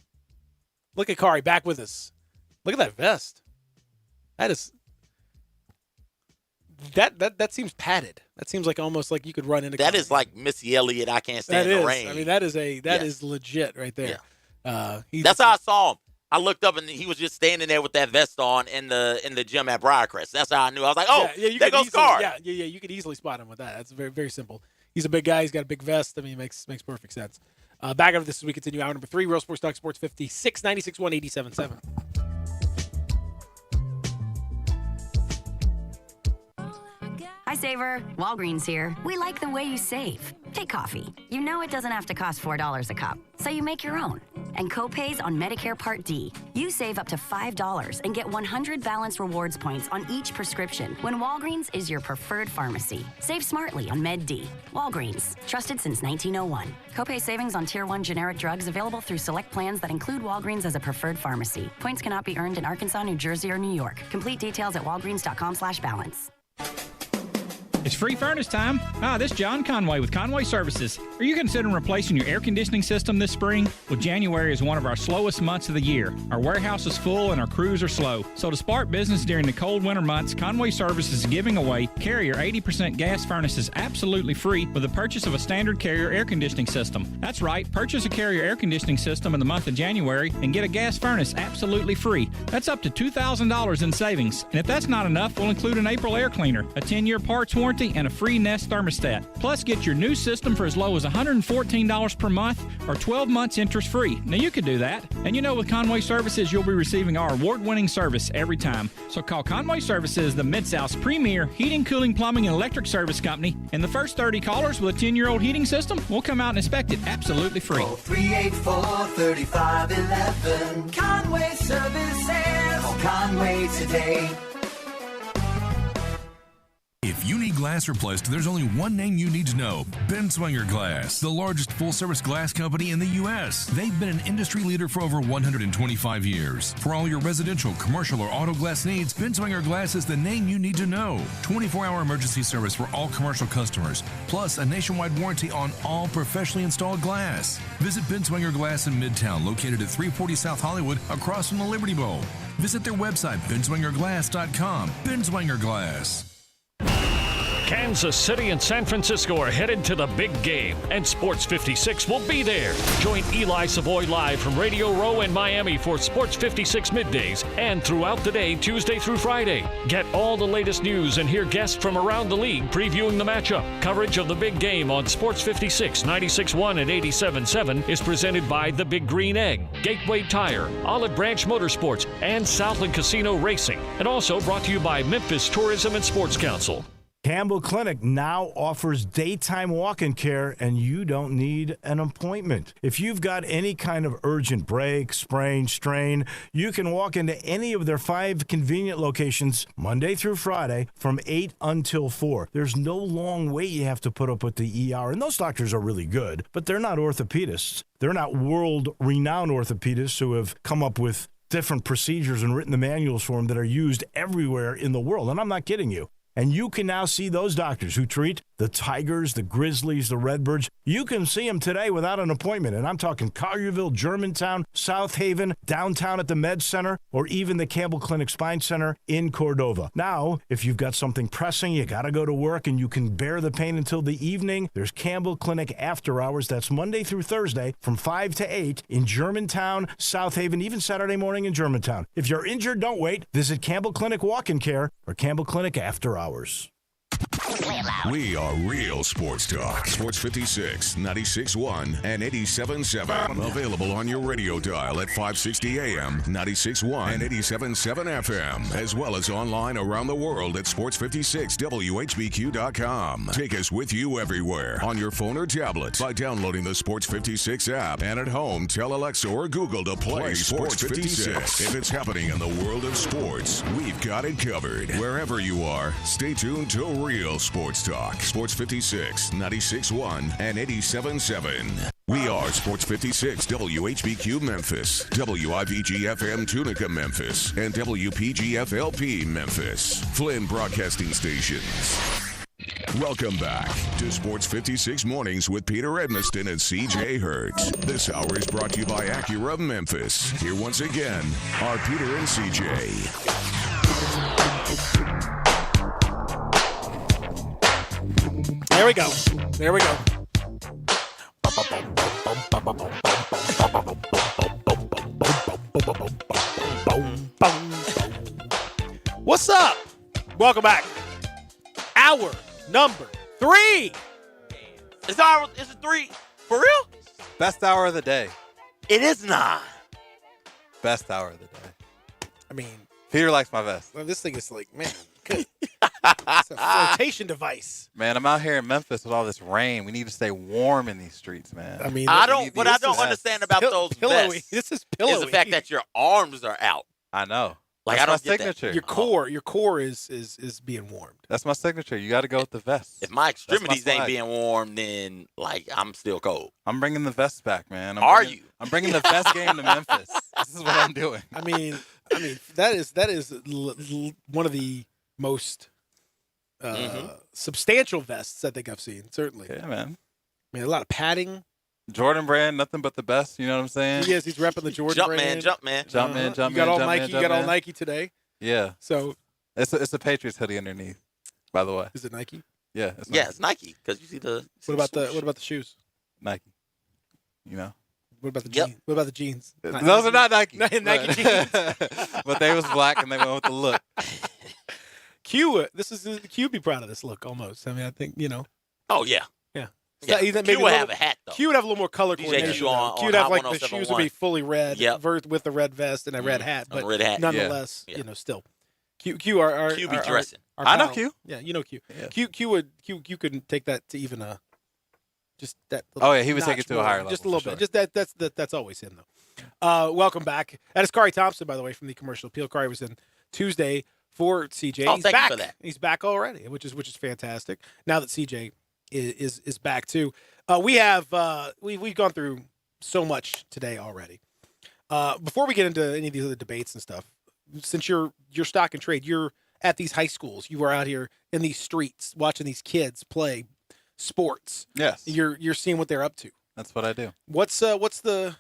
Look at Kari back with us. Look at that vest. That is That seems padded. That seems like almost like you could run into. That is like Missy Elliott. I can't stand the rain. I mean, that is legit right there. Yeah. That's how I saw him. I looked up and he was just standing there with that vest on in the gym at Briarcrest. That's how I knew. I was like, oh, there goes Scar. Yeah. You could easily spot him with that. That's very, very simple. He's a big guy. He's got a big vest. I mean, it makes perfect sense. Back after this as we continue hour number 3, Real Sports Talk Sports 56, 96.1, 87.7. Hi, Saver. Walgreens here. We like the way you save. Take coffee. You know it doesn't have to cost $4 a cup, so you make your own. And co-pays on Medicare Part D. You save up to $5 and get 100 balance rewards points on each prescription when Walgreens is your preferred pharmacy. Save smartly on Med D. Walgreens. Trusted since 1901. Copay savings on Tier 1 generic drugs available through select plans that include Walgreens as a preferred pharmacy. Points cannot be earned in Arkansas, New Jersey, or New York. Complete details at walgreens.com/balance. It's free furnace time. Hi, this is John Conway with Conway Services. Are you considering replacing your air conditioning system this spring? Well, January is one of our slowest months of the year. Our warehouse is full and our crews are slow. So to spark business during the cold winter months, Conway Services is giving away Carrier 80% gas furnaces absolutely free with the purchase of a standard Carrier air conditioning system. That's right, purchase a Carrier air conditioning system in the month of January and get a gas furnace absolutely free. That's up to $2,000 in savings. And if that's not enough, we'll include an April air cleaner, a 10-year parts warranty, and a free Nest thermostat. Plus, get your new system for as low as $114 per month or 12 months interest free. Now, you could do that. And you know, with Conway Services, you'll be receiving our award-winning service every time. So call Conway Services, the Mid-South's premier heating, cooling, plumbing, and electric service company. And the first 30 callers with a 10-year-old heating system, we'll come out and inspect it absolutely free. 384-3511. Conway Services. Call Conway today. If you need glass replaced, there's only one name you need to know. Ben Swinger Glass, the largest full-service glass company in the U.S. They've been an industry leader for over 125 years. For all your residential, commercial, or auto glass needs, Ben Swinger Glass is the name you need to know. 24-hour emergency service for all commercial customers, plus a nationwide warranty on all professionally installed glass. Visit Ben Swinger Glass in Midtown, located at 340 South Hollywood, across from the Liberty Bowl. Visit their website, benswingerglass.com. Ben Swinger Glass. Kansas City and San Francisco are headed to the big game, and Sports 56 will be there. Join Eli Savoy live from Radio Row in Miami for Sports 56 middays and throughout the day, Tuesday through Friday. Get all the latest news and hear guests from around the league previewing the matchup. Coverage of the big game on Sports 56, 96.1 and 87.7 is presented by The Big Green Egg, Gateway Tire, Olive Branch Motorsports, and Southland Casino Racing. And also brought to you by Memphis Tourism and Sports Council. Campbell Clinic now offers daytime walk-in care, and you don't need an appointment. If you've got any kind of urgent break, sprain, strain, you can walk into any of their 5 convenient locations Monday through Friday from 8 until 4. There's no long wait you have to put up with the ER, and those doctors are really good, but they're not orthopedists. They're not world-renowned orthopedists who have come up with different procedures and written the manuals for them that are used everywhere in the world, and I'm not kidding you. And you can now see those doctors who treat the Tigers, the Grizzlies, the Redbirds. You can see them today without an appointment. And I'm talking Collierville, Germantown, South Haven, downtown at the Med Center, or even the Campbell Clinic Spine Center in Cordova. Now, if you've got something pressing, you got to go to work and you can bear the pain until the evening, there's Campbell Clinic After Hours. That's Monday through Thursday from 5 to 8 in Germantown, South Haven, even Saturday morning in Germantown. If you're injured, don't wait. Visit Campbell Clinic Walk-In Care or Campbell Clinic After Hours. We are Real Sports Talk. Sports 56, 96.1, and 87.7. Available on your radio dial at 560 AM, 96.1, and 87.7 FM, as well as online around the world at sports56whbq.com. Take us with you everywhere on your phone or tablet by downloading the Sports 56 app, and at home, tell Alexa or Google to play Sports 56. If it's happening in the world of sports, we've got it covered. Wherever you are, stay tuned to Real Sports Talk. Sports 56, 96.1, and 87.7. We are Sports 56, WHBQ Memphis, WIVG-FM Tunica Memphis, and WPG-FLP Memphis. Flynn Broadcasting Stations. Welcome back to Sports 56 Mornings with Peter Edmiston and CJ Hurt. This hour is brought to you by Acura of Memphis. Here once again are Peter and CJ. There we go. There we go. What's up? Welcome back. Hour number 3. Is it 3 for real? Best hour of the day. It is not. Best hour of the day. I mean, Peter likes my vest. well, this thing is like, man, good. It's a flotation device. Man, I'm out here in Memphis with all this rain. We need to stay warm in these streets, man. I mean, What I don't understand about those pillowy. vests This is pillowy. is the fact that your arms are out. I know. Like, That's I my don't get that. signature. Your core is being warmed. That's my signature. You got to go with the vest. If my extremities That's my ain't swag. being warm, then like I'm still cold. I'm bringing the vest back, man. I'm bringing the vest game to Memphis. This is what I'm doing. I mean that is one of the most substantial vests I think I've seen. Certainly. Yeah, man. I mean, a lot of padding. Jordan brand, nothing but the best. You know what I'm saying? He is. He's repping the Jordan brand. Jumpman. You got all Nike. You got all Nike today. Yeah. So it's a Patriots hoodie underneath, by the way. Is it Nike? Yeah. It's Nike because you see the. What about the shoes? Nike. You know. What about the jeans? What about the jeans? Those are not Nike. Nike jeans. But they was black and they went with the look. Q. Q be proud of this look almost. I mean, I think Oh yeah. Yeah. Yeah. Q would have a hat though. Q would have a little more color DJ coordination. Q on Q would have like the 107.1. shoes would be fully red, Yep. with the red vest and a red hat, but red hat. nonetheless, Yeah. Still. Q our Q be dressing. our I know pal. Q. Yeah, you know Q. Yeah. Q couldn't take that to even just that. Oh yeah, he would notch take it to a more, higher level. just a little for bit. Just that's always him though. Welcome back. That is Kari Thompson, by the way, from the Commercial Appeal. Kari was in Tuesday for CJ. Oh, He's thank back. you for that. He's back already, which is fantastic. Now that CJ is back too. We've gone through so much today already. Before we get into any of these other debates and stuff, since you're stock and trade, you're at these high schools. You are out here in these streets watching these kids play sports. Yes. You're seeing what they're up to. That's what I do. What's the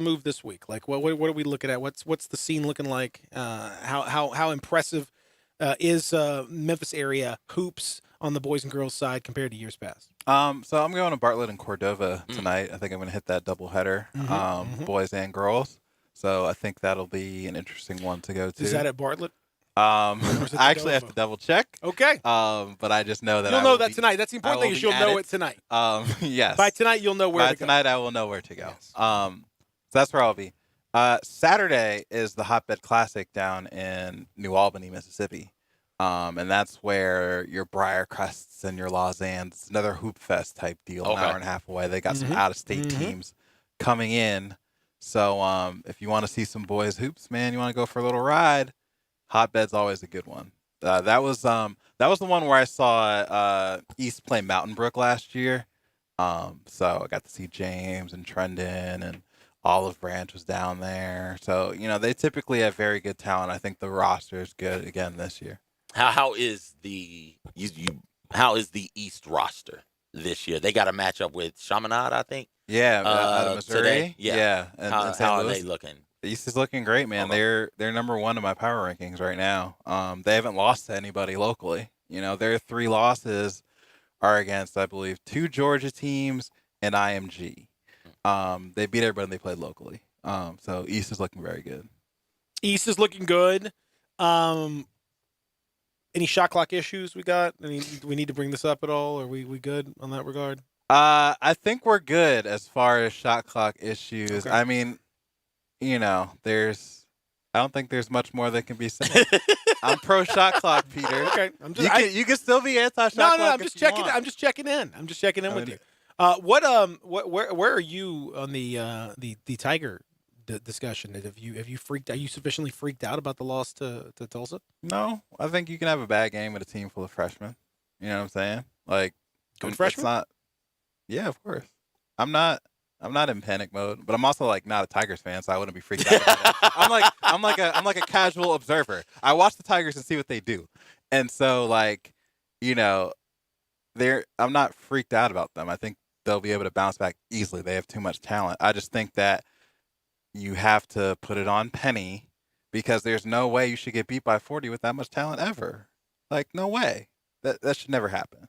move this week? Like what are we looking at? What's the scene looking like? How impressive is Memphis area hoops on the boys and girls side compared to years past? So I'm going to Bartlett and Cordova tonight. I think I'm going to hit that doubleheader, boys and girls. So I think that'll be an interesting one to go to. Is that at Bartlett? I actually have to double check. Okay. But I just know that you'll know that tonight. That's the important thing is you'll know it tonight. Yes. By tonight you'll know where to go. By tonight I will know where to go. Yes. So that's where I'll be. Saturday is the Hotbed Classic down in New Albany, Mississippi. And that's where your Briarcrests and your Lausanne's, it's another hoop fest type deal, an hour and a half away. They got some out-of-state teams coming in. So if you want to see some boys hoops, man, you want to go for a little ride, Hotbed's always a good one. That was the one where I saw East play Mountain Brook last year. So I got to see James and Trendon and Olive Branch was down there. So, they typically have very good talent. I think the roster is good again this year. How is the East roster this year? They got a matchup with Chaminade, I think. Yeah, out of Missouri. Today. Yeah. How are they looking? The East is looking great, man. They're number one in my power rankings right now. They haven't lost to anybody locally. Their 3 losses are against, I believe, 2 Georgia teams and IMG. They beat everybody they played locally. So East is looking very good. East is looking good. Any shot clock issues we got? Do we need to bring this up at all? Are we good on that regard? I think we're good as far as shot clock issues. Okay. I mean, I don't think there's much more that can be said. I'm pro shot clock, Peter. Okay, you can still be anti shot clock. No, I'm just checking. I'm just checking in. I'm just checking in with you. Where are you on the Tiger discussion? Have you freaked? Are you sufficiently freaked out about the loss to Tulsa? No, I think you can have a bad game with a team full of freshmen. You know what I'm saying? Like good freshmen. Yeah, of course. I'm not in panic mode, but I'm also like not a Tigers fan, so I wouldn't be freaked out about it. I'm like a casual observer. I watch the Tigers and see what they do, and so I'm not freaked out about them. I think they'll be able to bounce back easily. They have too much talent. I just think that you have to put it on Penny because there's no way you should get beat by 40 with that much talent ever. Like, no way. That should never happen.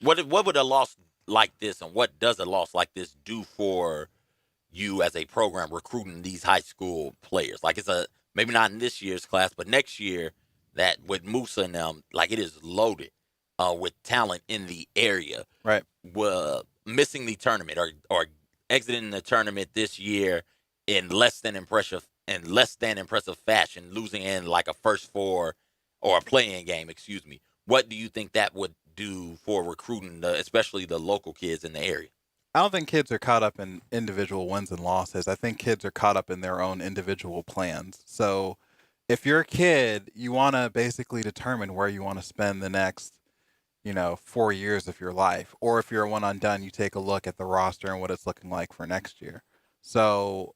What would a loss like this, and what does a loss like this do for you as a program recruiting these high school players? Like, it's maybe not in this year's class, but next year, that with Musa and them, like, it is loaded with talent in the area. Right. Missing the tournament or exiting the tournament this year in less than impressive fashion, losing in like a first four or a play-in game, excuse me. What do you think that would do for recruiting, especially the local kids in the area? I don't think kids are caught up in individual wins and losses. I think kids are caught up in their own individual plans. So if you're a kid, you want to basically determine where you want to spend the next 4 years of your life. Or if you're a one and done, you take a look at the roster and what it's looking like for next year. So,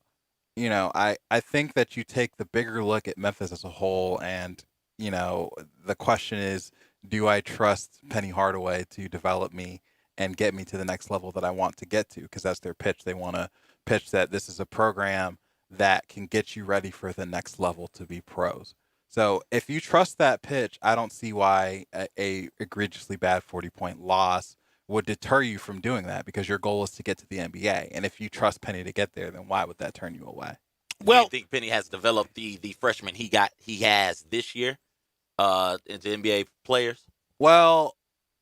I think that you take the bigger look at Memphis as a whole, and, the question is, do I trust Penny Hardaway to develop me and get me to the next level that I want to get to? Because that's their pitch. They want to pitch that this is a program that can get you ready for the next level to be pros. So if you trust that pitch, I don't see why a egregiously bad 40-point loss would deter you from doing that, because your goal is to get to the NBA. And if you trust Penny to get there, then why would that turn you away? Well, do you think Penny has developed the freshman he has this year into NBA players? Well,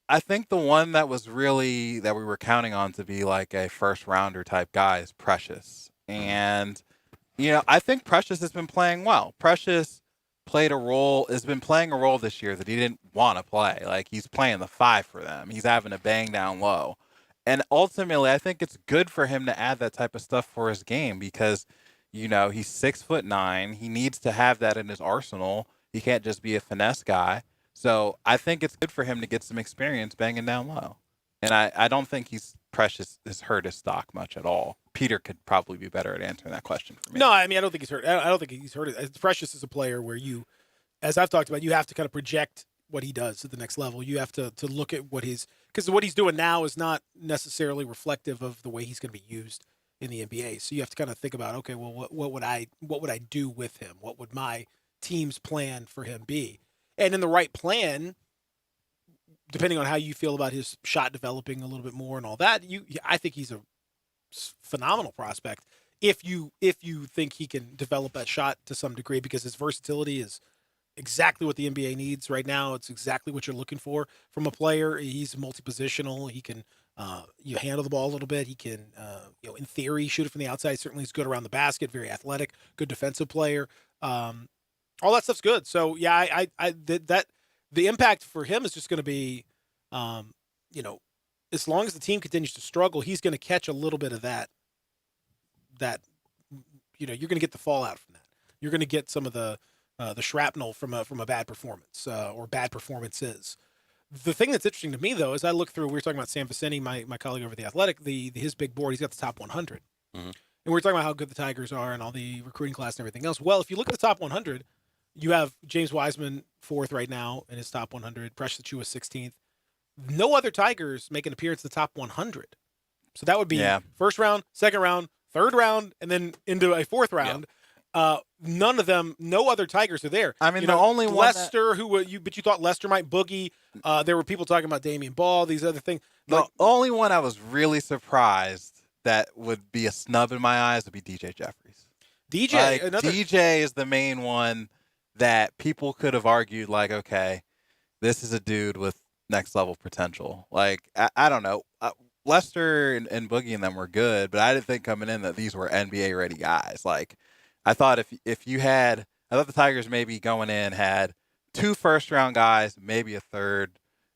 I think the one that was really that we were counting on to be like a first rounder type guy is Precious. And, I think Precious has been playing well. Precious has been playing a role this year that he didn't want to play. Like, he's playing the 5 for them. He's having to bang down low. And ultimately, I think it's good for him to add that type of stuff for his game because, he's 6'9". He needs to have that in his arsenal. He can't just be a finesse guy. So I think it's good for him to get some experience banging down low. And I don't think Precious has hurt his stock much at all. Peter could probably be better at answering that question for me. No, I don't think he's hurt. I don't think he's hurt. Precious is a player where you, as I've talked about, you have to kind of project what he does at the next level. You have to look at because what he's doing now is not necessarily reflective of the way he's going to be used in the NBA. So you have to kind of think about, okay, well, what would I do with him? What would my team's plan for him be? And in the right plan, depending on how you feel about his shot developing a little bit more and all that, I think he's a phenomenal prospect if you think he can develop that shot to some degree, because his versatility is exactly what the NBA needs right now. It's exactly what you're looking for from a player. He's multi-positional. He can handle the ball a little bit. He can, in theory, shoot it from the outside. Certainly he's good around the basket, very athletic, good defensive player. All that stuff's good. So yeah, that the impact for him is just going to be, as long as the team continues to struggle, he's going to catch a little bit of that. You're going to get the fallout from that. You're going to get some of the shrapnel from a bad performance or bad performances. The thing that's interesting to me, though, is I look through. We were talking about Sam Vicini, my colleague over at The Athletic. His big board, he's got the top 100, and we were talking about how good the Tigers are and all the recruiting class and everything else. Well, if you look at the top 100. You have James Wiseman 4th right now in his top 100. Precious Achiuwa 16th. No other Tigers make an appearance in the top 100. So that would be first round, second round, third round, and then into a fourth round. None of them, no other Tigers are there. I mean, the only one Lester, but you thought Lester might boogie. There were people talking about Damian Ball, these other things. The only one I was really surprised that would be a snub in my eyes would be DJ Jeffries. DJ is the main one that people could have argued, like, okay, this is a dude with next level potential. Like, I don't know. Lester and Boogie and them were good, but I didn't think coming in that these were NBA ready guys. Like, I thought I thought the Tigers maybe going in had 2 first round guys, maybe a third,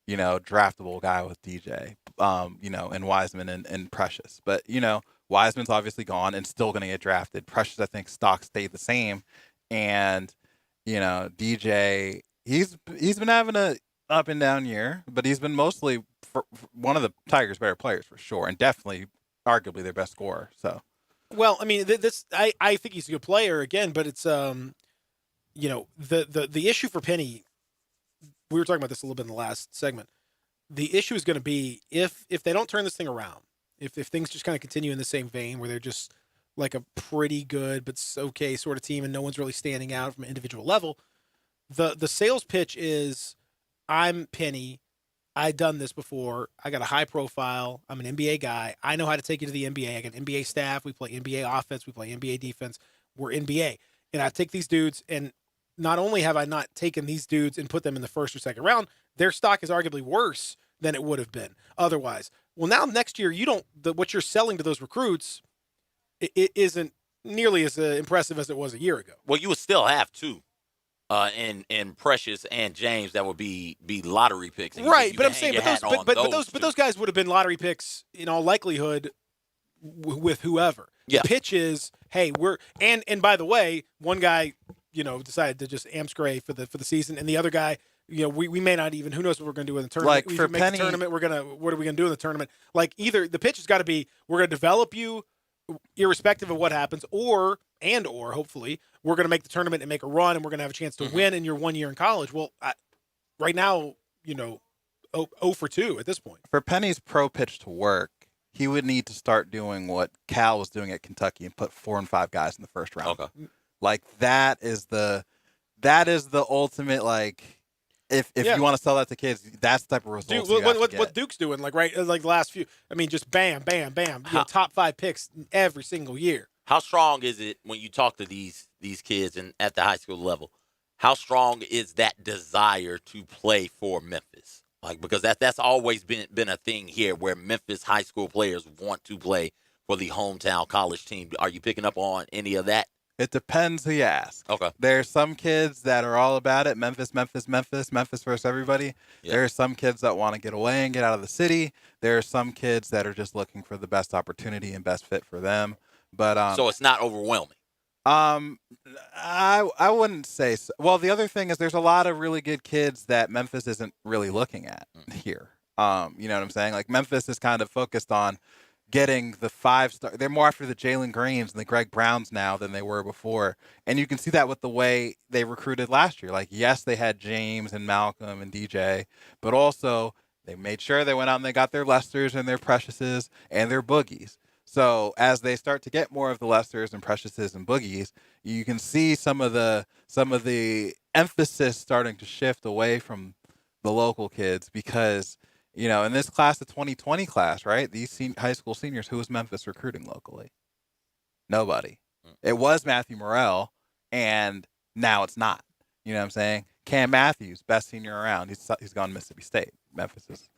draftable guy with DJ, and Wiseman and Precious. But, Wiseman's obviously gone and still going to get drafted. Precious, I think, stock stayed the same. And, DJ, he's been having a up and down year, but he's been mostly one of the Tigers' better players for sure, and definitely, arguably, their best scorer. So, well, I mean, I think he's a good player again, but it's the issue for Penny. We were talking about this a little bit in the last segment. The issue is going to be if they don't turn this thing around, if things just kind of continue in the same vein where they're just like a pretty good but okay sort of team and no one's really standing out from an individual level, the sales pitch is, I'm Penny, I've done this before. I got a high profile. I'm an NBA guy. I know how to take you to the NBA. I got NBA staff. We play NBA offense. We play NBA defense. We're NBA. And I take these dudes, and not only have I not taken these dudes and put them in the first or second round, their stock is arguably worse than it would have been otherwise. Well, now next year, what you're selling to those recruits, it isn't nearly as impressive as it was a year ago. Well, you would still have two. In Precious and James, that would be lottery picks, right? But I'm saying, but those guys would have been lottery picks in all likelihood with whoever. Yeah. The pitch is, hey, and by the way, one guy, decided to just amscray for the season, and the other guy, we may not even. Who knows what we're going to do in the tournament? Like for Penny, the tournament, what are we going to do in the tournament? Like either the pitch has got to be, we're going to develop you, irrespective of what happens, or hopefully we're going to make the tournament and make a run, and we're going to have a chance to win in your 1 year in college. Well, right now, 0 for 2 at this point. For Penny's pro pitch to work, he would need to start doing what Cal was doing at Kentucky and put 4 and 5 guys in the first round. Okay. Like that is the ultimate, like, if you want to sell that to kids, that's the type of results. What Duke's doing, like the last few, I mean, just bam, bam, bam, top 5 picks every single year. How strong is it when you talk to these kids and at the high school level? How strong is that desire to play for Memphis? Like, because that's always been a thing here, where Memphis high school players want to play for the hometown college team. Are you picking up on any of that? It depends who you ask. Okay. There's some kids that are all about it. Memphis versus everybody. Yeah. There are some kids that want to get away and get out of the city. There are some kids that are just looking for the best opportunity and best fit for them. But so it's not overwhelming. I wouldn't say so. Well, the other thing is there's a lot of really good kids that Memphis isn't really looking at here. You know what I'm saying? Like Memphis is kind of focused on getting the 5-star. They're more after the Jalen Greens and the Greg Browns now than they were before. And you can see that with the way they recruited last year. Like, yes, they had James and Malcolm and DJ, but also they made sure they went out and they got their Lesters and their Preciouses and their Boogies. So as they start to get more of the Lesters and Preciouses and Boogies, you can see some of the emphasis starting to shift away from the local kids because, in this class, the 2020 class, right? These high school seniors, who was Memphis recruiting locally? Nobody. It was Matthew Morrell, and now it's not. You know what I'm saying? Cam Matthews, best senior around. He's gone to Mississippi State. Memphis is,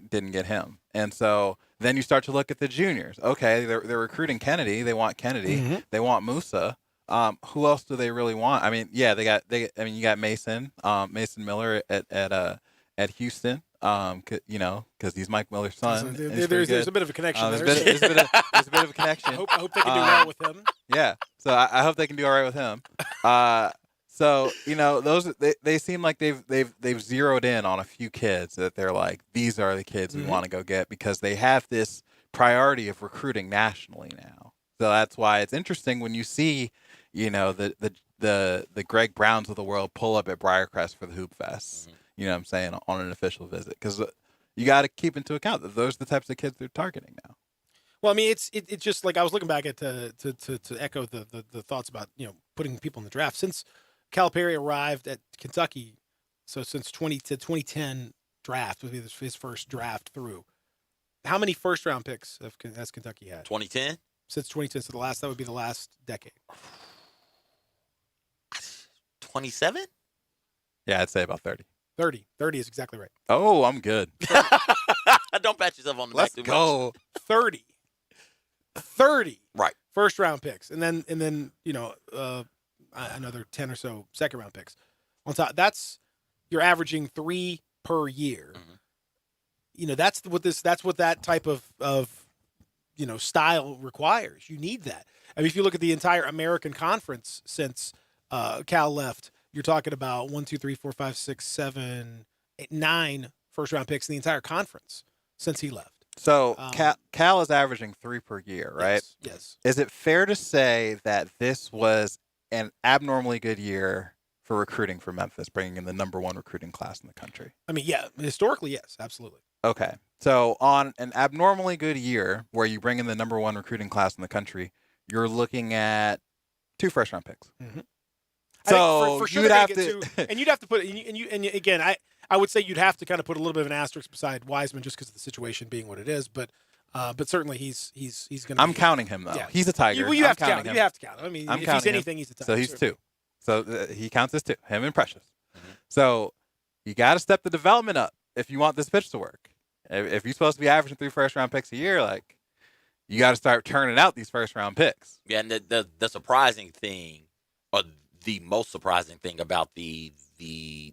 didn't get him. And so then you start to look at the juniors. Okay, they're recruiting Kennedy. They want Kennedy. Mm-hmm. They want Musa. Who else do they really want? I mean, yeah, you got Mason Miller at Houston. Because he's Mike Miller's son. There's a bit of a connection there. There's a bit of a connection. I hope they can do well with him. Yeah, so I hope they can do all right with him. So those they seem like they've zeroed in on a few kids that they're like, these are the kids we want to go get because they have this priority of recruiting nationally now. So that's why it's interesting when you see, the Greg Browns of the world pull up at Briarcrest for the Hoop Fest. Mm-hmm. You know what I'm saying, on an official visit, because you got to keep into account that those are the types of kids they're targeting now. Well, I mean, it's just like I was looking back at to echo the thoughts about putting people in the draft since Calipari arrived at Kentucky. So since 2010 draft would be his first draft through. How many first round picks has Kentucky had? 2010. Since 2010, so that would be the last decade. 27. Yeah, I'd say about 30. 30 is exactly right. Oh, I'm good. Don't pat yourself on the back too much. 30 right first round picks, and then another 10 or so second round picks on top. That's you're averaging 3 per year. Mm-hmm. That's what that type of style requires. You need that. I mean, if you look at the entire American Conference since Cal left, you're talking about 1, 2, 3, 4, 5, 6, 7, 8, 9 first round picks in the entire conference since he left. So Cal is averaging 3 per year, right? Yes. Is it fair to say that this was an abnormally good year for recruiting for Memphis, bringing in the number 1 recruiting class in the country? I mean, yeah, historically, yes, absolutely. Okay. So on an abnormally good year where you bring in the number 1 recruiting class in the country, you're looking at 2 first round picks. Mm-hmm. So for sure you'd have to, and you'd have to put, and again, I would say you'd have to kind of put a little bit of an asterisk beside Wiseman just because of the situation being what it is. But certainly he's going to. I'm counting him though. Yeah. He's a Tiger. You have to counting count him. him. You have to count him. I mean, if he's anything, he's a Tiger. So he's 2. So he counts as 2. Him and Precious. So you got to step the development up if you want this pitch to work. If you're supposed to be averaging 3 first-round picks a year, like you got to start turning out these first-round picks. Yeah, and the surprising thing, or the most surprising thing about the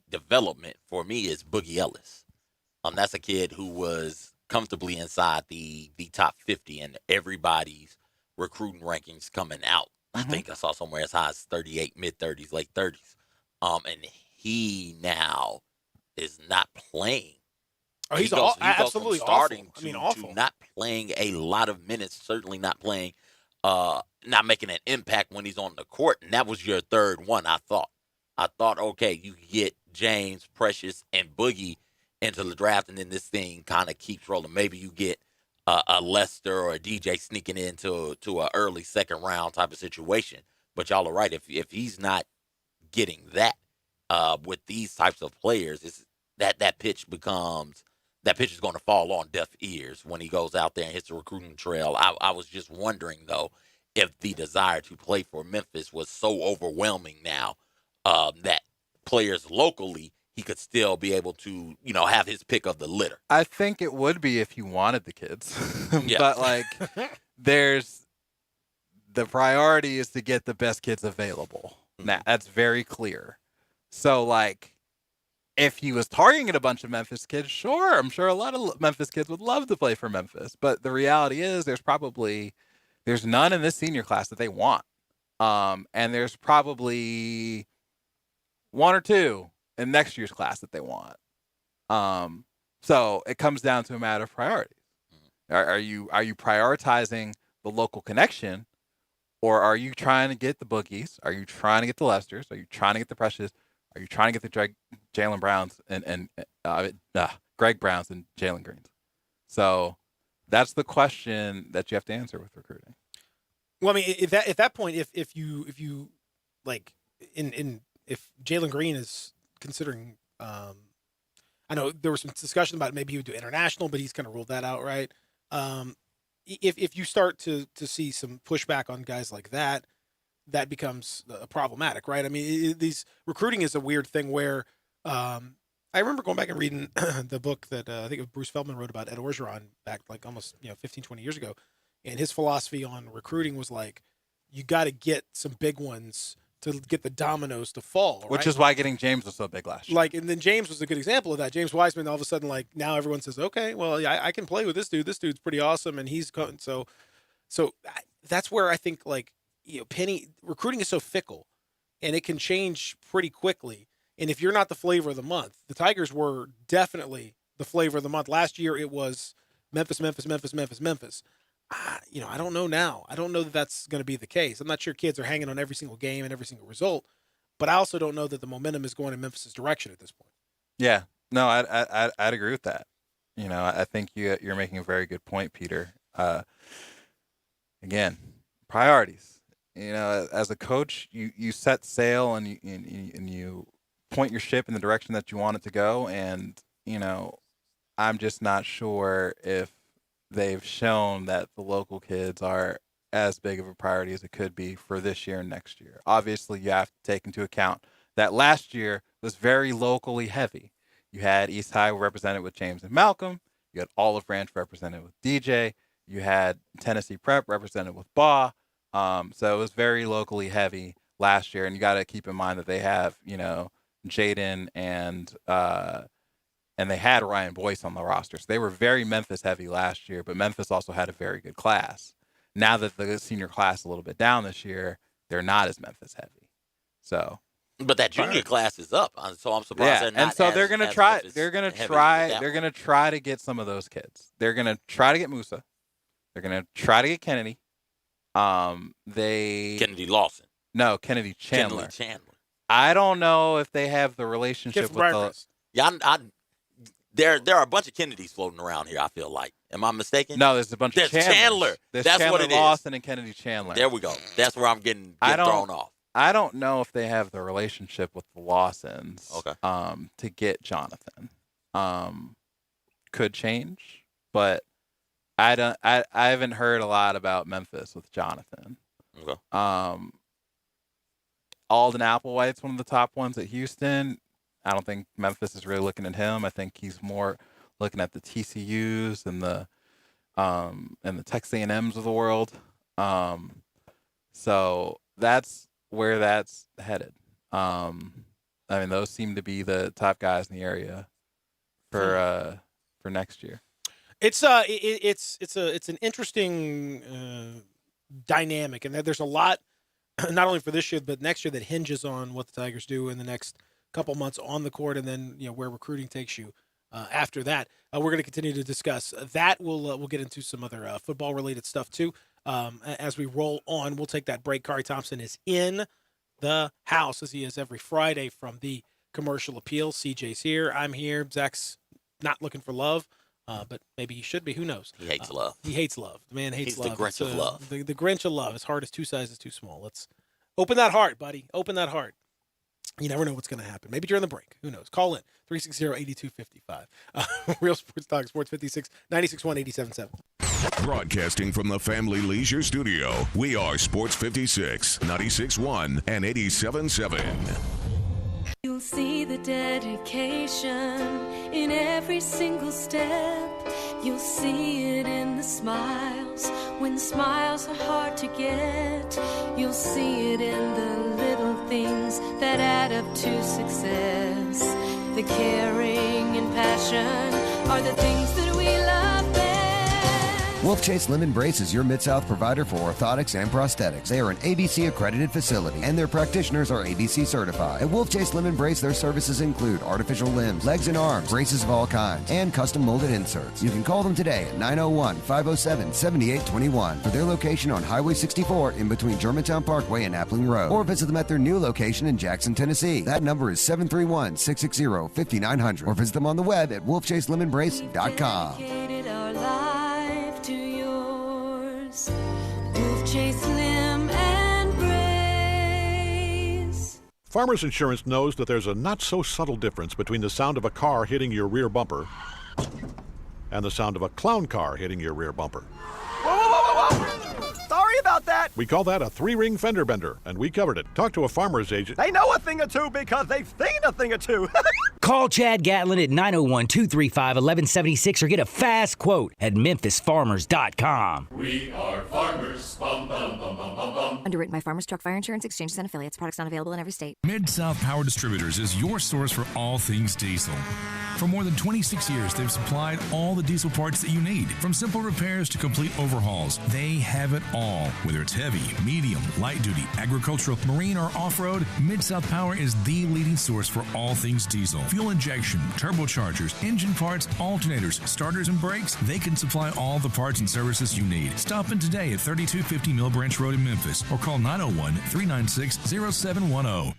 development for me is Boogie Ellis. That's a kid who was comfortably inside the top 50 in everybody's recruiting rankings coming out. I think I saw somewhere as high as 38, mid-30s, late 30s. And he now is not playing. Oh, he's absolutely starting awful. To not playing a lot of minutes, certainly not playing, not making an impact when he's on the court. And that was your third one, I thought. Okay, you get James, Precious, and Boogie into the draft, and then this thing kind of keeps rolling. Maybe you get a Lester or a DJ sneaking into an early second round type of situation. But y'all are right. If he's not getting that with these types of players, it's that pitch is going to fall on deaf ears when he goes out there and hits the recruiting trail. I was just wondering though if the desire to play for Memphis was so overwhelming now that players locally, he could still be able to, have his pick of the litter. I think it would be if you wanted the kids. Yeah. But, the priority is to get the best kids available. Now, that's very clear. So, if he was targeting a bunch of Memphis kids, sure, I'm sure a lot of Memphis kids would love to play for Memphis. But the reality is there's none in this senior class that they want. And there's probably 1 or 2 in next year's class that they want. So it comes down to a matter of priorities. Are you prioritizing the local connection, or are you trying to get the Boogies? Are you trying to get the Lesters? Are you trying to get the Precious? Are you trying to get the Jalen Browns and Greg Browns and Jalen Greens? So that's the question that you have to answer with recruiting. Well, I mean, at that point, if Jalen Green is considering, I know there was some discussion about maybe he would do international, but he's kind of ruled that out, right? If you start to see some pushback on guys like that, that becomes problematic, right? I mean, these recruiting is a weird thing where I remember going back and reading the book that I think Bruce Feldman wrote about Ed Orgeron back almost 15, 20 years ago. And his philosophy on recruiting was you got to get some big ones to get the dominoes to fall. Right? Which is why getting James was so big last year. And then James was a good example of that. James Wiseman, all of a sudden, now everyone says, okay, well, I can play with this dude. This dude's pretty awesome. And he's so that's where I think Penny recruiting is so fickle, and it can change pretty quickly. And if you're not the flavor of the month, the Tigers were definitely the flavor of the month. Last year it was Memphis. I don't know now. I don't know that that's going to be the case. I'm not sure kids are hanging on every single game and every single result, but I also don't know that the momentum is going in Memphis's direction at this point. Yeah, no, I'd agree with that. I think you're making a very good point, Peter. Again, priorities. As a coach, you set sail and you point your ship in the direction that you want it to go. And, I'm just not sure if they've shown that the local kids are as big of a priority as it could be for this year and next year. Obviously, you have to take into account that last year was very locally heavy. You had East High represented with James and Malcolm. You had Olive Branch represented with DJ. You had Tennessee Prep represented with Baugh. So it was very locally heavy last year. And you got to keep in mind that they have, Jaden and they had Ryan Boyce on the roster. So they were very Memphis heavy last year, but Memphis also had a very good class. Now that the senior class is a little bit down this year, they're not as Memphis heavy. So, but that junior class is up, so I'm surprised they're not. And so they're going to try. Memphis They're going to heavy try. with They're that going to try to get some of those kids. They're going to try to get Musa. They're going to try to get Kennedy. Kennedy Lawson. No, Kennedy Chandler. Kennedy Chandler. I don't know if they have the relationship with the. Yeah, there are a bunch of Kennedys floating around here, I feel like. Am I mistaken? No, there's a bunch of Chandlers. Chandler. There's That's Chandler what it is. Lawson and Kennedy Chandler. There we go. That's where I'm getting thrown off. I don't know if they have the relationship with the Lawsons. Okay. To get Jonathan, could change, but I haven't heard a lot about Memphis with Jonathan. Okay. Alden Applewhite's one of the top ones at Houston. I don't think Memphis is really looking at him. I think he's more looking at the TCUs and the Texas A&Ms of the world. So that's where that's headed. I mean, those seem to be the top guys in the area for next year. It's an interesting dynamic, and there's a lot, not only for this year but next year, that hinges on what the Tigers do in the next couple months on the court, and then where recruiting takes you after that. We're going to continue to discuss that. We'll get into some other football related stuff too as we roll on. We'll take that break. Kari Thompson is in the house, as he is every Friday, from the Commercial Appeal. CJ's here. I'm here. Zach's not looking for love. But maybe he should be. Who knows? He hates love. He hates love. The man hates love. He's the Grinch of love. The Grinch of love. His heart is 2 sizes too small. Let's open that heart, buddy. Open that heart. You never know what's going to happen. Maybe during the break. Who knows? Call in. 360-8255. Real Sports Talk, Sports 56, 96.1, 87.7. Broadcasting from the Family Leisure Studio, we are Sports 56, 96.1, and 87.7. You'll see the dedication in every single step. You'll see it in the smiles, when the smiles are hard to get. You'll see it in the little things that add up to success. The caring and passion are the things that we love best. Wolf Chase Limb Brace is your Mid-South provider for orthotics and prosthetics. They are an ABC accredited facility, and their practitioners are ABC certified. At Wolf Chase Limb Brace, their services include artificial limbs, legs and arms, braces of all kinds, and custom molded inserts. You can call them today at 901-507-7821 for their location on Highway 64 in between Germantown Parkway and Appling Road, or visit them at their new location in Jackson, Tennessee. That number is 731-660-5900, or visit them on the web at wolfchaselimbembrace.com. Our life to yours. Wolf Chase Limb and Brace. Farmers Insurance knows that there's a not-so-subtle difference between the sound of a car hitting your rear bumper and the sound of a clown car hitting your rear bumper. Whoa, whoa, whoa, whoa, whoa! Sorry about that. We call that a three-ring fender bender, and we covered it. Talk to a farmer's agent. They know a thing or two because they've seen a thing or two. Call Chad Gatlin at 901-235-1176 or get a fast quote at memphisfarmers.com. We are farmers. Bum, bum, bum, bum, bum, bum. Underwritten by Farmers Truck Fire Insurance Exchanges and Affiliates. Products not available in every state. Mid-South Power Distributors is your source for all things diesel. For more than 26 years, they've supplied all the diesel parts that you need. From simple repairs to complete overhauls, they have it all. Whether it's heavy, medium, light duty, agricultural, marine, or off-road, Mid-South Power is the leading source for all things diesel. Fuel injection, turbochargers, engine parts, alternators, starters, and brakes, they can supply all the parts and services you need. Stop in today at 3250 Mill Branch Road in Memphis or call 901-396-0710.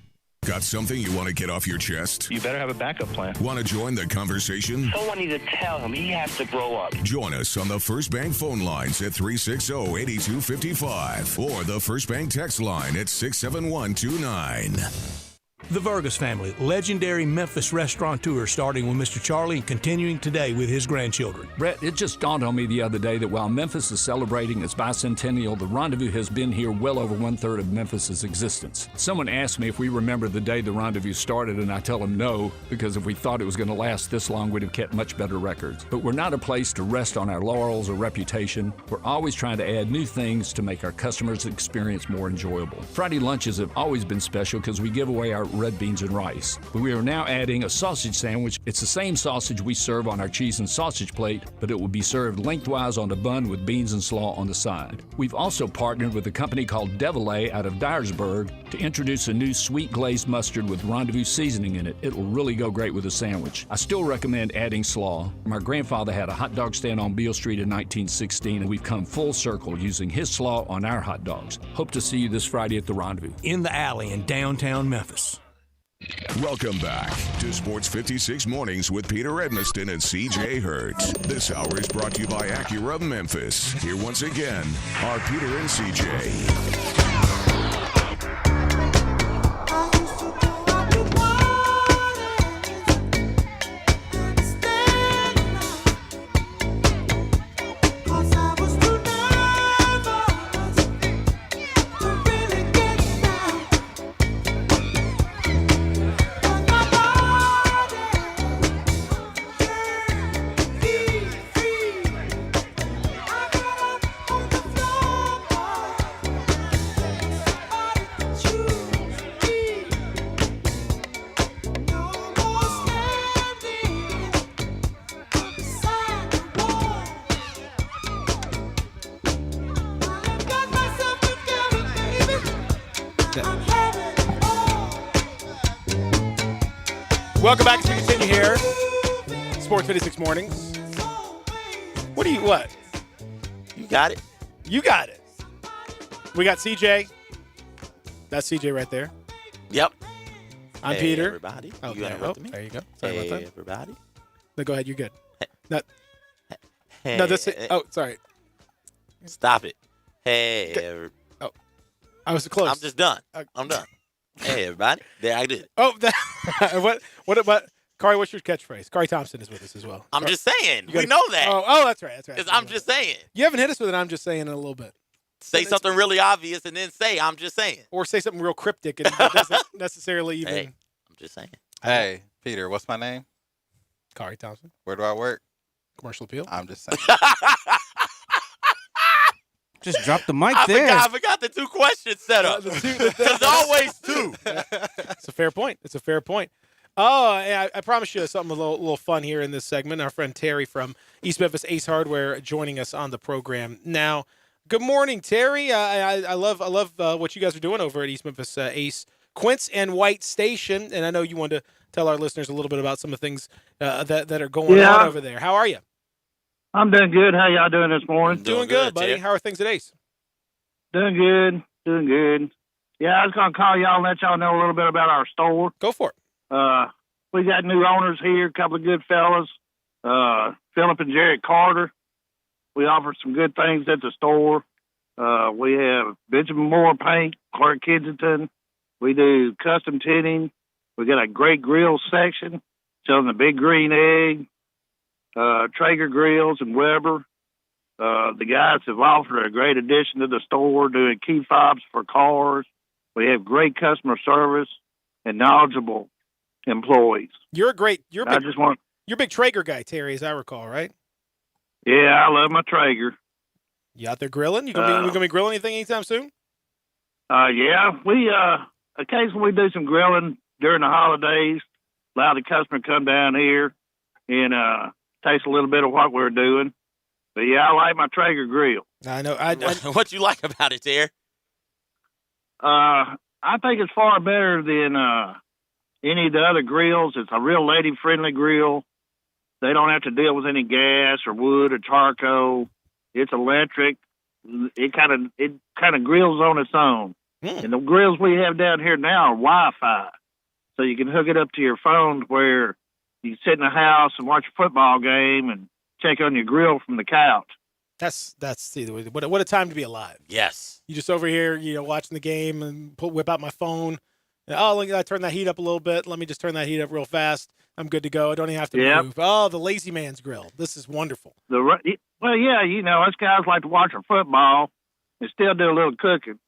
Got something you want to get off your chest? You better have a backup plan. Want to join the conversation? Someone needs to tell him he has to grow up. Join us on the First Bank phone lines at 360-8255 or the First Bank text line at 67129. The Vargas family, legendary Memphis restaurateur, starting with Mr. Charlie and continuing today with his grandchildren. Brett, it just dawned on me the other day that while Memphis is celebrating its bicentennial, the Rendezvous has been here well over one-third of Memphis's existence. Someone asked me if we remember the day the Rendezvous started, and I tell them no, because if we thought it was going to last this long, we'd have kept much better records. But we're not a place to rest on our laurels or reputation. We're always trying to add new things to make our customers' experience more enjoyable. Friday lunches have always been special because we give away our red beans and rice. But we are now adding a sausage sandwich. It's the same sausage we serve on our cheese and sausage plate, but it will be served lengthwise on the bun with beans and slaw on the side. We've also partnered with a company called Devillet out of Dyersburg to introduce a new sweet glazed mustard with Rendezvous seasoning in it. It will really go great with a sandwich. I still recommend adding slaw. My grandfather had a hot dog stand on Beale Street in 1916, and we've come full circle using his slaw on our hot dogs. Hope to see you this Friday at the Rendezvous. In the alley in downtown Memphis. Welcome back to Sports 56 Mornings with Peter Edmiston and CJ Hurt. This hour is brought to you by Acura Memphis. Here once again are Peter and CJ. Welcome back as we continue here. Sports 56 Mornings. What? You got it. You got it. We got CJ. That's CJ right there. Yep. I'm hey, Peter. Everybody. Oh, You interrupted me. There you go. Sorry hey, about that. Everybody. No, go ahead. You're good. No, Hey, no, this. Oh, sorry. Stop it. Hey. Oh, I was close. I'm just done. I'm done. Hey, everybody. There, I did it. Oh, what about Kari? What's your catchphrase? Kari Thompson is with us as well. I'm just saying. You gotta, we know that. Oh, that's right. That's right. I'm just saying. You haven't hit us with it. I'm just saying in a little bit. Say something really obvious and then say, I'm just saying. Or say something real cryptic and it doesn't necessarily even. Hey, I'm just saying. Hey, Peter, what's my name? Kari Thompson. Where do I work? Commercial appeal. I'm just saying. Just drop the mic I there. forgot the 2 questions set up. There's always 2. It's a fair point. Oh, yeah, I promise you something a little fun here in this segment. Our friend Terry from East Memphis Ace Hardware joining us on the program now. Good morning, Terry. I love what you guys are doing over at East Memphis Ace Quince and White Station, and I know you wanted to tell our listeners a little bit about some of the things that are going on over there. How are you? I'm doing good. How y'all doing this morning? Doing good, buddy. Terry. How are things at Ace? Doing good. Yeah, I was going to call y'all and let y'all know a little bit about our store. Go for it. We got new owners here, a couple of good fellas, Philip and Jared Carter. We offer some good things at the store. We have Benjamin Moore Paint, Clark Kensington. We do custom tinting. We got a great grill section selling the Big Green Egg, Traeger grills, and Weber. The guys have offered a great addition to the store, doing key fobs for cars. We have great customer service and knowledgeable employees. You're a big Traeger guy, Terry, as I recall, right? Yeah, I love my Traeger. You out there grilling? You gonna be grilling anything anytime soon? Yeah, we occasionally do some grilling during the holidays. Allow the customer to come down here and taste a little bit of what we're doing. But yeah, I like my Traeger grill. I know. What you like about it, Terry? I think it's far better than any of the other grills. It's a real lady-friendly grill. They don't have to deal with any gas or wood or charcoal. It's electric. It kind of grills on its own. And the grills we have down here now are Wi-Fi, so you can hook it up to your phone where you can sit in the house and watch a football game and check on your grill from the couch. That's what a time to be alive. Yes. You just over here, watching the game and whip out my phone. Oh, look, I turn that heat up a little bit. Let me just turn that heat up real fast. I'm good to go. I don't even have to move. Oh, the lazy man's grill. This is wonderful. Well, yeah, us guys like to watch our football and still do a little cooking.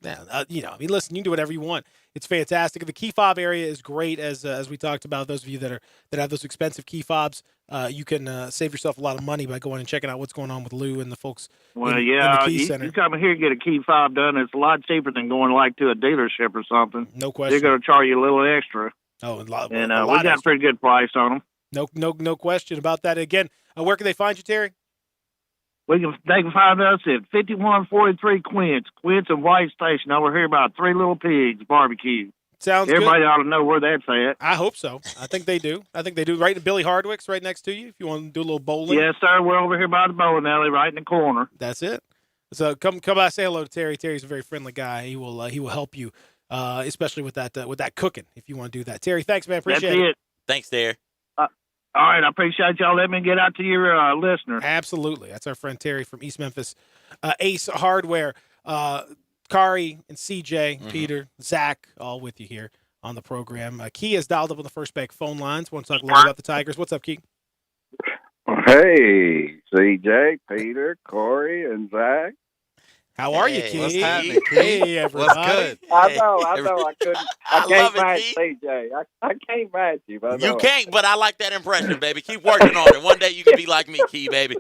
Yeah, listen, you can do whatever you want. It's fantastic. The key fob area is great, as we talked about. Those of you that have those expensive key fobs, you can save yourself a lot of money by going and checking out what's going on with Lou and the folks. Well, in the key you center. You come here and get a key fob done. It's a lot cheaper than going to a dealership or something. No question. They're going to charge you a little extra. Oh, we got a pretty good price on them. No question about that. Again, where can they find you, Terry? They can find us at 5143 Quince and White Station over here by Three Little Pigs Barbecue. Sounds Everybody good. ought to know where that's at. I hope so. I think they do. Right in Billy Hardwick's right next to you if you want to do a little bowling. Yes, sir. We're over here by the bowling alley right in the corner. That's it. So come by, say hello to Terry. Terry's a very friendly guy. He will help you, especially with that cooking if you want to do that. Terry, thanks, man. Appreciate it. Thanks, Terry. All right, I appreciate y'all letting me get out to your listeners. Absolutely. That's our friend Terry from East Memphis Ace Hardware. Kari and CJ, Peter, Zach, all with you here on the program. Key is dialed up on the First Bank phone lines. Want to talk a little about the Tigers. What's up, Key? Hey, CJ, Peter, Corey, and Zach. How are you, Key? What's happening, Key? Hey, everybody. What's good? I know. I couldn't. I can't love match CJ. I can't match you. But you can't, but I like that impression, baby. Keep working on it. One day you can be like me, Key, baby.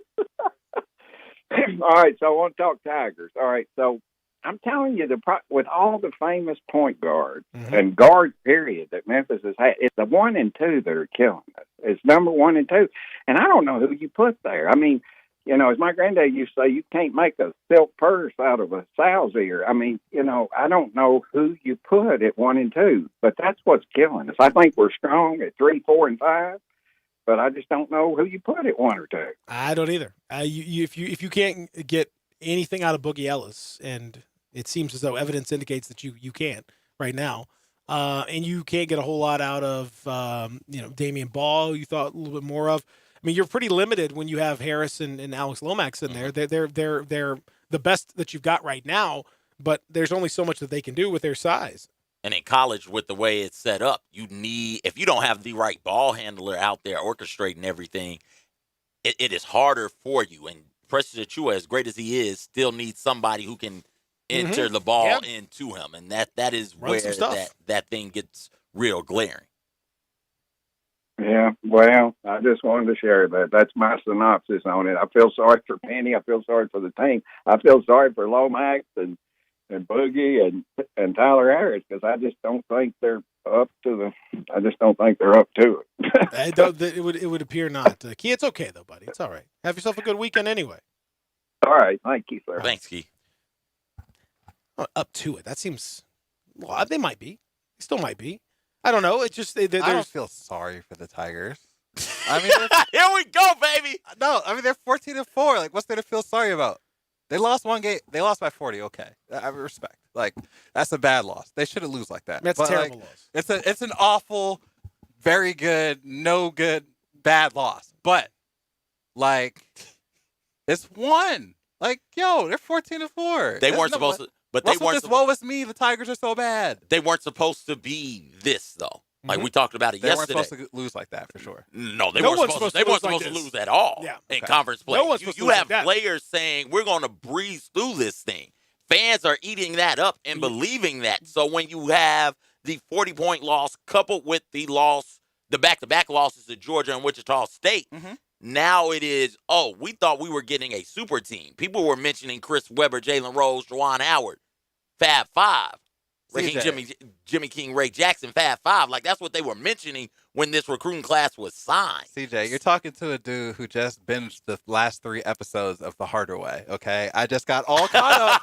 All right, so I want to talk Tigers. All right, so I'm telling you, with all the famous point guards and guards, period, that Memphis has had, it's the 1 and 2 that are killing us. It's number 1 and 2, and I don't know who you put there. I mean, as my granddad used to say, you can't make a silk purse out of a sow's ear. I mean, I don't know who you put at 1 and 2, but that's what's killing us. I think we're strong at 3, 4, and 5, but I just don't know who you put at 1 or 2. I don't either. If you can't get anything out of Boogie Ellis, and it seems as though evidence indicates that you can't right now, and you can't get a whole lot out of Damian Ball, you thought a little bit more of. I mean, you're pretty limited when you have Harris and Alex Lomax in there. They're the best that you've got right now, but there's only so much that they can do with their size. And in college, with the way it's set up, if you don't have the right ball handler out there orchestrating everything, it is harder for you. And Preston Achua, as great as he is, still needs somebody who can enter the ball into him. And that is where that thing gets real glaring. Yeah, well, I just wanted to share that. That's my synopsis on it. I feel sorry for Penny. I feel sorry for the team. I feel sorry for Lomax and Boogie and Tyler Harris, because I just don't think they're up to it. It would appear not. Key, it's okay though, buddy. It's all right. Have yourself a good weekend anyway. All right, thank you, sir. Thanks, Key. Up to it. That seems. Well, they might be. They still might be. I don't know. It's just I don't feel sorry for the Tigers. I mean, here we go, baby. No, I mean they're 14-4. Like, what's there to feel sorry about? They lost one game. They lost by 40. Okay, I respect. Like, that's a bad loss. They shouldn't lose like that. That's a terrible loss. It's an awful, very good, no good, bad loss. But like, it's one. Like, yo, they're 14-4. They weren't supposed to. But they weren't. Woe is me. The Tigers are so bad. They weren't supposed to be this though. Like we talked about it yesterday. They weren't supposed to lose like that for sure. No, they weren't supposed to lose at all in conference play. You have players saying we're going to breeze through this thing. Fans are eating that up and believing that. So when you have the 40-point loss coupled with the back-to-back losses to Georgia and Wichita State, now it is, we thought we were getting a super team. People were mentioning Chris Webber, Jalen Rose, Juwan Howard, Fab Five. Jimmy King, Ray Jackson, Fab Five. Like, that's what they were mentioning when this recruiting class was signed. CJ, you're talking to a dude who just binged the last 3 episodes of The Harder Way, okay? I just got all caught up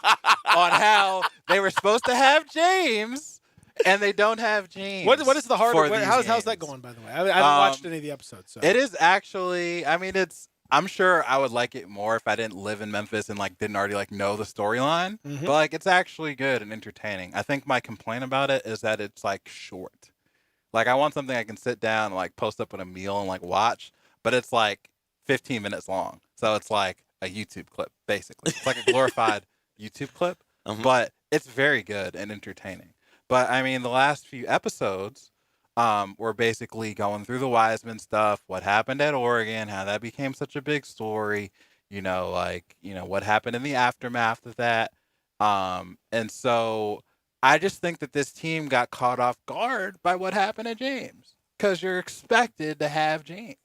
on how they were supposed to have James, and they don't have James. What is The Harder Way? How's that going, by the way? I haven't watched any of the episodes. So. It is actually, I mean, I'm sure I would like it more if I didn't live in Memphis and didn't already know the storyline. But it's actually good and entertaining. I think my complaint about it is that it's short. I want something I can sit down and post up with a meal and watch, but it's 15 minutes long. So it's like a YouTube clip basically. It's like a glorified YouTube clip, but it's very good and entertaining. But I mean, the last few episodes, we're basically going through the Wiseman stuff, what happened at Oregon, how that became such a big story, what happened in the aftermath of that. And so I just think that this team got caught off guard by what happened at James, because you're expected to have James.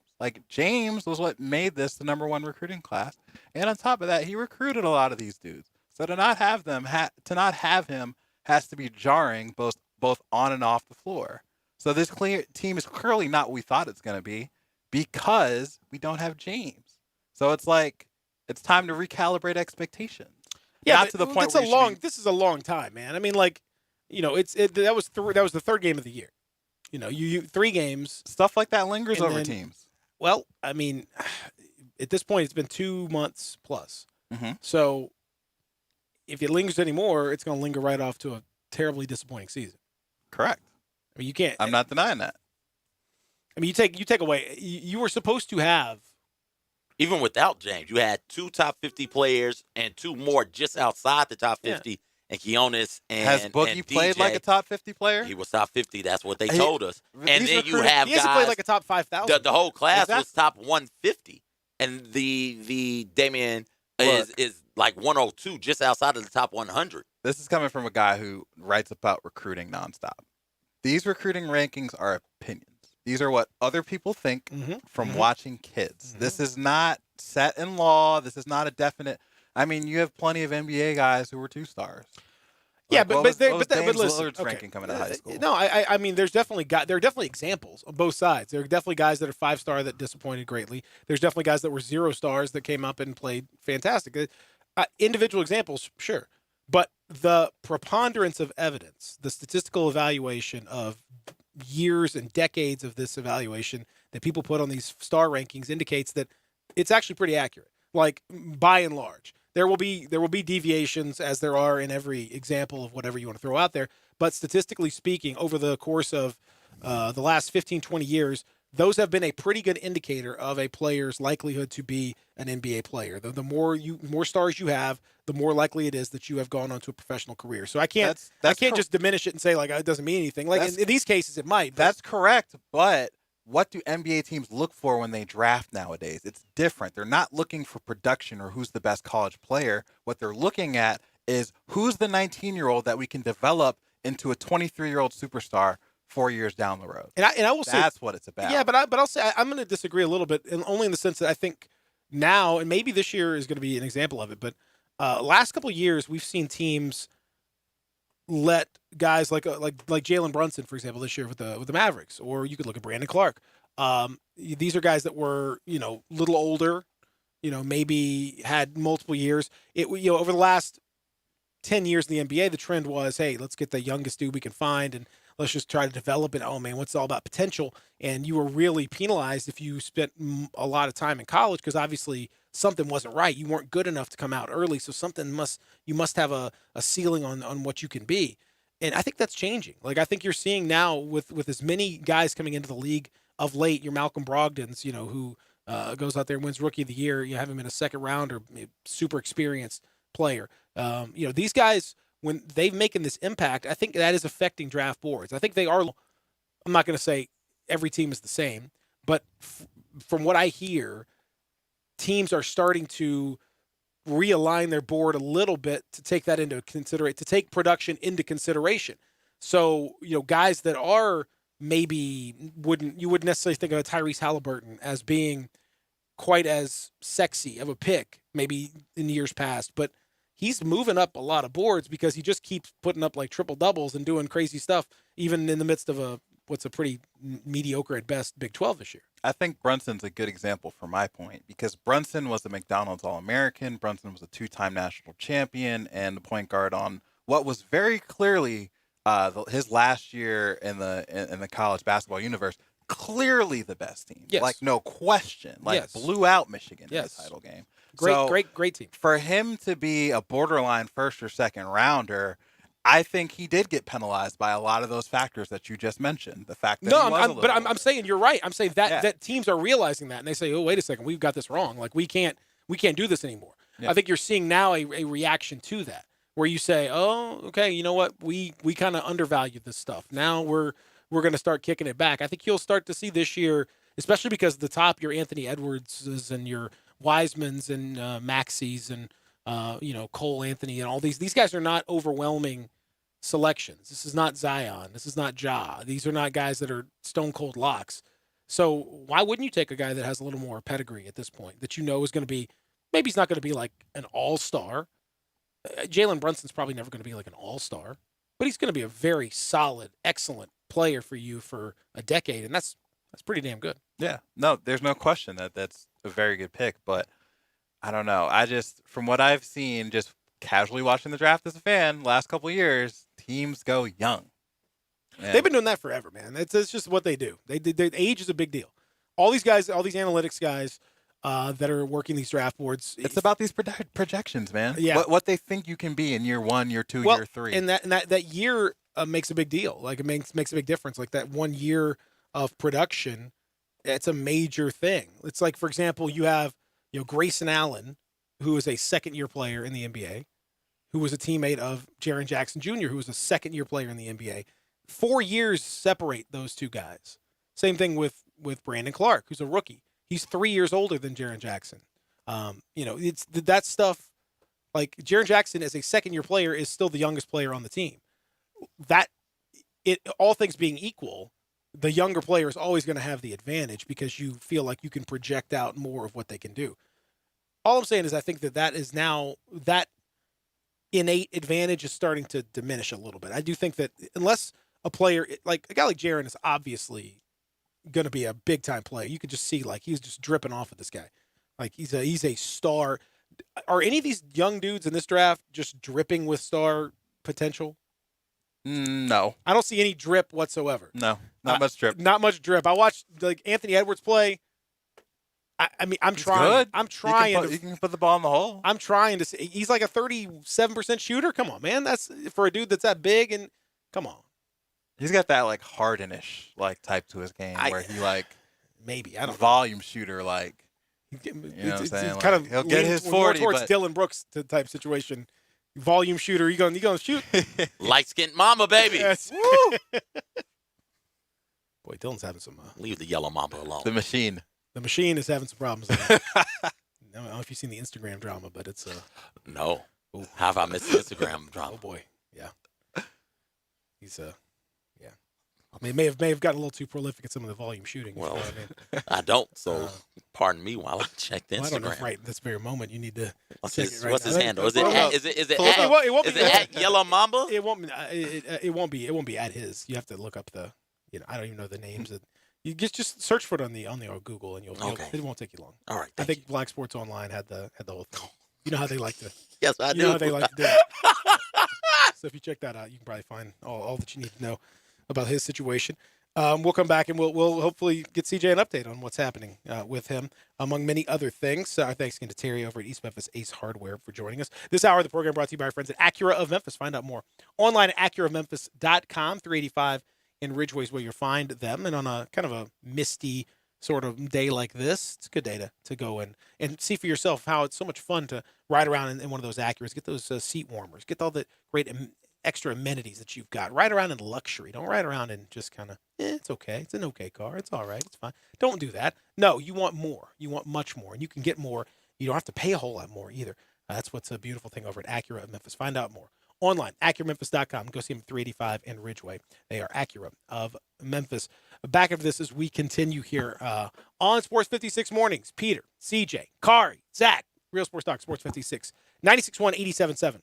James was what made this the #1 recruiting class. And on top of that, he recruited a lot of these dudes. So to not have them, to not have him has to be jarring both on and off the floor. So this team is clearly not what we thought it's going to be because we don't have James. So it's it's time to recalibrate expectations. Yeah, not to the point this is a long time, man. I mean, that was the third game of the year. You 3 games. Stuff like that lingers over teams. Well, I mean, at this point, it's been 2 months plus. So if it lingers anymore, it's going to linger right off to a terribly disappointing season. Correct. I mean, you can't. I'm not denying that. I mean, you take away. You were supposed to have. Even without James, you had 2 top 50 players and 2 more just outside the top 50. And Keonis and has Boogie played like a top 50 player? He was top 50. That's what they told us. And then you have he hasn't guys played like a top 5,000. The whole class was top 150, and the Damian is 102, just outside of the top 100. This is coming from a guy who writes about recruiting nonstop. These recruiting rankings are opinions. These are what other people think from watching kids. This is not set in law. This is not a definite. I mean, you have plenty of NBA guys who were 2 stars. Yeah, Like, but what was but James listen, Lillard's ranking coming out of high school? No, I mean, there are definitely examples on both sides. There are definitely guys that are 5-star that disappointed greatly. There's definitely guys that were 0 stars that came up and played fantastic. Individual examples, sure, but the preponderance of evidence, the statistical evaluation of years and decades of this evaluation that people put on these star rankings indicates that it's actually pretty accurate. Like, by and large, there will be deviations, as there are in every example of whatever you want to throw out there. But statistically speaking, over the course of the last 15, 20 years, those have been a pretty good indicator of a player's likelihood to be an NBA player. The more stars you have, the more likely it is that you have gone on to a professional career. So I can't just diminish it and say, like, it doesn't mean anything. Like, in these cases, it might. That's correct, but what do NBA teams look for when they draft nowadays? It's different. They're not looking for production or who's the best college player. What they're looking at is who's the 19-year-old that we can develop into a 23-year-old superstar 4 years down the road. And I will say that's what it's about. Yeah, but I'll say I'm going to disagree a little bit, and only in the sense that I think now, and maybe this year is going to be an example of it, but last couple of years we've seen teams let guys like Jalen Brunson, for example, this year with the Mavericks, or you could look at Brandon Clark. These are guys that were little older, maybe had multiple years. Over the last 10 years in the NBA, the trend was, hey, let's get the youngest dude we can find and let's just try to develop it. Oh man, what's it all about? Potential. And you were really penalized if you spent a lot of time in college, because obviously something wasn't right. You weren't good enough to come out early. So you must have a ceiling on what you can be. And I think that's changing. Like, I think you're seeing now with as many guys coming into the league of late, your Malcolm Brogdons, who goes out there and wins Rookie of the Year. You have him in a second round, or super experienced player. These guys, when they've making this impact, I think that is affecting draft boards. I think they are. I'm not going to say every team is the same, but from what I hear, teams are starting to realign their board a little bit to take that into consideration, to take production into consideration. So, guys that are maybe you wouldn't necessarily think of a Tyrese Halliburton as being quite as sexy of a pick maybe in years past, but he's moving up a lot of boards because he just keeps putting up like triple doubles and doing crazy stuff, even in the midst of what's a pretty mediocre at best Big 12 this year. I think Brunson's a good example from my point, because Brunson was a McDonald's All-American. Brunson was a 2-time national champion and the point guard on what was very clearly his last year in the college basketball universe. Clearly the best team. Yes. Like, no question. Like, yes. Blew out Michigan in the title game. Great team. For him to be a borderline first or second rounder, I think he did get penalized by a lot of those factors that you just mentioned. The fact that I'm saying you're right. I'm saying that teams are realizing that, and they say, "Oh, wait a second, we've got this wrong. Like, we can't do this anymore." Yeah. I think you're seeing now a reaction to that, where you say, "Oh, okay, you know what? We kind of undervalued this stuff. Now we're going to start kicking it back." I think you'll start to see this year, especially because at the top, your Anthony Edwardses and your Wisemans and Maxey's and Cole Anthony and all these guys are not overwhelming selections. This is not Zion. This is not Ja. These are not guys that are stone cold locks. So why wouldn't you take a guy that has a little more pedigree at this point, that is going to be, maybe he's not going to be like an all-star. Jalen Brunson's probably never going to be like an all-star, but he's going to be a very solid, excellent player for you for a decade, and that's pretty damn good. Yeah. No, there's no question that's a very good pick, but I don't know. I just, from what I've seen, just casually watching the draft as a fan, last couple of years, teams go young. Man. They've been doing that forever, man. It's just what they do. Age is a big deal. All these guys, all these analytics guys that are working these draft boards. It's about these projections, man. Yeah. What they think you can be in year 1, year 2, year 3. And that year makes a big deal. Like, it makes a big difference. Like, that 1 year of production, it's a major thing. It's like, for example, you have Grayson Allen, who is a second-year player in the NBA, who was a teammate of Jaren Jackson Jr., who was a second-year player in the NBA. 4 years separate those two guys. Same thing with Brandon Clark, who's a rookie. He's 3 years older than Jaren Jackson. It's that stuff. Like, Jaren Jackson as a second-year player is still the youngest player on the team. All things being equal, the younger player is always going to have the advantage because you feel like you can project out more of what they can do. All I'm saying is I think that is now that innate advantage is starting to diminish a little bit. I do think that unless a player like a guy like Jaron is obviously going to be a big time player, you could just see like he's just dripping off of this guy. Like he's a star. Are any of these young dudes in this draft just dripping with star potential? No. I don't see any drip whatsoever. No, not much drip. Not much drip. I watched like Anthony Edwards play. I mean, I'm trying. Good. I'm trying. You can put the ball in the hole. I'm trying to see. He's like a 37% shooter. Come on, man. That's for a dude that's that big. And come on. He's got that like Harden-ish like type to his game where he like maybe I don't volume shooter like. You know what I'm saying? It's kind of he'll get his 40 more towards but... Dylan Brooks type situation. Volume shooter. You gonna shoot? Light skinned mama, baby. Yes. Woo! Boy, Dylan's having some. Leave the yellow mamba alone. The machine. The machine is having some problems. I don't know if you've seen the Instagram drama, but it's no. Ooh. How have I missed the Instagram drama? Oh boy, yeah. He's yeah. I mean, may have gotten a little too prolific at some of the volume shooting. Well, I I don't. So pardon me while I check the Instagram. I don't know if right this very moment you need to. What's check his, it right what's now. his handle? Is it at Yellow Mamba? It won't be at his. You have to look up the. I don't even know the names. You just search for it on the Google and it won't take you long. All right. I think Black Sports Online had the whole thing. You know how they like to. Yes, I do. You know how they like to do it. So if you check that out, you can probably find all that you need to know about his situation. We'll come back and we'll hopefully get CJ an update on what's happening with him, among many other things. Our thanks again to Terry over at East Memphis Ace Hardware for joining us. This hour of the program brought to you by our friends at Acura of Memphis. Find out more online at AcuraMemphis.com. 385 in Ridgeway is where you'll find them. And on a kind of a misty sort of day like this, it's a good day to go and see for yourself how it's so much fun to ride around in one of those Acuras. Get those seat warmers. Get all the great extra amenities that you've got. Ride around in luxury. Don't ride around in just kind of, it's okay. It's an okay car. It's all right. It's fine. Don't do that. No, you want more. You want much more. And you can get more. You don't have to pay a whole lot more either. That's what's a beautiful thing over at Acura of Memphis. Find out more online, AcuraMemphis.com. Go see them 385 and Ridgeway. They are Acura of Memphis. Back of this as we continue here on Sports 56 Mornings. Peter, CJ, Kari, Zach, Real Sports Talk, Sports 56, 96.1, 87.7.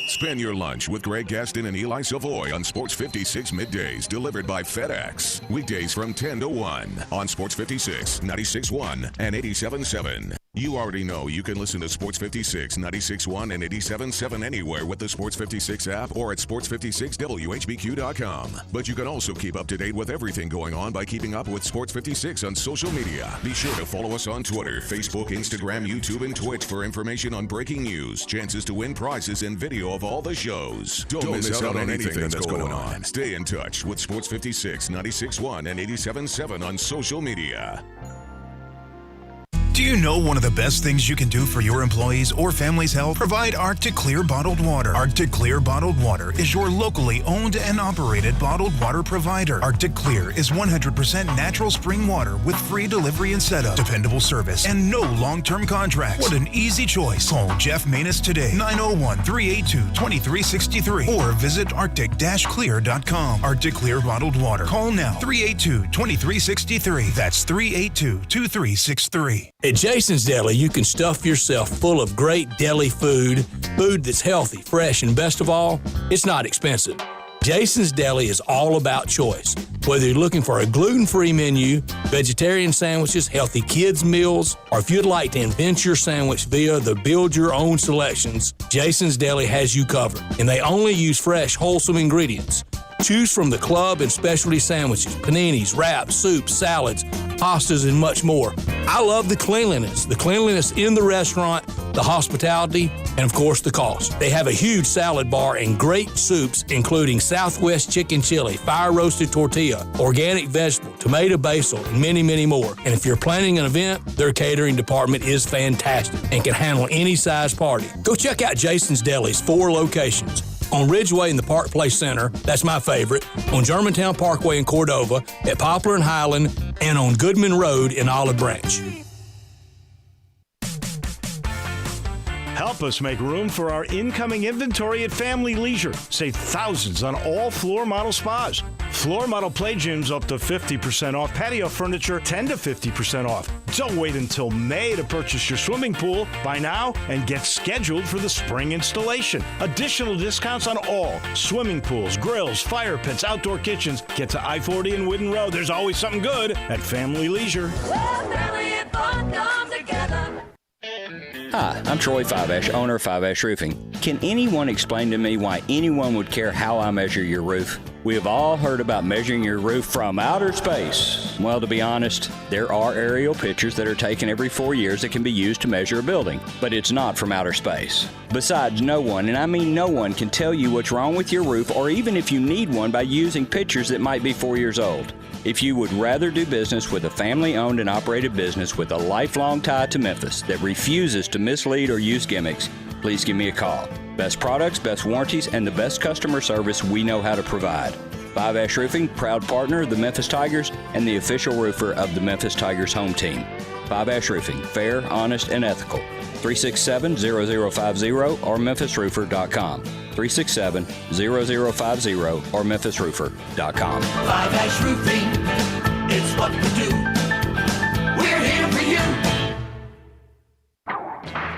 Spend your lunch with Greg Gaston and Eli Savoy on Sports 56 Middays, delivered by FedEx. Weekdays from 10 to 1 on Sports 56, 96.1 and 87.7. You already know you can listen to Sports 56, 96.1 and 87.7 anywhere with the Sports 56 app or at sports56whbq.com. But you can also keep up to date with everything going on by keeping up with Sports 56 on social media. Be sure to follow us on Twitter, Facebook, Instagram, YouTube, and Twitch for information on breaking news, chances to win prizes, and video of all the shows. Don't miss out on anything that's going on. Stay in touch with Sports 56, 96.1 and 87.7 on social media. Do you know one of the best things you can do for your employees or family's health? Provide Arctic Clear bottled water. Arctic Clear bottled water is your locally owned and operated bottled water provider. Arctic Clear is 100% natural spring water with free delivery and setup, dependable service, and no long-term contracts. What an easy choice. Call Jeff Manus today, 901-382-2363, or visit arctic-clear.com. Arctic Clear bottled water. Call now, 382-2363. That's 382-2363. At Jason's Deli, you can stuff yourself full of great deli food that's healthy, fresh, and best of all, it's not expensive. Jason's Deli is all about choice. Whether you're looking for a gluten-free menu, vegetarian sandwiches, healthy kids' meals, or if you'd like to invent your sandwich via the build-your-own selections, Jason's Deli has you covered. And they only use fresh, wholesome ingredients. Choose from the club and specialty sandwiches, paninis, wraps, soups, salads, pastas, and much more. I love the cleanliness in the restaurant, the hospitality, and of course the cost. They have a huge salad bar and great soups, including Southwest chicken chili, fire roasted tortilla, organic vegetable, tomato basil, and many, many more. And if you're planning an event, their catering department is fantastic and can handle any size party. Go check out Jason's Deli's 4 locations. On Ridgeway in the Park Place Center, that's my favorite, on Germantown Parkway in Cordova, at Poplar and Highland, and on Goodman Road in Olive Branch. Help us make room for our incoming inventory at Family Leisure. Save thousands on all floor model spas. Floor model play gyms up to 50% off. Patio furniture 10 to 50% off. Don't wait until May to purchase your swimming pool. Buy now and get scheduled for the spring installation. Additional discounts on all swimming pools, grills, fire pits, outdoor kitchens. Get to I-40 and Whidden Road. There's always something good at Family Leisure. Hi, I'm Troy Fiveash, owner of Fiveash Roofing. Can anyone explain to me why anyone would care how I measure your roof? We have all heard about measuring your roof from outer space. Well, to be honest, there are aerial pictures that are taken every 4 years that can be used to measure a building, but it's not from outer space. Besides, no one, and I mean no one, can tell you what's wrong with your roof or even if you need one by using pictures that might be 4 years old. If you would rather do business with a family-owned and operated business with a lifelong tie to Memphis that refuses to mislead or use gimmicks, please give me a call. Best products, best warranties, and the best customer service we know how to provide. Fiveash Roofing, proud partner of the Memphis Tigers and the official roofer of the Memphis Tigers home team. Fiveash Roofing, fair, honest, and ethical. 367-0050 or memphisroofer.com. 367-0050 or memphisroofer.com. Fiveash Roofing, it's what we do. We're here for you.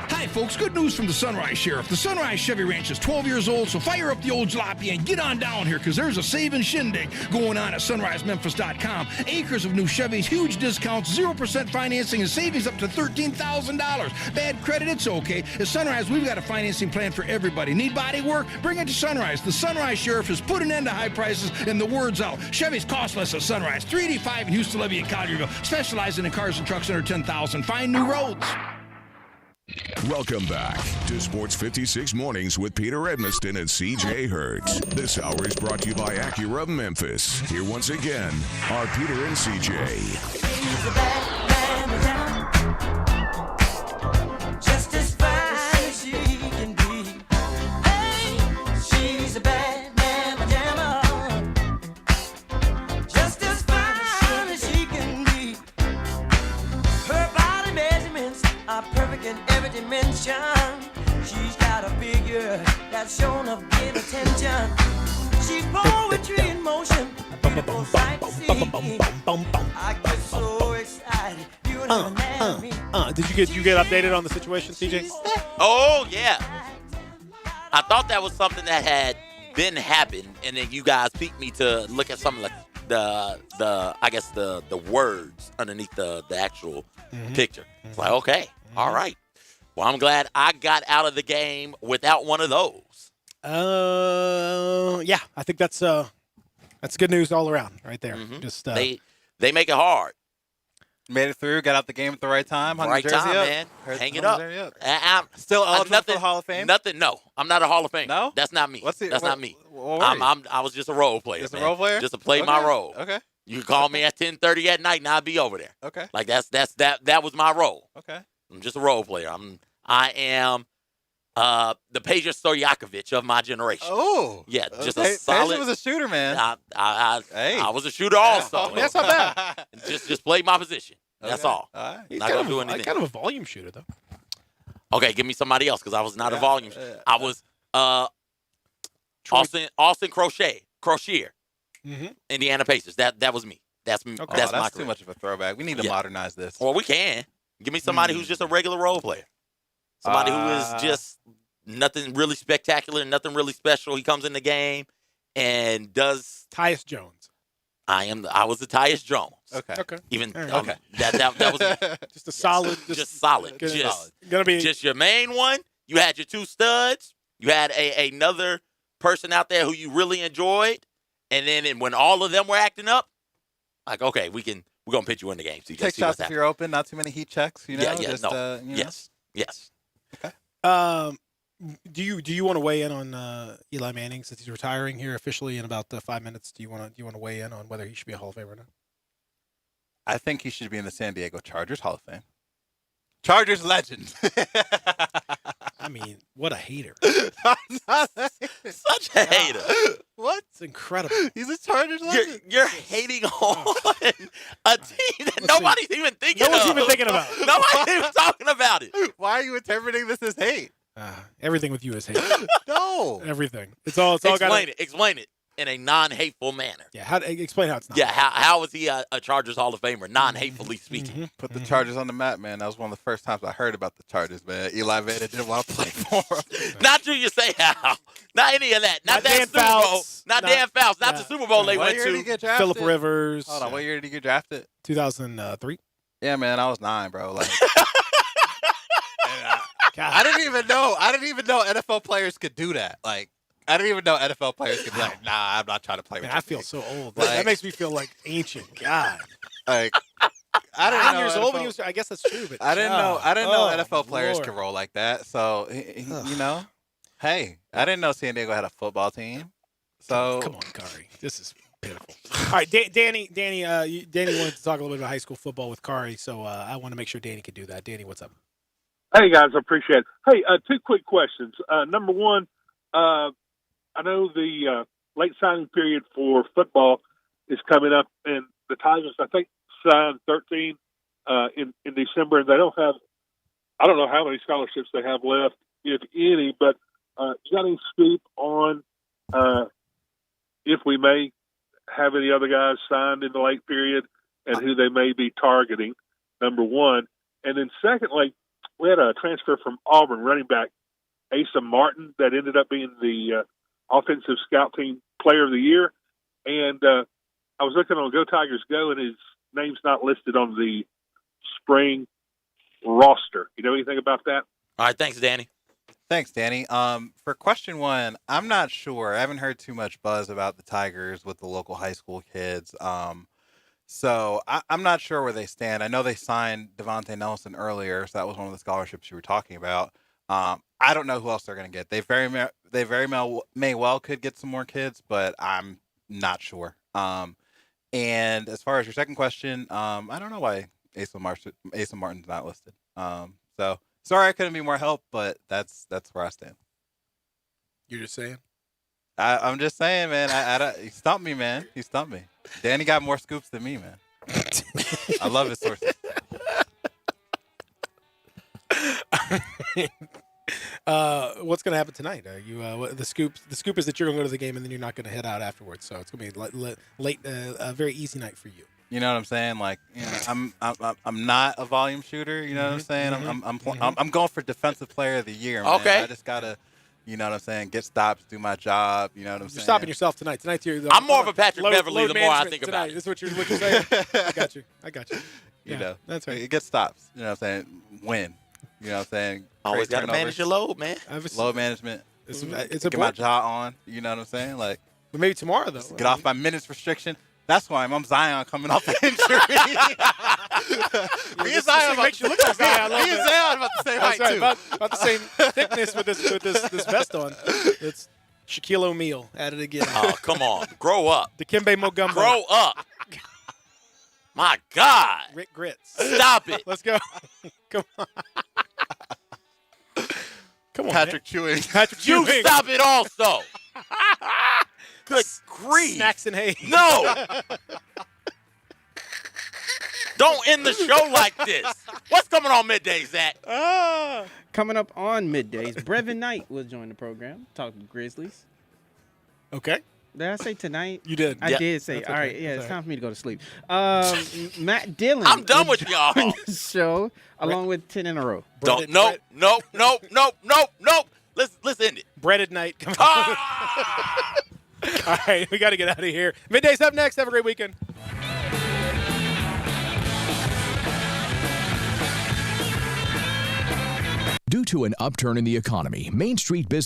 Hi, folks. Good news from the Sunrise Sheriff. The Sunrise Chevy Ranch is 12 years old, so fire up the old jalopy and get on down here because there's a saving shindig going on at sunrisememphis.com. Acres of new Chevys, huge discounts, 0% financing, and savings up to $13,000. Bad credit, it's okay. At Sunrise, we've got a financing plan for everybody. Need body work? Bring it to Sunrise. The Sunrise Sheriff has put an end to high prices, and the word's out. Chevys cost less at Sunrise. 385 in Houston, Levy, and Collierville. Specializing in cars and trucks under $10,000. Find new roads. Welcome back to Sports 56 Mornings with Peter Edmiston and CJ Hurts. This hour is brought to you by Acura of Memphis. Here once again are Peter and CJ. Just as fine as she can be. Hey, she's a bad mamma jamma. Just as fine as she can be. Her body measurements are perfect in every dimension. She's got a figure that's shown of great attention. She's poetry in motion. People sight to see. I get so excited. Did you get updated on the situation, CJ? Oh yeah. I thought that was something that had been happened, and then you guys piqued me to look at some of the words underneath the actual picture. It's like, okay, all right. Well, I'm glad I got out of the game without one of those. Yeah, I think that's good news all around right there. Just they make it hard. Made it through, got out the game at the right time. Hung Right the jersey time, up. man. Hang it hung up. the jersey up. I'm Still eligible nothing, for the Hall of Fame? Nothing. No, I'm not a Hall of Fame. No, that's not me. That's not me. What were you? I was just a role player. Just man. a role player? Just to play Okay. my role. Okay. You can call me at 10:30 at night, and I'll be over there. Okay. Like that was my role. Okay. I'm just a role player. I am the Peja Stojakovic of my generation. Oh. Yeah, just a Peja solid. was a shooter, man. I was a shooter also. Yeah, that's not bad. just play my position. That's all. All right. He's Not gonna do anything. kind of a volume shooter, though. Okay, give me somebody else because I was not a volume. I was Austin Crocier, Indiana Pacers. That was me. That's me. Okay. That's my too career. much of a throwback. We need to modernize this. Well, we can. Give me somebody who's just a regular role player. Somebody who is just nothing really spectacular, nothing really special. He comes in the game and does. Tyus Jones. I was the Tyus Jones. Okay. Even Okay. That was just a solid. just solid. Good. Just Gonna be just your main one. You had your two studs. You had another person out there who you really enjoyed, and then when all of them were acting up, like, okay, we're gonna pitch you in the game. So you Take see what's shots if you're open. Not too many heat checks. You know. Yeah. Just, No. you know. Yes. Do you want to weigh in on Eli Manning since he's retiring here officially in about 5 minutes? Do you want to weigh in on whether he should be a Hall of Famer or not? I think he should be in the San Diego Chargers Hall of Fame. Chargers legend. I mean, what a hater! Such a hater. What? It's incredible. He's a Chargers legend. You're hating on a team that nobody's even thinking. No one's even thinking about. Nobody's even talking about it. Why are you interpreting this as hate? Everything with you is hate. No. Everything. It's all. Explain it. Explain it. in a non-hateful manner. Yeah, explain how it's not. Yeah, how is he a Chargers Hall of Famer, non-hatefully speaking? Put the Chargers on the map, man. That was one of the first times I heard about the Chargers, man. Eli Manning didn't want to play for him. Not Julius Sayhow. Not any of that. Not that Dan Super Bowl. Fouts. Not Dan Fouts. Not the Super Bowl they What went year did he to. get drafted? Phillip Rivers. Hold on, what year did he get drafted? 2003. Yeah, man, I was 9, bro. Like, I didn't even know NFL players could do that. Like, I didn't even know NFL players could be like, nah, I'm not trying to play with Man, you. I feel so old. Like- that makes me feel like ancient. God. Like, I didn't 9 know years old when NFL he was. I guess that's true. But I didn't know NFL players Lord. could roll like that. So, you know, hey, I didn't know San Diego had a football team. So Come on, Kari. This is pitiful. All right, Danny wanted to talk a little bit about high school football with Kari, so I want to make sure Danny could do that. Danny, what's up? Hey, guys, I appreciate it. Hey, 2 quick questions. Number one, I know the late signing period for football is coming up, and the Tigers, I think, signed 13 in December, and they don't have – I don't know how many scholarships they have left, if any, but you got any scoop on if we may have any other guys signed in the late period and who they may be targeting, number one. And then secondly, we had a transfer from Auburn running back, Asa Martin, that ended up being the offensive scout team player of the year. And I was looking on Go Tigers Go, and his name's not listed on the spring roster. You know anything about that? All right, thanks, Danny. Thanks, Danny. For question one, I'm not sure. I haven't heard too much buzz about the Tigers with the local high school kids. So I'm not sure where they stand. I know they signed Devontae Nelson earlier, so that was one of the scholarships you were talking about. I don't know who else they're going to get. They very well could get some more kids, but I'm not sure. And as far as your second question, I don't know why Asa Martin's not listed. So sorry I couldn't be more help, but that's where I stand. You're just saying? I'm just saying, man. He stumped me, man. He stumped me. Danny got more scoops than me, man. I love his sources. What's going to happen tonight? Are you the scoop is that you're going to go to the game and then you're not going to head out afterwards. So it's going to be late, a very easy night for you. You know what I'm saying? Like, you know, I'm not a volume shooter. You know what I'm saying? I'm going for defensive player of the year, man. Okay. I just gotta, you know what I'm saying? Get stops, do my job. You know what I'm saying? You're stopping yourself tonight. Tonight's your. I'm more of a Patrick Beverly the more I think tonight. about it. That's what you're saying. I got you. You know, that's right. It gets stops. You know what I'm saying? Win. You know what I'm saying? Always got to turnovers. manage your load, man. Load management. It's get my jaw on. You know what I'm saying? Like, but maybe tomorrow though. Get off my minutes restriction. That's why I'm Zion coming off an injury. Me and Zion makes you look like Zion. Me and Zion about the same height right, too. about the same thickness with this vest on. It's Shaquille O'Neal at it again. Oh, come on. Grow up. Dikembe Mutombo. Grow up. My God. Rick Grits. Stop it. Let's go. Come on. Come on, Patrick Chewing. You stop it also. Good grief. Snacks and hay. No. Don't end the show like this. What's coming on midday, Zach? Coming up on middays, Brevin Knight will join the program. Talk to Grizzlies. Okay. Did I say tonight? You did. I did say. That's all okay. right. Yeah, That's it's all time for me to go to sleep. Matt Dillon. I'm done will with y'all. join the show along with 10 in a row. Nope. Let's end it. Breaded night. Come on. All right, we got to get out of here. Midday's up next. Have a great weekend. Due to an upturn in the economy, Main Street business